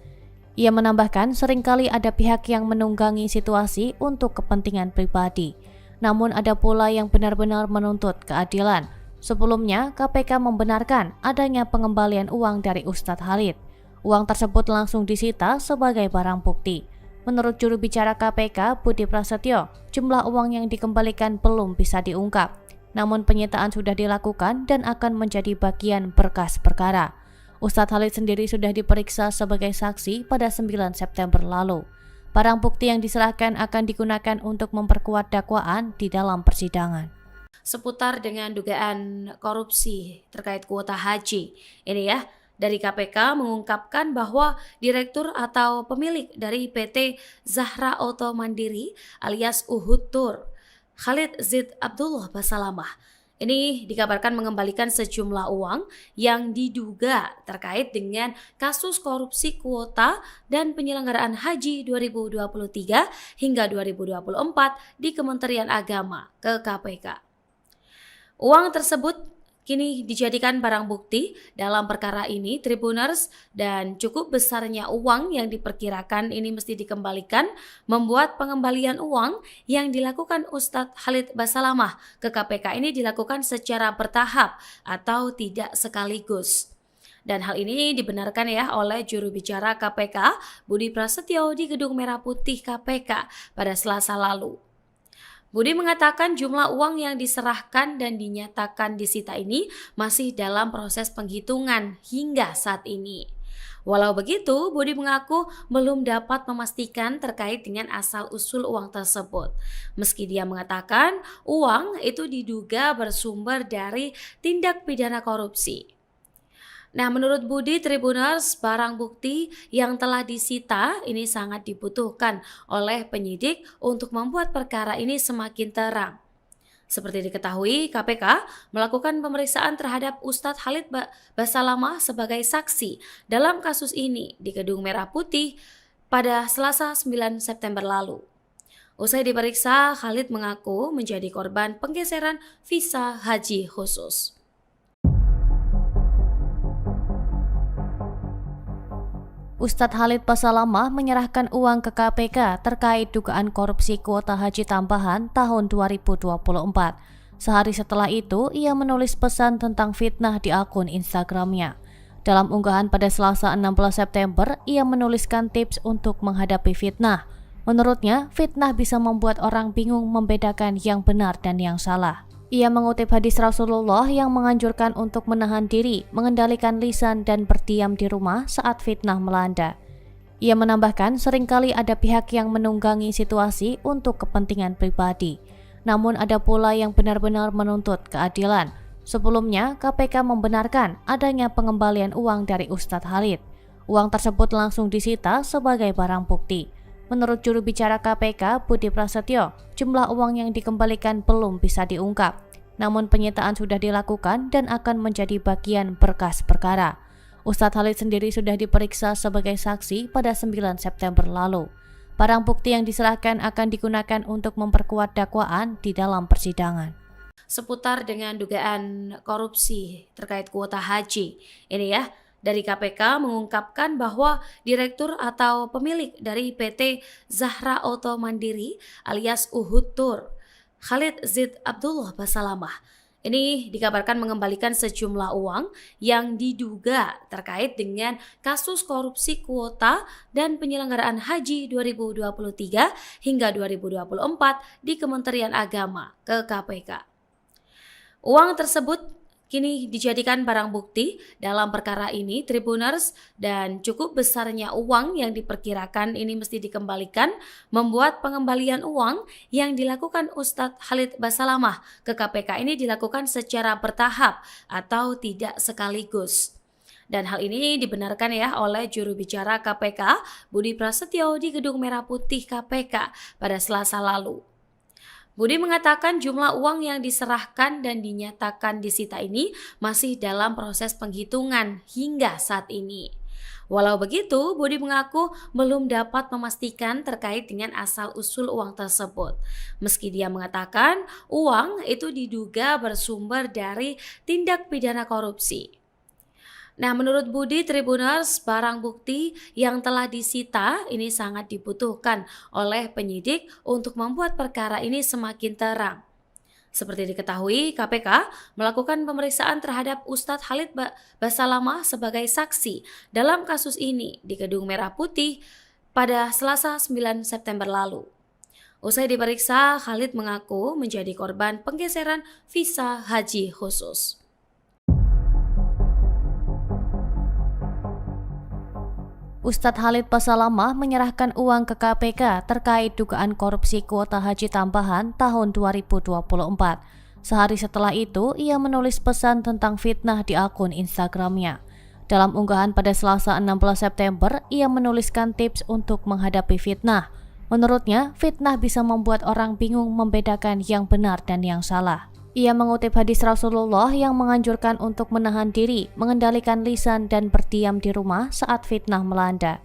Ia menambahkan seringkali ada pihak yang menunggangi situasi untuk kepentingan pribadi. Namun ada pula yang benar-benar menuntut keadilan. Sebelumnya, KPK membenarkan adanya pengembalian uang dari Ustadz Khalid. Uang tersebut langsung disita sebagai barang bukti. Menurut juru bicara KPK Budi Prasetyo, jumlah uang yang dikembalikan belum bisa diungkap. Namun penyitaan sudah dilakukan dan akan menjadi bagian berkas perkara. Ustadz Khalid sendiri sudah diperiksa sebagai saksi pada 9 September lalu. Barang bukti yang diserahkan akan digunakan untuk memperkuat dakwaan di dalam persidangan. Seputar dengan dugaan korupsi terkait kuota haji. Ini ya, dari KPK mengungkapkan bahwa direktur atau pemilik dari PT Zahra Auto Mandiri alias Uhud Tour, Khalid Zid Abdullah Basalamah, ini dikabarkan mengembalikan sejumlah uang yang diduga terkait dengan kasus korupsi kuota dan penyelenggaraan haji 2023 hingga 2024 di Kementerian Agama ke KPK. Uang tersebut kini dijadikan barang bukti dalam perkara ini Tribuners, dan cukup besarnya uang yang diperkirakan ini mesti dikembalikan membuat pengembalian uang yang dilakukan Ustadz Khalid Basalamah ke KPK ini dilakukan secara bertahap atau tidak sekaligus. Dan hal ini dibenarkan ya oleh juru bicara KPK Budi Prasetyo di Gedung Merah Putih KPK pada Selasa lalu. Budi mengatakan jumlah uang yang diserahkan dan dinyatakan disita ini masih dalam proses penghitungan hingga saat ini. Walau begitu, Budi mengaku belum dapat memastikan terkait dengan asal-usul uang tersebut. Meski dia mengatakan uang itu diduga bersumber dari tindak pidana korupsi. Nah, menurut Budi Tribuners, barang bukti yang telah disita ini sangat dibutuhkan oleh penyidik untuk membuat perkara ini semakin terang. Seperti diketahui, KPK melakukan pemeriksaan terhadap Ustadz Khalid Basalamah sebagai saksi dalam kasus ini di Gedung Merah Putih pada Selasa 9 September lalu. Usai diperiksa, Khalid mengaku menjadi korban penggeseran visa haji khusus. Ustadz Khalid Basalamah menyerahkan uang ke KPK terkait dugaan korupsi kuota haji tambahan tahun 2024. Sehari setelah itu, ia menulis pesan tentang fitnah di akun Instagramnya. Dalam unggahan pada Selasa 16 September, ia menuliskan tips untuk menghadapi fitnah. Menurutnya, fitnah bisa membuat orang bingung membedakan yang benar dan yang salah. Ia mengutip hadis Rasulullah yang menganjurkan untuk menahan diri, mengendalikan lisan dan berdiam di rumah saat fitnah melanda. Ia menambahkan seringkali ada pihak yang menunggangi situasi untuk kepentingan pribadi. Namun ada pula yang benar-benar menuntut keadilan. Sebelumnya, KPK membenarkan adanya pengembalian uang dari Ustadz Khalid. Uang tersebut langsung disita sebagai barang bukti. Menurut juru bicara KPK, Budi Prasetyo, jumlah uang yang dikembalikan belum bisa diungkap. Namun penyitaan sudah dilakukan dan akan menjadi bagian berkas perkara. Ustadz Khalid sendiri sudah diperiksa sebagai saksi pada 9 September lalu. Barang bukti yang diserahkan akan digunakan untuk memperkuat dakwaan di dalam persidangan. Seputar dengan dugaan korupsi terkait kuota haji. Ini ya, dari KPK mengungkapkan bahwa direktur atau pemilik dari PT Zahra Auto Mandiri alias Uhud Tour, Khalid Zid Abdullah Basalamah, ini dikabarkan mengembalikan sejumlah uang yang diduga terkait dengan kasus korupsi kuota dan penyelenggaraan haji 2023 hingga 2024 di Kementerian Agama ke KPK. Uang tersebut kini dijadikan barang bukti dalam perkara ini Tribuners, dan cukup besarnya uang yang diperkirakan ini mesti dikembalikan membuat pengembalian uang yang dilakukan Ustadz Khalid Basalamah ke KPK ini dilakukan secara bertahap atau tidak sekaligus. Dan hal ini dibenarkan ya oleh juru bicara KPK Budi Prasetyo di Gedung Merah Putih KPK pada Selasa lalu. Budi mengatakan jumlah uang yang diserahkan dan dinyatakan disita ini masih dalam proses penghitungan hingga saat ini. Walau begitu, Budi mengaku belum dapat memastikan terkait dengan asal-usul uang tersebut. Meski dia mengatakan uang itu diduga bersumber dari tindak pidana korupsi. Nah, menurut Budi Tribuners, barang bukti yang telah disita ini sangat dibutuhkan oleh penyidik untuk membuat perkara ini semakin terang. Seperti diketahui, KPK melakukan pemeriksaan terhadap Ustadz Khalid Basalamah sebagai saksi dalam kasus ini di Gedung Merah Putih pada Selasa 9 September lalu. Usai diperiksa, Khalid mengaku menjadi korban penggeseran visa haji khusus. Ustadz Khalid Basalamah menyerahkan uang ke KPK terkait dugaan korupsi kuota haji tambahan tahun 2024. Sehari setelah itu, ia menulis pesan tentang fitnah di akun Instagramnya. Dalam unggahan pada Selasa 16 September, ia menuliskan tips untuk menghadapi fitnah. Menurutnya, fitnah bisa membuat orang bingung membedakan yang benar dan yang salah. Ia mengutip hadis Rasulullah yang menganjurkan untuk menahan diri, mengendalikan lisan dan berdiam di rumah saat fitnah melanda.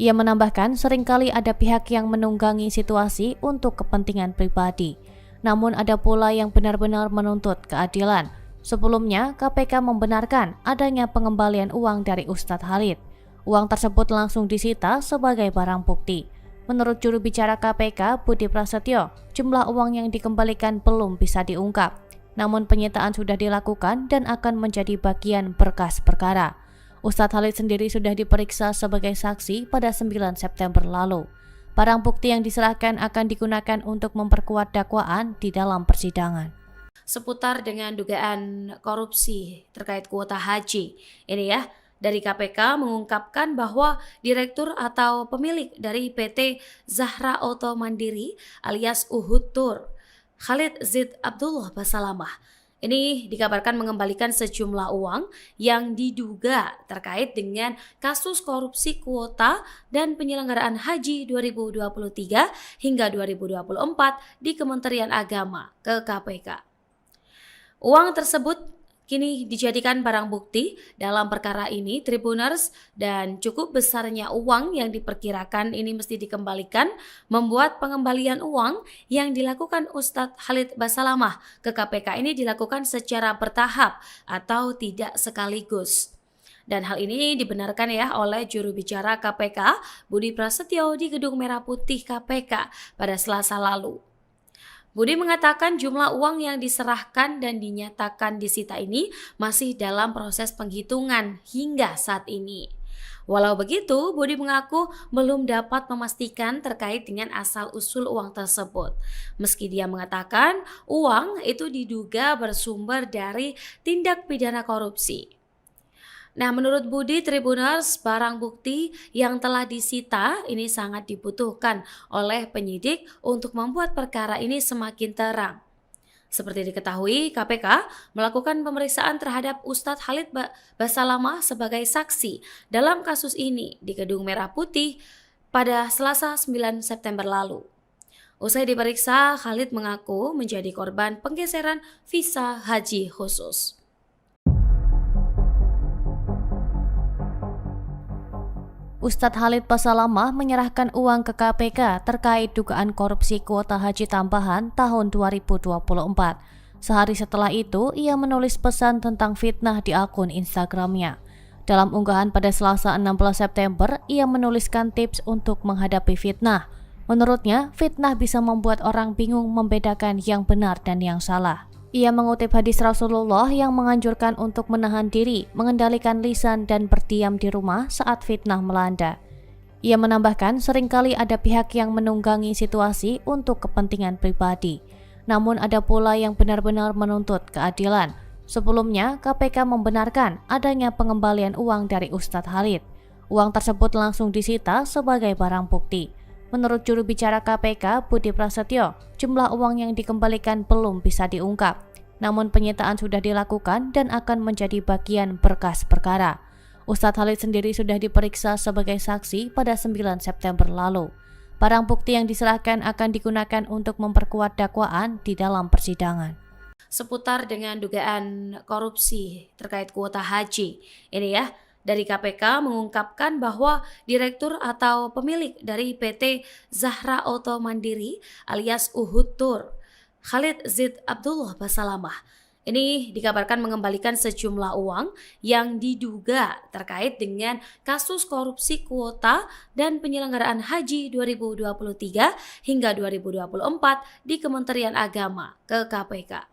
Ia menambahkan seringkali ada pihak yang menunggangi situasi untuk kepentingan pribadi. Namun ada pula yang benar-benar menuntut keadilan. Sebelumnya, KPK membenarkan adanya pengembalian uang dari Ustadz Khalid. Uang tersebut langsung disita sebagai barang bukti. Menurut juru bicara KPK, Budi Prasetyo, jumlah uang yang dikembalikan belum bisa diungkap. Namun penyitaan sudah dilakukan dan akan menjadi bagian berkas perkara. Ustadz Khalid sendiri sudah diperiksa sebagai saksi pada 9 September lalu. Barang bukti yang diserahkan akan digunakan untuk memperkuat dakwaan di dalam persidangan. Seputar dengan dugaan korupsi terkait kuota haji. Ini ya, dari KPK mengungkapkan bahwa direktur atau pemilik dari PT Zahra Auto Mandiri alias Uhud Tour, Khalid Zid Abdullah Basalamah, ini dikabarkan mengembalikan sejumlah uang yang diduga terkait dengan kasus korupsi kuota dan penyelenggaraan haji 2023 hingga 2024 di Kementerian Agama ke KPK. Uang tersebut kini dijadikan barang bukti dalam perkara ini Tribuners, dan cukup besarnya uang yang diperkirakan ini mesti dikembalikan membuat pengembalian uang yang dilakukan Ustadz Khalid Basalamah ke KPK ini dilakukan secara bertahap atau tidak sekaligus. Dan hal ini dibenarkan ya oleh juru bicara KPK Budi Prasetyo di Gedung Merah Putih KPK pada Selasa lalu. Budi mengatakan jumlah uang yang diserahkan dan dinyatakan disita ini masih dalam proses penghitungan hingga saat ini. Walau begitu, Budi mengaku belum dapat memastikan terkait dengan asal-usul uang tersebut. Meski dia mengatakan uang itu diduga bersumber dari tindak pidana korupsi. Nah, menurut Budi Tribuners, barang bukti yang telah disita ini sangat dibutuhkan oleh penyidik untuk membuat perkara ini semakin terang. Seperti diketahui, KPK melakukan pemeriksaan terhadap Ustadz Khalid Basalamah sebagai saksi dalam kasus ini di Gedung Merah Putih pada Selasa 9 September lalu. Usai diperiksa, Khalid mengaku menjadi korban penggeseran visa haji khusus. Ustadz Khalid Basalamah menyerahkan uang ke KPK terkait dugaan korupsi kuota haji tambahan tahun 2024. Sehari setelah itu, ia menulis pesan tentang fitnah di akun Instagramnya. Dalam unggahan pada Selasa 16 September, ia menuliskan tips untuk menghadapi fitnah. Menurutnya, fitnah bisa membuat orang bingung membedakan yang benar dan yang salah. Ia mengutip hadis Rasulullah yang menganjurkan untuk menahan diri, mengendalikan lisan dan berdiam di rumah saat fitnah melanda. Ia menambahkan seringkali ada pihak yang menunggangi situasi untuk kepentingan pribadi. Namun ada pula yang benar-benar menuntut keadilan. Sebelumnya, KPK membenarkan adanya pengembalian uang dari Ustadz Khalid. Uang tersebut langsung disita sebagai barang bukti. Menurut juru bicara KPK, Budi Prasetyo, jumlah uang yang dikembalikan belum bisa diungkap. Namun penyitaan sudah dilakukan dan akan menjadi bagian berkas perkara. Ustadz Khalid sendiri sudah diperiksa sebagai saksi pada 9 September lalu. Barang bukti yang diserahkan akan digunakan untuk memperkuat dakwaan di dalam persidangan. Seputar dengan dugaan korupsi terkait kuota haji. Ini ya, dari KPK mengungkapkan bahwa direktur atau pemilik dari PT Zahra Auto Mandiri alias Uhud Tour, Khalid Zid Abdullah Basalamah, ini dikabarkan mengembalikan sejumlah uang yang diduga terkait dengan kasus korupsi kuota dan penyelenggaraan haji 2023 hingga 2024 di Kementerian Agama ke KPK.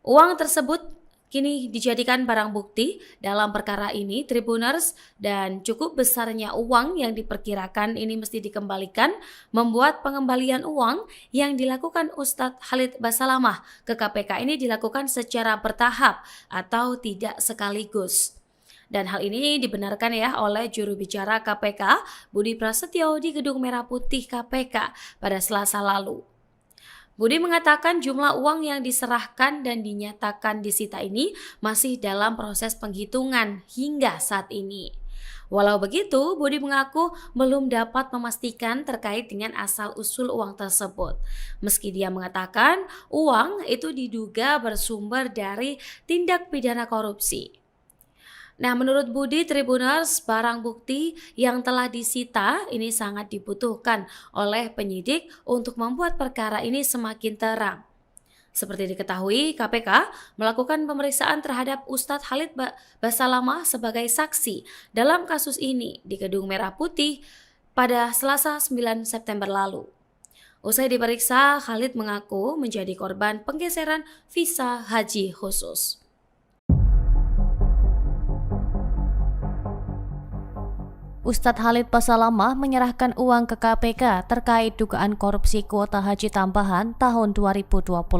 Uang tersebut kini dijadikan barang bukti dalam perkara ini Tribuners, dan cukup besarnya uang yang diperkirakan ini mesti dikembalikan membuat pengembalian uang yang dilakukan Ustadz Khalid Basalamah ke KPK ini dilakukan secara bertahap atau tidak sekaligus. Dan hal ini dibenarkan ya oleh juru bicara KPK Budi Prasetyo di Gedung Merah Putih KPK pada Selasa lalu. Budi mengatakan jumlah uang yang diserahkan dan dinyatakan disita ini masih dalam proses penghitungan hingga saat ini. Walau begitu, Budi mengaku belum dapat memastikan terkait dengan asal-usul uang tersebut. Meski dia mengatakan uang itu diduga bersumber dari tindak pidana korupsi. Nah, menurut Budi Tribuners, barang bukti yang telah disita ini sangat dibutuhkan oleh penyidik untuk membuat perkara ini semakin terang. Seperti diketahui, KPK melakukan pemeriksaan terhadap Ustadz Khalid Basalamah sebagai saksi dalam kasus ini di Gedung Merah Putih pada Selasa 9 September lalu. Usai diperiksa, Khalid mengaku menjadi korban penggeseran visa haji khusus. Ustadz Khalid Basalamah menyerahkan uang ke KPK terkait dugaan korupsi kuota haji tambahan tahun 2024.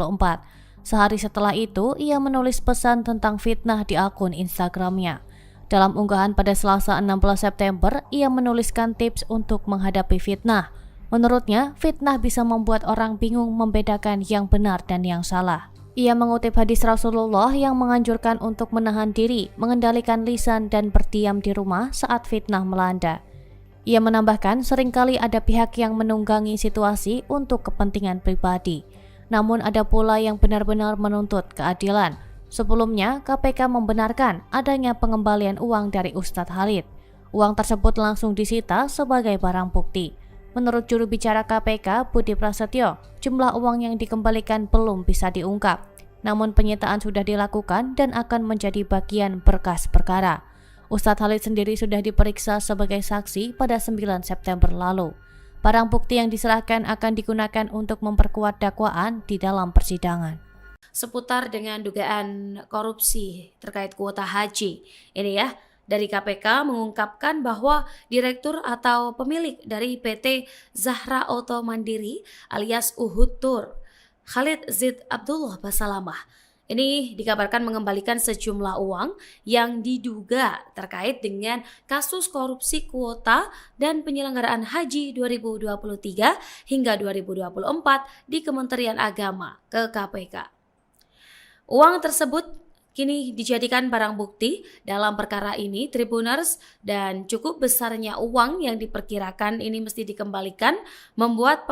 Sehari setelah itu, ia menulis pesan tentang fitnah di akun Instagramnya. Dalam unggahan pada Selasa 16 September, ia menuliskan tips untuk menghadapi fitnah. Menurutnya, fitnah bisa membuat orang bingung membedakan yang benar dan yang salah. Ia mengutip hadis Rasulullah yang menganjurkan untuk menahan diri, mengendalikan lisan dan berdiam di rumah saat fitnah melanda. Ia menambahkan seringkali ada pihak yang menunggangi situasi untuk kepentingan pribadi. Namun ada pula yang benar-benar menuntut keadilan. Sebelumnya, KPK membenarkan adanya pengembalian uang dari Ustadz Khalid. Uang tersebut langsung disita sebagai barang bukti. Menurut juru bicara KPK, Budi Prasetyo, jumlah uang yang dikembalikan belum bisa diungkap. Namun penyitaan sudah dilakukan dan akan menjadi bagian berkas perkara. Ustadz Khalid sendiri sudah diperiksa sebagai saksi pada 9 September lalu. Barang bukti yang diserahkan akan digunakan untuk memperkuat dakwaan di dalam persidangan. Seputar dengan dugaan korupsi terkait kuota haji, ini ya, dari KPK mengungkapkan bahwa direktur atau pemilik dari PT Zahra Auto Mandiri alias Uhud Tour, Khalid Zid Abdullah Basalamah, ini dikabarkan mengembalikan sejumlah uang yang diduga terkait dengan kasus korupsi kuota dan penyelenggaraan haji 2023 hingga 2024 di Kementerian Agama ke KPK. Uang tersebut kini dijadikan barang bukti dalam perkara ini, Tribuners, dan cukup besarnya uang yang diperkirakan ini mesti dikembalikan membuat